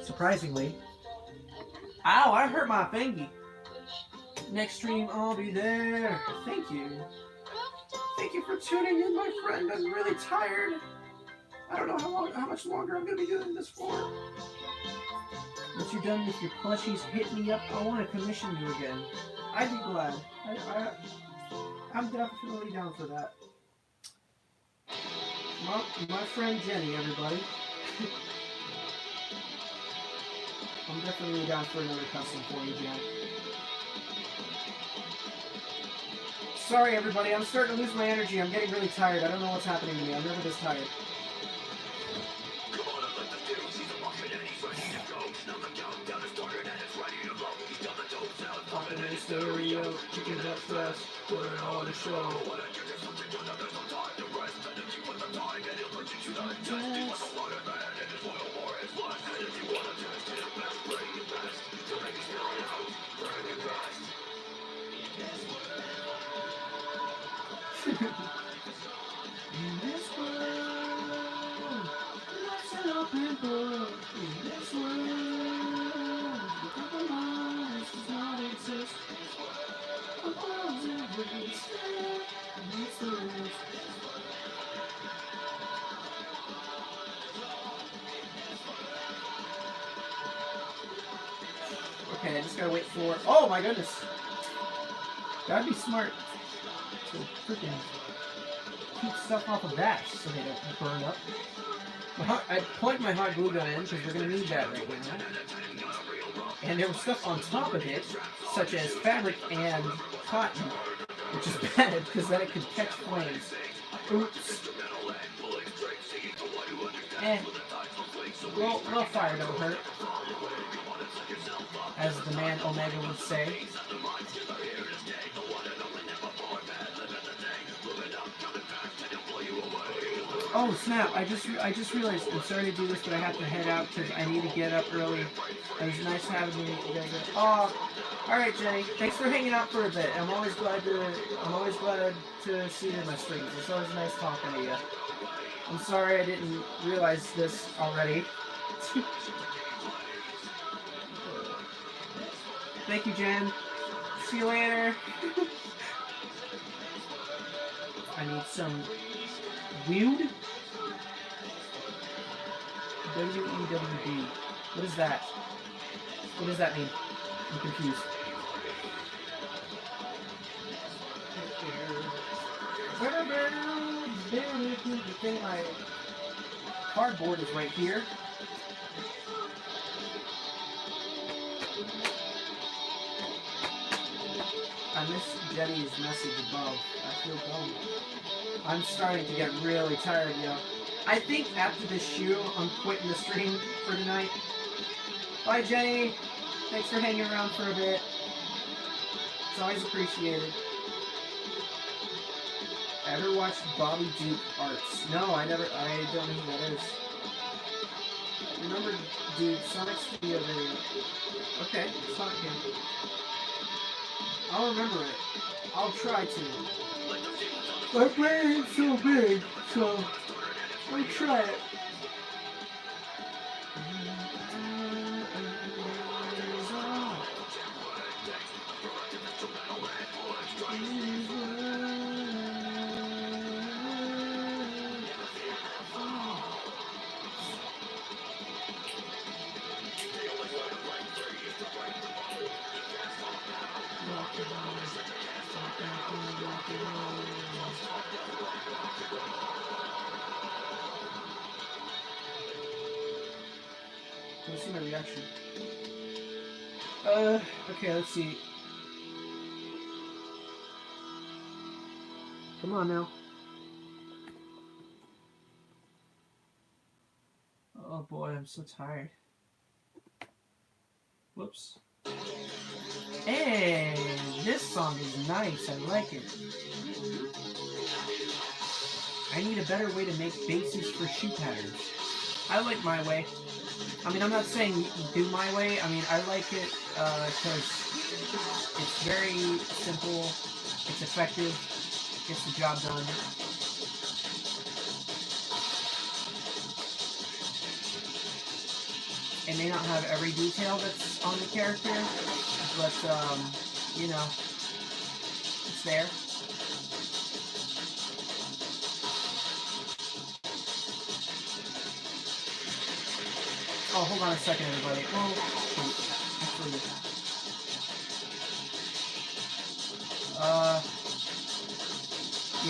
Speaker 1: Surprisingly. Ow, I hurt my fingy. Next stream, I'll be there. Thank you. Thank you for tuning in, my friend. I'm really tired. I don't know how much longer I'm going to be doing this for. Once you're done with your plushies, hit me up. I want to commission you again. I'd be glad. I'm definitely down for that. My friend Jenny, everybody. I'm definitely down for another custom for you, Jen. Sorry, everybody. I'm starting to lose my energy. I'm getting really tired. I don't know what's happening to me. I'm never this tired. Popping in stereo, kicking up fast, putting on a show. In this world, life's an open book. In this world, the compromise does not exist. The world's every step, and it's the risk. Okay, I just gotta wait for. Oh my goodness! That'd be smart to freaking keep stuff off of that so they don't burn up. I plugged my hot glue gun in because we're gonna need that right now. And there was stuff on top of it, such as fabric and cotton, which is bad because then it could catch flames. Oops. little fire don't hurt, as the man Omega would say. Oh snap! I just realized. I'm sorry to do this, but I have to head out because I need to get up early. It was nice having you guys. Oh, all right, Jenny. Thanks for hanging out for a bit. I'm always glad to see you in my streams. It's always nice talking to you. I'm sorry I didn't realize this already. Thank you, Jen. See you later. I need some weed. W-E-W-D. What is that? What does that mean? I'm confused. My cardboard is right here. I miss Jetty's message above. I feel dumb. I'm starting to get really tired, yo. I think after this shoe, I'm quitting the stream for tonight. Bye, Jenny. Thanks for hanging around for a bit. It's always appreciated. Ever watched Bobby Duke Arts? No, I don't know who that is. Remember, dude, Sonic's the other... Okay, Sonic game. I'll remember it. I'll try to. My brain is so big, so I'll try it. Let's see my reaction. Okay, let's see. Come on now. Oh boy, I'm so tired. Whoops. Hey, this song is nice. I like it. I need a better way to make bases for shoe patterns. I like my way. I mean, I'm not saying do my way. I mean, I like it because it's very simple, it's effective, gets the job done. It may not have every detail that's on the character, but, you know, it's there. Oh, hold on a second, everybody. Oh, actually,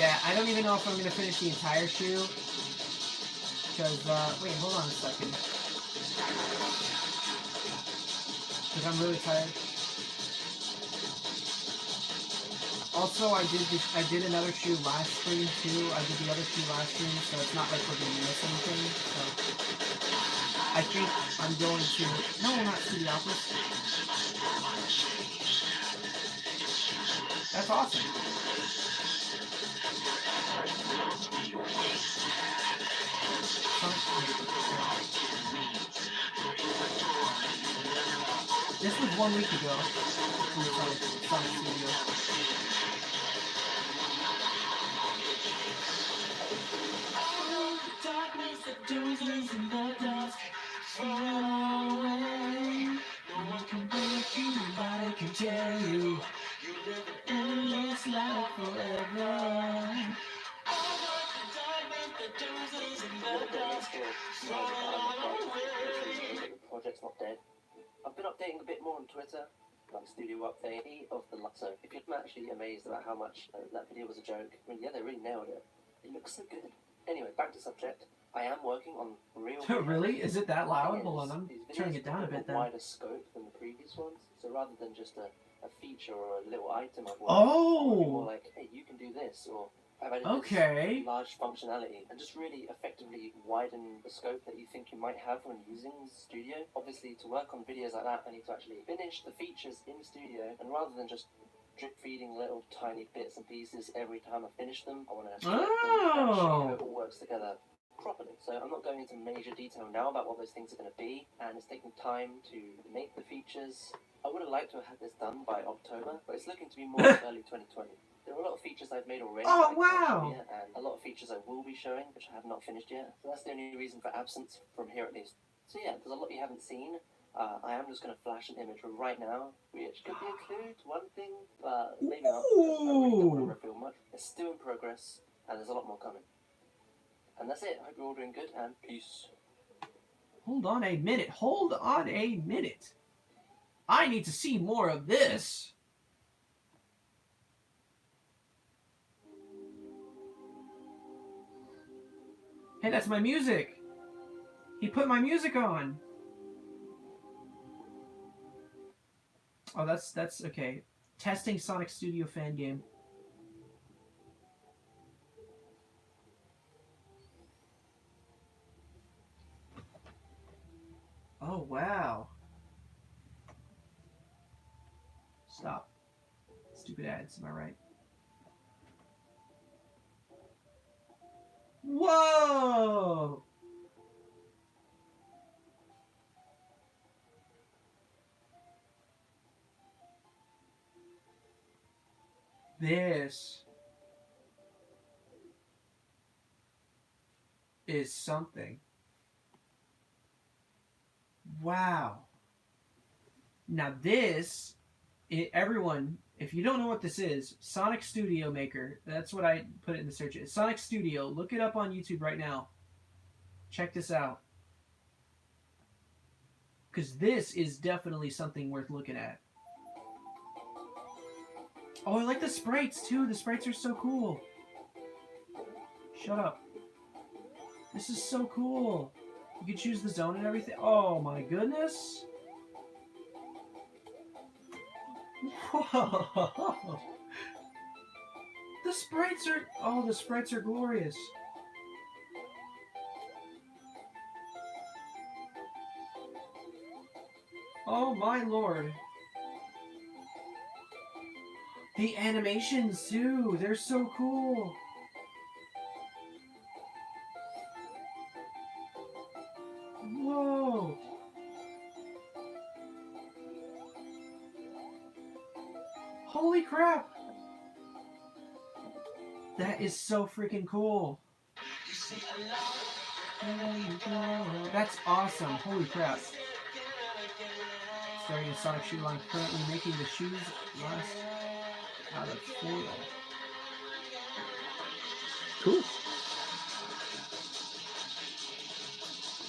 Speaker 1: yeah, I don't even know if I'm gonna finish the entire shoe. Because, wait, hold on a second. Because I'm really tired. Also, I did another shoe last stream too. I did the other shoe last stream, so it's not like we're gonna miss anything. So I think I'm going to not City Office. That's awesome. This was 1 week ago. Sonic Studio. No one can break you, nobody can tell you. You live an endless life forever.
Speaker 5: Project's not dead. I've been updating a bit more on Twitter, like studio update of the so if you're actually amazed about how much that video was a joke, I mean, yeah, they really nailed it. It looks so good. Anyway, back to subject. I am working on real.
Speaker 1: Really? Is it that loud? Hold on, I'm turning it down a bit then.
Speaker 5: Wider scope than the previous ones, so rather than just a feature or a little item I've worked
Speaker 1: on,
Speaker 5: more like, hey, you can do this, or I've added
Speaker 1: Okay.
Speaker 5: this large functionality and just really effectively widen the scope that you think you might have when using Studio. Obviously, to work on videos like that, I need to actually finish the features in Studio, and rather than just drip feeding little tiny bits and pieces every time I finish them, I want to them and show how it all works together properly. So I'm not going into major detail now about what those things are going to be, and it's taking time to make the features. I would have liked to have had this done by October, but it's looking to be more early 2020. There are a lot of features I've made already
Speaker 1: Oh,
Speaker 5: that I can't show
Speaker 1: wow.
Speaker 5: yet, and a lot of features I will be showing, which I have not finished yet. So that's the only reason for absence from here at least. So yeah, there's a lot you haven't seen. I am just going to flash an image right now, which could be a clue to one thing, but maybe not. I really don't want to reveal much. It's still in progress, and there's a lot more coming. And that's it. I hope you're all doing good, and peace.
Speaker 1: Hold on a minute. Hold on a minute. I need to see more of this. Hey, that's my music. He put my music on. Oh, that's okay. Testing Sonic Studio fan game. Oh, wow. Stop. Stupid ads, am I right? Whoa! This is something. Wow. Now this, everyone, if you don't know what this is, Sonic Studio Maker, that's what I put it in the search. It's Sonic Studio. Look it up on YouTube right now. Check this out. Because this is definitely something worth looking at. Oh, I like the sprites too. The sprites are so cool. Shut up. This is so cool. You can choose the zone and everything. Oh my goodness. Whoa. The sprites are... Oh, the sprites are glorious. Oh my lord. The animations too. They're so cool. Whoa. Holy crap. That is so freaking cool. That's awesome. Holy crap. Starting a Sonic shoe line, currently making the shoes last out of foil.
Speaker 4: Cool.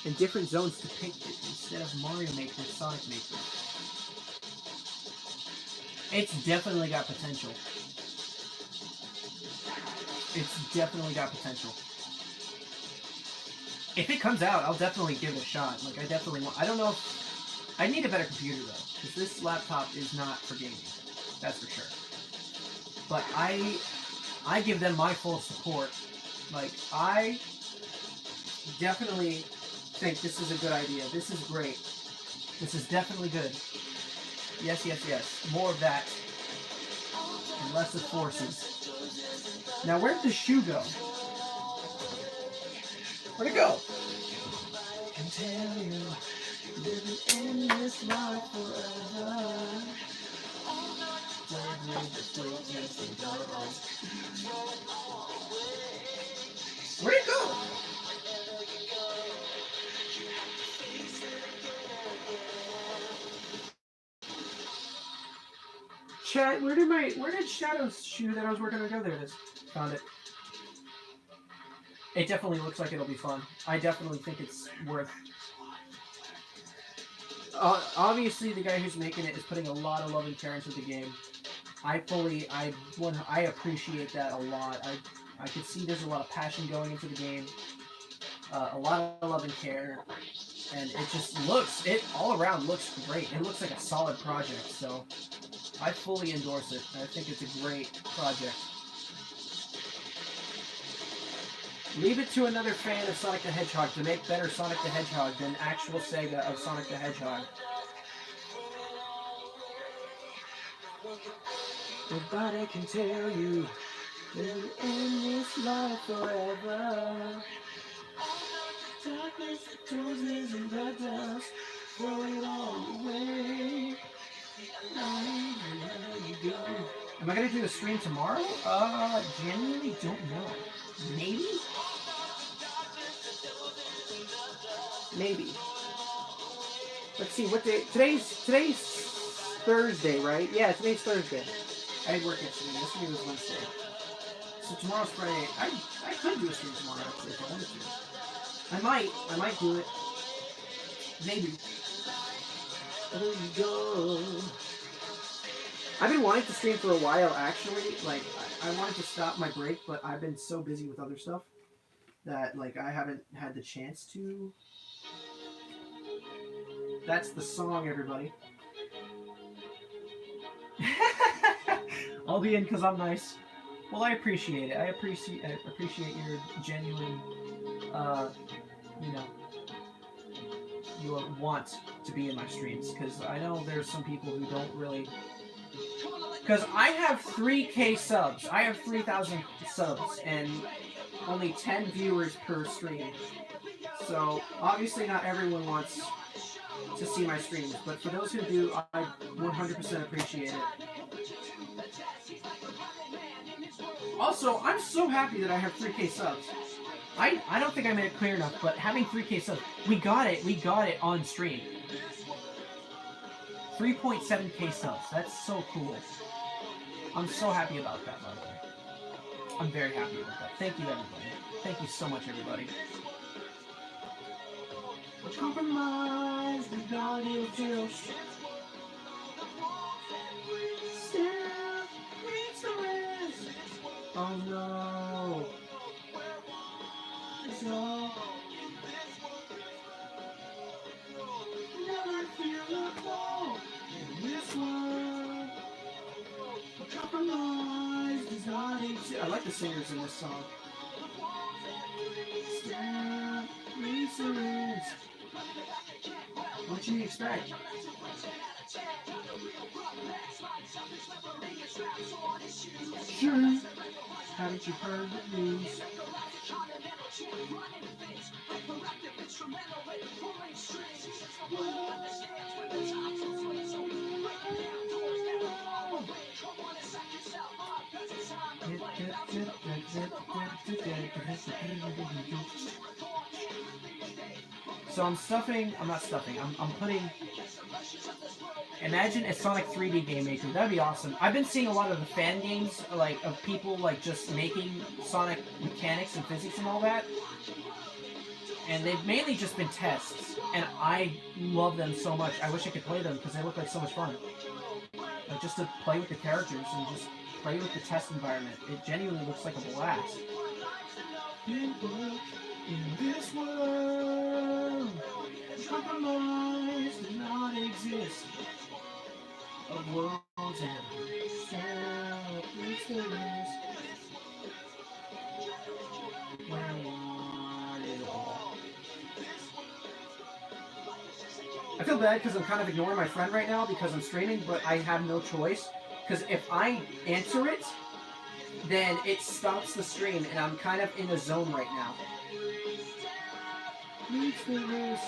Speaker 4: And different zones
Speaker 1: Depicted instead of Mario Maker, Sonic Maker. It's definitely got potential. It's definitely got potential. If it comes out, I'll definitely give it a shot. Like, I definitely want... I don't know if... I need a better computer, though. Because this laptop is not for gaming. That's for sure. But I give them my full support. Like, I definitely think this is a good idea. This is great. This is definitely good. Yes, yes, yes. More of that. And less of forces. Now, where'd the shoe go? Where'd it go? I can tell you, living in this life forever. Where'd it go? Chat, where did Shadow's shoe that I was working on go? There it is. Found it. It definitely looks like it'll be fun. I definitely think it's worth... obviously, the guy who's making it is putting a lot of love and care into the game. I appreciate that a lot. I could see there's a lot of passion going into the game. A lot of love and care. And it just looks... It all around looks great. It looks like a solid project, so... I fully endorse it. I think it's a great project. Leave it to another fan of Sonic the Hedgehog to make better Sonic the Hedgehog than actual Sega of Sonic the Hedgehog. Nobody can tell you that in this life forever. Darkness, roses, and blood dust, throw it all away. Am I gonna do a stream tomorrow? Genuinely don't know. Maybe? Maybe. Let's see, what day? Today's Thursday, right? Yeah, today's Thursday. I had work yesterday. Yesterday was Wednesday. So tomorrow's Friday. I could do a stream tomorrow, actually, if I wanted to. I might do it. Maybe. There you go. I've been wanting to stream for a while, actually. Like, I wanted to stop my break, but I've been so busy with other stuff that, like, I haven't had the chance to. That's the song, everybody. I'll be in because I'm nice. Well, I appreciate it. I appreciate your genuine, you know, you want to be in my streams, because I know there's some people who don't really. Because I have 3K subs. I have 3,000 subs and only 10 viewers per stream. So obviously not everyone wants to see my streams, but for those who do, I 100% appreciate it. Also, I'm so happy that I have 3K subs. I don't think I made it clear enough, but having 3K subs, we got it on stream. 3.7K subs, that's so cool. I'm so happy about that, by the way. I'm very happy about that. Thank you, everybody. Thank you so much, everybody. Compromise, we got it just. Still needs the rest. Oh no. It's all. Never feel a fall in this world. Compromise does not exist. I like the singers in this song. Still needs the rest. What do you expect? Sure. Haven't you heard the news? So I'm putting, imagine a Sonic 3D game maker, that'd be awesome. I've been seeing a lot of the fan games, like, of people, like, just making Sonic mechanics and physics and all that. And they've mainly just been tests, and I love them so much. I wish I could play them, because they look like so much fun. Like, just to play with the characters and just play with the test environment. It genuinely looks like a blast. In this world, compromise does not exist. A world's end, self-reach the risk. When I want it all. I feel bad because I'm kind of ignoring my friend right now because I'm streaming, but I have no choice. Because if I answer it, then it stops the stream, and I'm kind of in a zone right now. Reach the risk.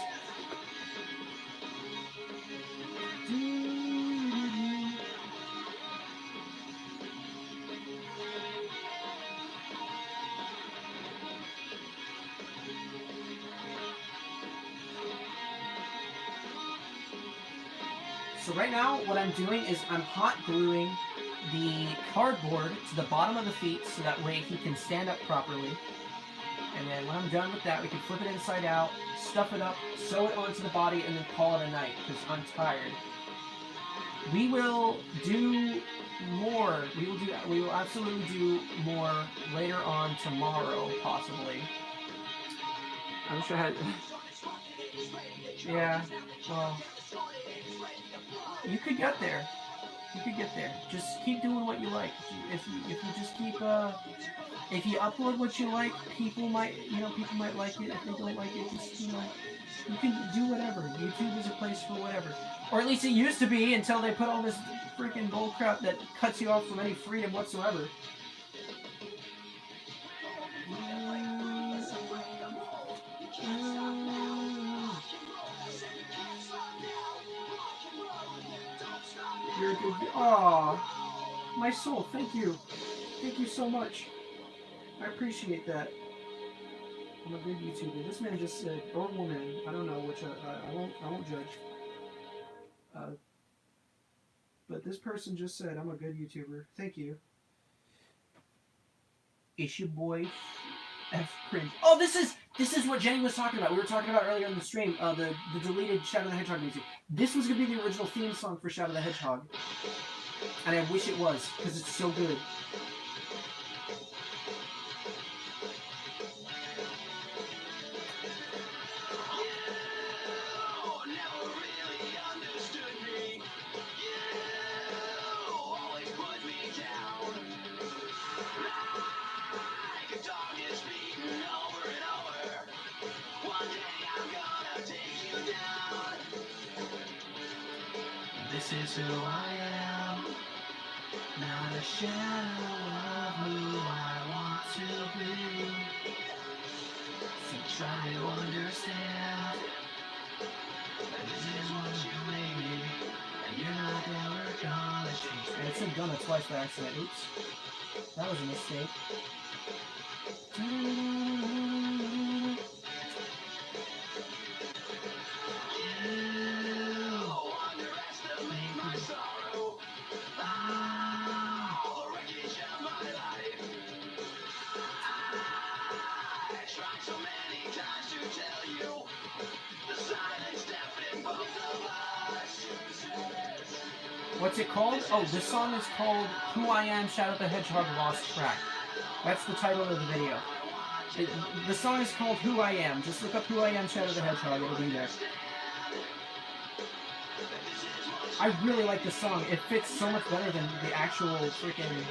Speaker 1: So right now, what I'm doing is I'm hot gluing the cardboard to the bottom of the feet so that way he can stand up properly. And then when I'm done with that, we can flip it inside out, stuff it up, sew it onto the body, and then call it a night, because I'm tired. We will do more. We will absolutely do more later on tomorrow, possibly.
Speaker 4: I wish I had.
Speaker 1: Yeah, well, you could get there. You could get there. Just keep doing what you like. If you just keep if you upload what you like, people might like it. If they don't like it, just, you can do whatever. YouTube is a place for whatever. Or at least it used to be until they put all this freaking bullcrap that cuts you off from any freedom whatsoever. You're a good. Aw, my soul. Thank you. Thank you so much. I appreciate that. I'm a good YouTuber. This man just said, or woman. I don't know which. I won't judge. But this person just said, I'm a good YouTuber. Thank you. It's your boy, F Cringe. Oh, this is what Jenny was talking about. We were talking about earlier in the stream, the deleted Shadow the Hedgehog music. This was going to be the original theme song for Shadow the Hedgehog. And I wish it was, because it's so good. This is who I am, not a shadow of who I want to be. So try to understand, this is what you made me, and you're not ever gonna change. And it said gonna twice by accident. Oops, that was a mistake. What's it called? Oh, this song is called Who I Am, Shadow the Hedgehog Lost Track. That's the title of the video. The song is called Who I Am. Just look up Who I Am, Shadow the Hedgehog. It'll be there. I really like this song. It fits so much better than the actual freaking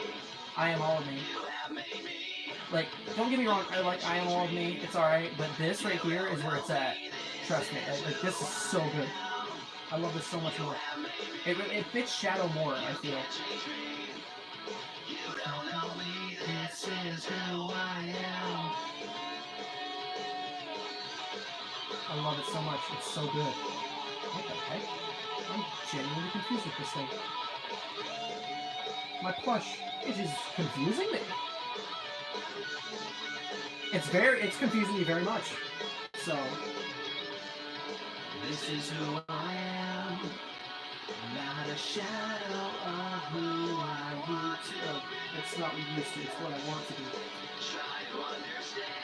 Speaker 1: I Am All of Me. Like, don't get me wrong, I like I Am All of Me. It's alright, but this right here is where it's at. Trust me. Like, this is so good. I love this so much more. It fits Shadow more, I feel. This is who I am. I love it so much. It's so good. What the heck? I'm genuinely confused with this thing. My plush. It is confusing me. It's confusing me very much. So, this is who I am. Not a shadow of who I want to. It's not what used to. It's what I want to be.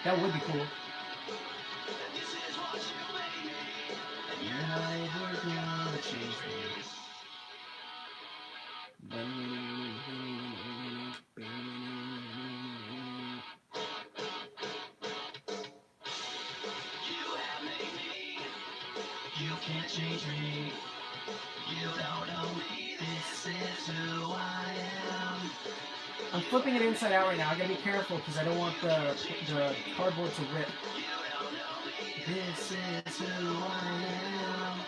Speaker 1: That would be cool. You're not ever gonna change me. You can't change me. You don't know me. This is who I am. I'm flipping it inside out right now. I gotta be careful because I don't want the cardboard to rip. This is who I am.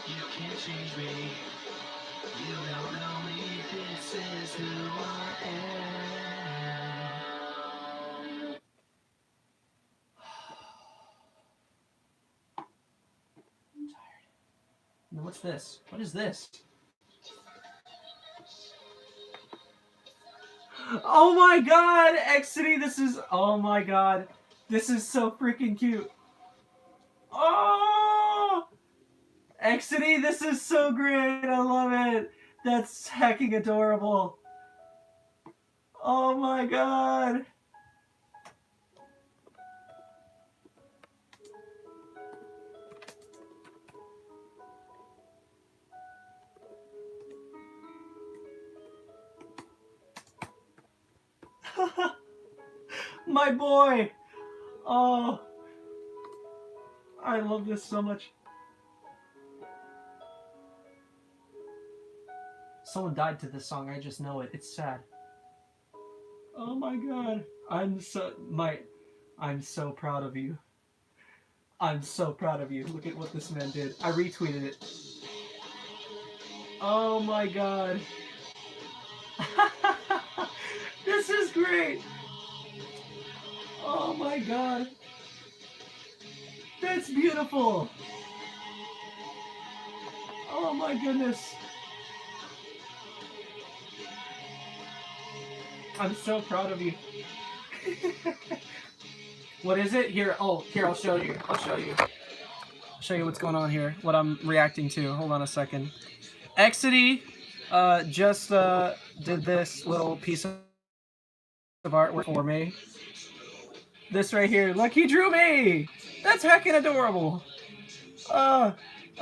Speaker 1: You can't change me. You don't know me. This is who I am. I'm tired. Now what's this? What is this? Oh my god, Xity, this is, oh my god. This is so freaking cute. Oh! Xity, this is so great. I love it. That's hecking adorable. Oh my god. My boy. Oh. I love this so much. Someone died to this song. I just know it. It's sad. Oh my god. I'm so proud of you. I'm so proud of you. Look at what this man did. I retweeted it. Oh my god. This is great. Oh my god. That's beautiful. Oh my goodness. I'm so proud of you. What is it? Here, here, I'll show you. I'll show you. I'll show you what's going on here. What I'm reacting to. Hold on a second. Exity just did this little piece of artwork for me. This right here. Look, he drew me! That's heckin' adorable. I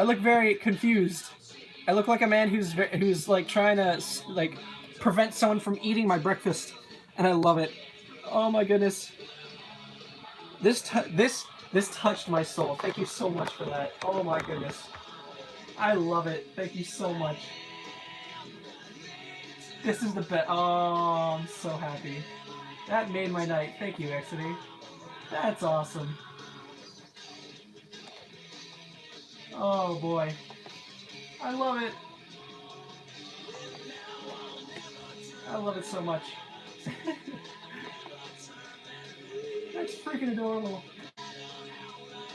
Speaker 1: look very confused. I look like a man who's like trying to like prevent someone from eating my breakfast, and I love it. Oh my goodness. This touched my soul. Thank you so much for that. Oh my goodness. I love it. Thank you so much. This is the best. Oh, I'm so happy. That made my night. Thank you, Exity. That's awesome. Oh boy. I love it. I love it so much. That's freaking adorable.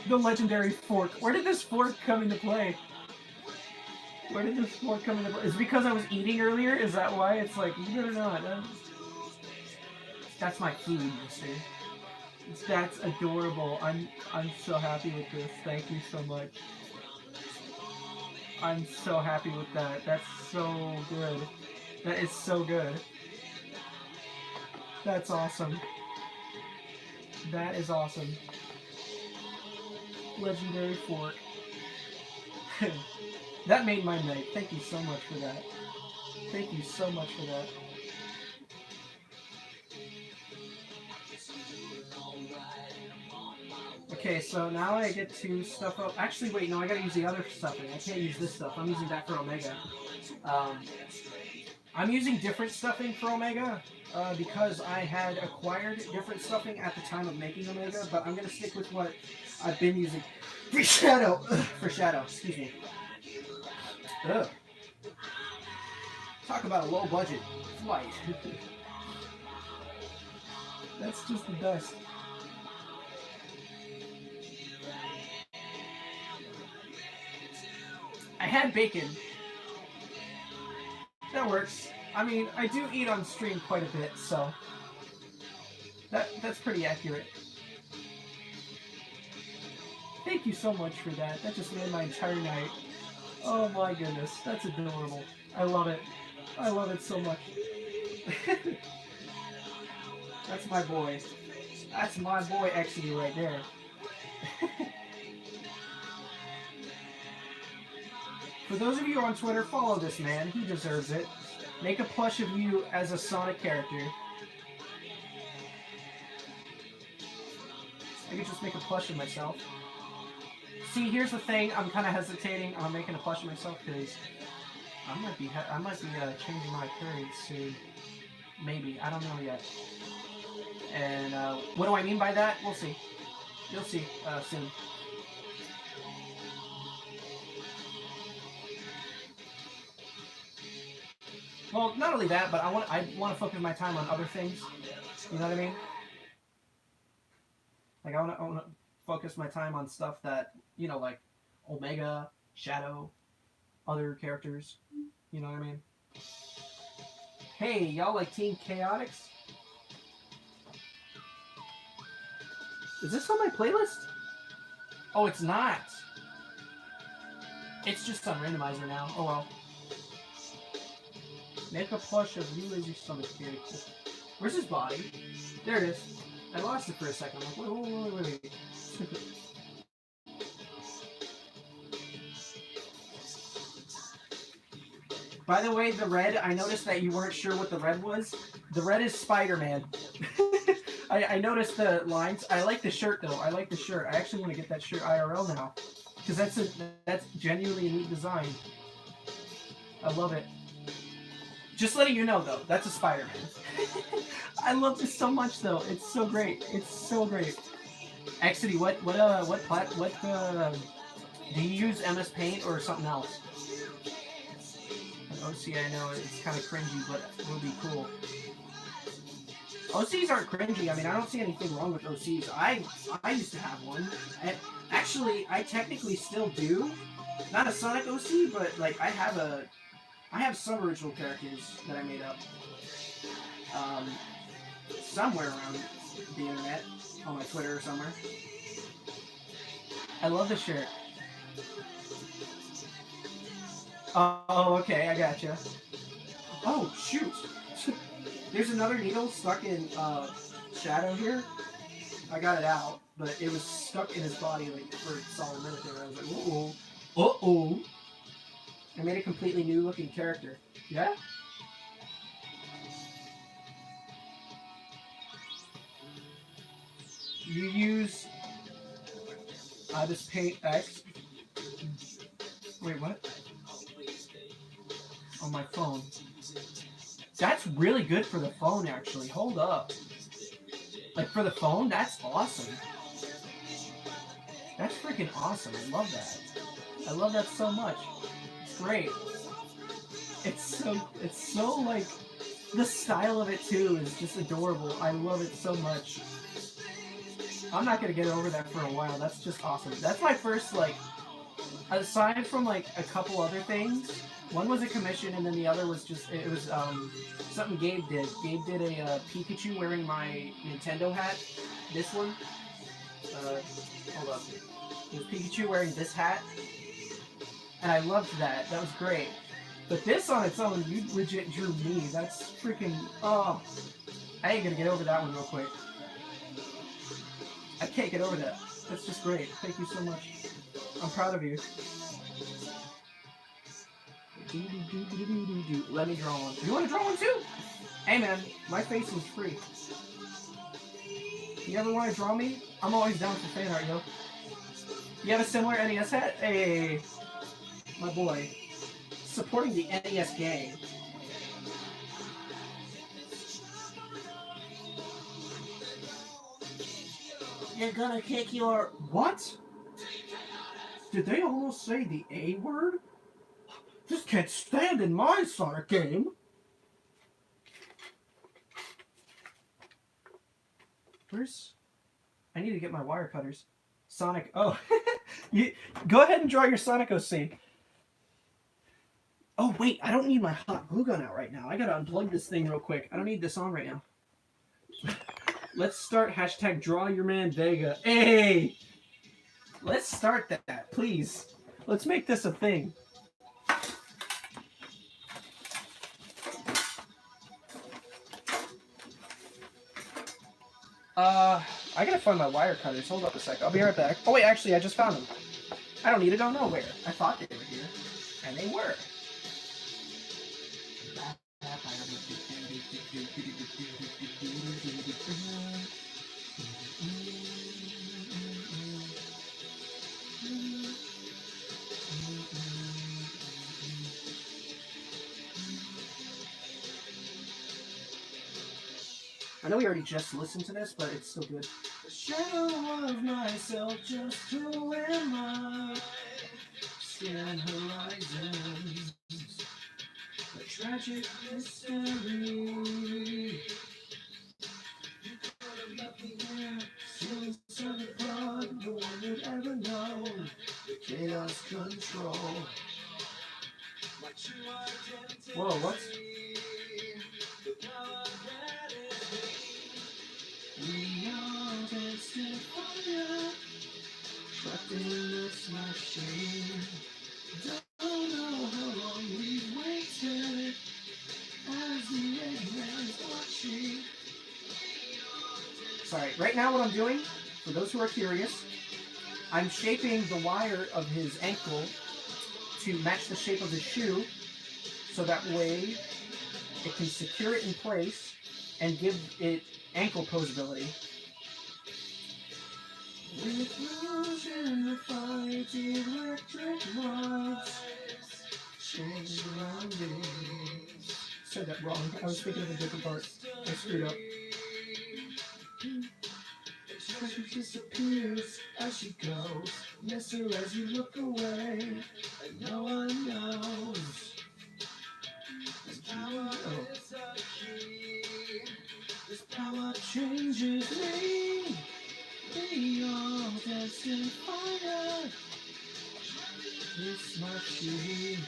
Speaker 1: The legendary fork. Where did this fork come into play? Where did this fork come into play? Is it because I was eating earlier? Is that why? It's like, you better not. That's my food, you see. That's adorable. I'm so happy with this. Thank you so much. I'm so happy with that. That's so good. That is so good. That's awesome. That is awesome. Legendary fork. That made my night. Thank you so much for that. Thank you so much for that. Okay, so now I get to stuff up. Actually, wait, no, I gotta use the other stuffing. I can't use this stuff. I'm using that for Omega. I'm using different stuffing for Omega because I had acquired different stuffing at the time of making Omega, but I'm gonna stick with what I've been using for Shadow. For Shadow, excuse me. Ugh. Talk about a low budget flight. That's just the best. I had bacon. That works. I mean, I do eat on stream quite a bit, so that's pretty accurate. Thank you so much for that. That just made my entire night. Oh my goodness, that's adorable. I love it. I love it so much. That's my boy. That's my boy Exity right there. For those of you on Twitter, follow this man. He deserves it. Make a plush of you as a Sonic character. I could just make a plush of myself. See, here's the thing. I'm kind of hesitating on making a plush of myself because I might be changing my appearance soon. Maybe. I don't know yet. And what do I mean by that? We'll see. You'll see soon. Well, not only that, but I want to focus my time on other things. You know what I mean? Like I want to focus my time on stuff that, you know, like Omega, Shadow, other characters. You know what I mean? Hey, y'all like Team Chaotix? Is this on my playlist? Oh, it's not. It's just on randomizer now. Oh well. Make a plush of you as your stomach character. Where's his body? There it is. I lost it for a second. I'm like, wait. By the way, the red, I noticed that you weren't sure what the red was. The red is Spider-Man. I noticed the lines. I like the shirt, though. I like the shirt. I actually want to get that shirt IRL now. Because that's genuinely a neat design. I love it. Just letting you know, though, that's a Spider-Man. I love this so much, though. It's so great. It's so great. Exidy, do you use MS Paint or something else? OC, I know it's kind of cringy, but it will be cool. OCs aren't cringy. I mean, I don't see anything wrong with OCs. I used to have one. And actually, I technically still do. Not a Sonic OC, but like I have some original characters that I made up. Somewhere around the internet, on my Twitter or somewhere. I love the shirt. Oh, okay, I gotcha. Oh, shoot! There's another needle stuck in Shadow here. I got it out, but it was stuck in his body like for a solid minute there. I was like, uh-oh. Uh-oh. I made a completely new looking character. Yeah? You use this Paint X. Wait, what? On my phone. That's really good for the phone, actually. Hold up. Like, for the phone, that's awesome. That's freaking awesome. I love that. I love that so much. It's great. It's so, like, the style of it, too, is just adorable. I love it so much. I'm not gonna get over that for a while. That's just awesome. That's my first, like, aside from, like, a couple other things, one was a commission, and then the other was just, it was, something Gabe did. Gabe did a Pikachu wearing my Nintendo hat. This one. Hold up. It was Pikachu wearing this hat. And I loved that. That was great. But this on its own, you legit drew me. That's freaking, oh. I ain't gonna get over that one real quick. I can't get over that. That's just great. Thank you so much. I'm proud of you. Let me draw one. You want to draw one too? Hey man, my face is free. You ever want to draw me? I'm always down for fan art, yo. You have a similar NES hat? Hey, my boy. Supporting the NES gang. You're gonna kick your... What? Did they almost say the A word? This can't stand in my Sonic game. Where's... I need to get my wire cutters. Sonic... Oh. You go ahead and draw your Sonic OC. Oh, wait. I don't need my hot glue gun out right now. I gotta unplug this thing real quick. I don't need this on right now. Let's start hashtag draw your man Vega. Hey! Let's start that, please. Let's make this a thing. I gotta find my wire cutters. Hold up a sec. I'll be right back. Oh wait, actually, I just found them. I don't need to go nowhere. I thought they were here. And they were. I know we already just listened to this, but it's still good. The shadow of myself, just who am I? Scan horizons, a tragic mystery. No one would ever know the chaos control. Whoa, what? We are destined fire, trapped in this machine. Don't know how long we've waited as the Eggman's watching. Sorry, right now what I'm doing, for those who are curious, I'm shaping the wire of his ankle to match the shape of his shoe, so that way it can secure it in place and give it ankle posability. With motion, the fight, electric lights, change surroundings.
Speaker 4: said that wrong. I was thinking of a different part. I screwed up. Treasure disappears as she goes. Miss her as you look away, and no one knows. This power is a key. This power changes me. We all dance in fire. It's my key.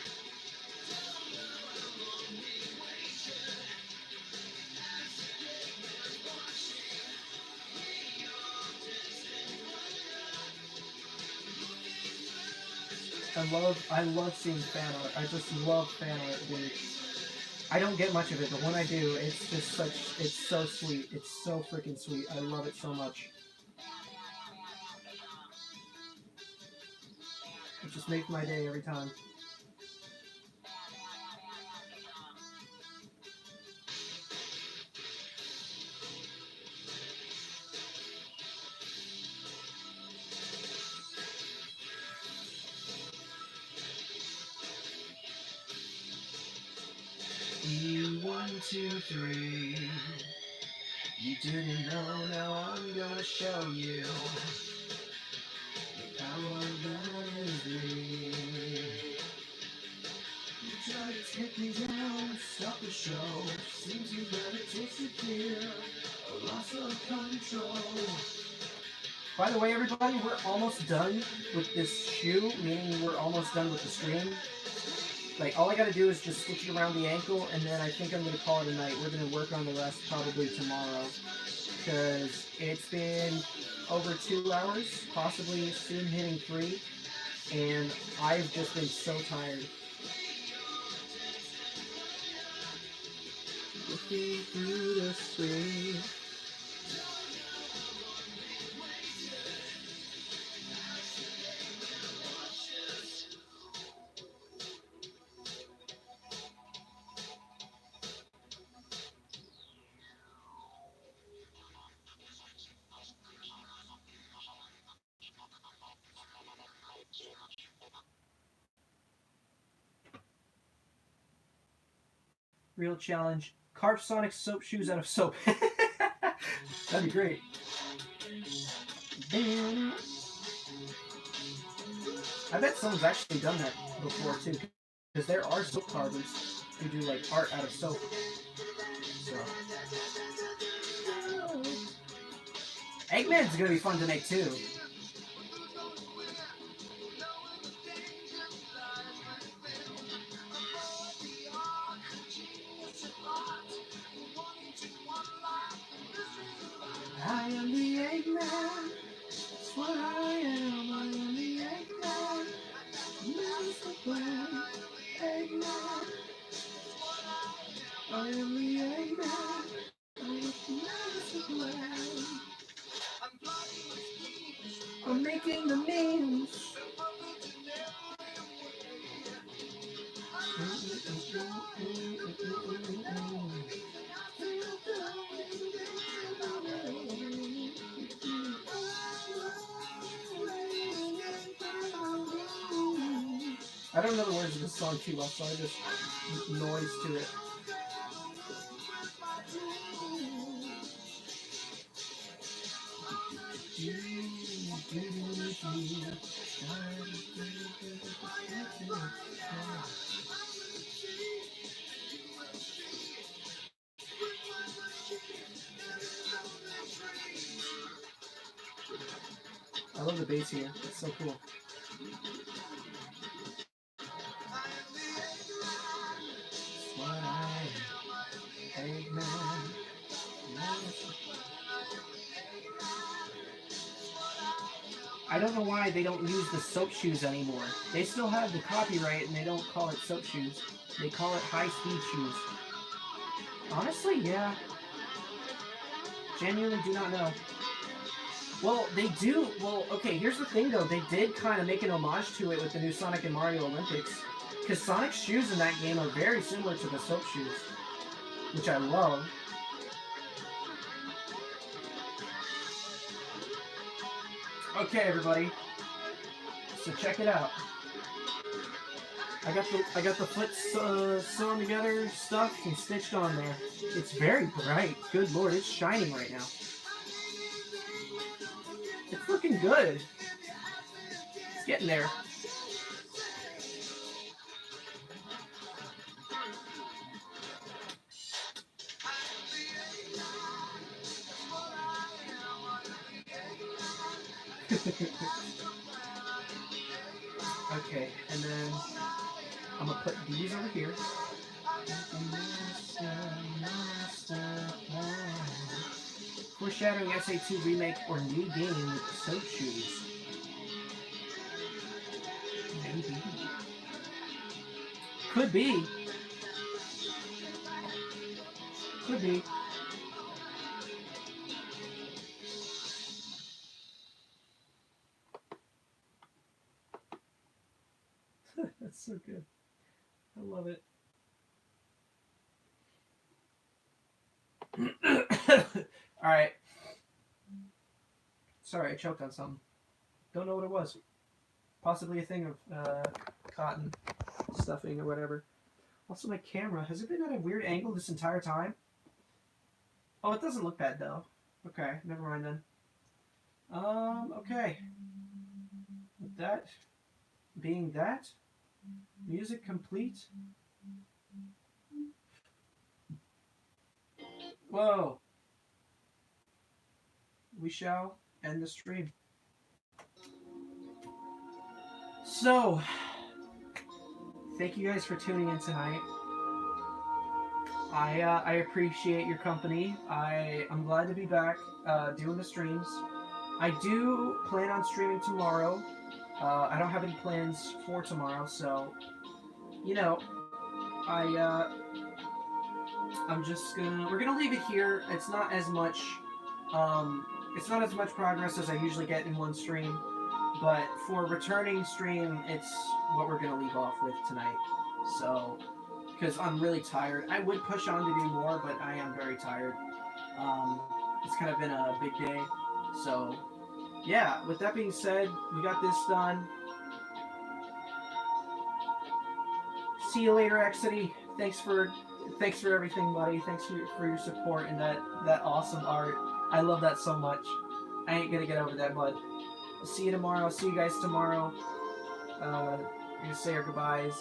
Speaker 4: I love seeing fan art. I just love fan art, dude. I don't get much of it, but when I do, it's just it's so sweet. It's so freaking sweet. I love it so much. It just makes my day every time. E1, 2, 3. You didn't know, now I'm gonna show you the power that is me. You try to take me down, stop the show. Seems you better disappear, a loss of control. By the way, everybody, we're almost done with this shoe, meaning we're almost done with the stream. Like, all I gotta do is just stitch it around the ankle, and then I think I'm gonna call it a night. We're gonna work on the rest probably tomorrow, because it's been over 2 hours, possibly soon hitting 3, and I've just been so tired. Looking through the screen. Real challenge. Carve Sonic soap shoes out of soap. That'd be great. I bet someone's actually done that before too. Because there are soap carvers who do like art out of soap. So. Eggman's gonna be fun to make too. I am the Eggman. That's what I am. I am the Eggman. That's the plan. Eggman. I am the Eggman. That's the plan. I'm making the memes. I don't know the words of this song too well, so I just noise to it. I love the bass here. It's so cool. I don't know why they don't use the soap shoes anymore. They still have the copyright and they don't call it soap shoes. They call it high-speed shoes. Honestly, yeah. Genuinely do not know. Well, they do. Well, okay, here's the thing though. They did kind of make an homage to it with the new Sonic and Mario Olympics. Because Sonic's shoes in that game are very similar to the soap shoes. Which I love. Okay, everybody. So check it out.
Speaker 1: I got the foot sewn together, stuffed and stitched on there. It's very bright. Good lord, it's shining right now. It's looking good. It's getting there. Okay, and then I'm gonna put these over here. Foreshadowing SA2 remake or new game with soap shoes. Maybe. Could be. Could be. That's so good. I love it. Alright. Sorry, I choked on something. Don't know what it was. Possibly a thing of cotton stuffing or whatever. Also, my camera, has it been at a weird angle this entire time? Oh, it doesn't look bad though. Okay, never mind then. Okay. With that being that, music complete. Whoa. We shall end the stream. So, thank you guys for tuning in tonight. I appreciate your company. I'm glad to be back doing the streams. I do plan on streaming tomorrow. I don't have any plans for tomorrow, so you know, we're gonna leave it here. It's not as much progress as I usually get in one stream, but for returning stream, it's what we're gonna leave off with tonight. So, because I'm really tired. I would push on to do more, but I am very tired. It's kind of been a big day. So, yeah, with that being said, we got this done. See you later, Xity. Thanks for everything, buddy. Thanks for your support and that awesome art. I love that so much. I ain't gonna get over that, bud. I'll see you tomorrow. See you guys tomorrow. We're gonna say our goodbyes.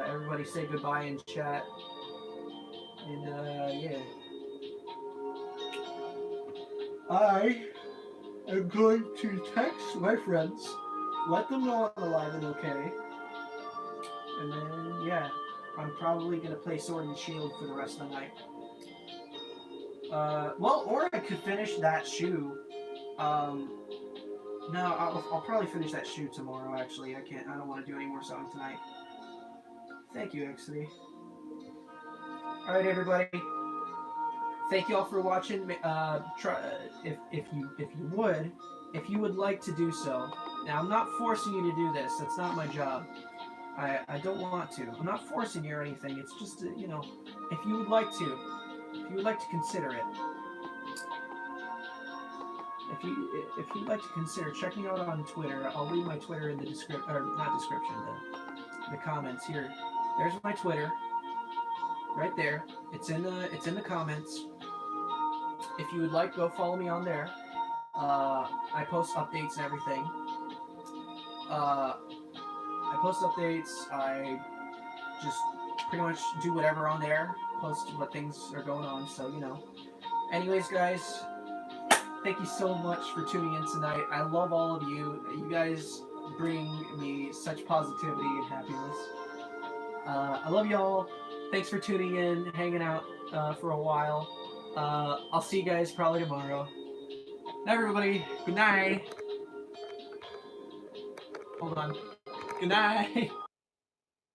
Speaker 1: Everybody say goodbye in chat. And yeah. I am going to text my friends, let them know I'm alive and okay. And then, yeah, I'm probably going to play Sword and Shield for the rest of the night. Well, or I could finish that shoe. No, I'll probably finish that shoe tomorrow, actually. I don't want to do any more sewing tonight. Thank you, Xity. Alright, everybody. Thank you all for watching. If you would like to do so. Now, I'm not forcing you to do this. That's not my job. I don't want to. I'm not forcing you or anything. It's just, you know, if you would like to consider it. If you'd like to consider checking out on Twitter, I'll leave my Twitter in the the comments here. There's my Twitter. Right there. It's in the comments. If you would like, go follow me on there. I post updates and everything. I post updates. I just pretty much do whatever on there. Post what things are going on. So, you know. Anyways, guys, thank you so much for tuning in tonight. I love all of you. You guys bring me such positivity and happiness. I love y'all. Thanks for tuning in, hanging out for a while. I'll see you guys probably tomorrow. Night, everybody. Good night. Hold on. Good night.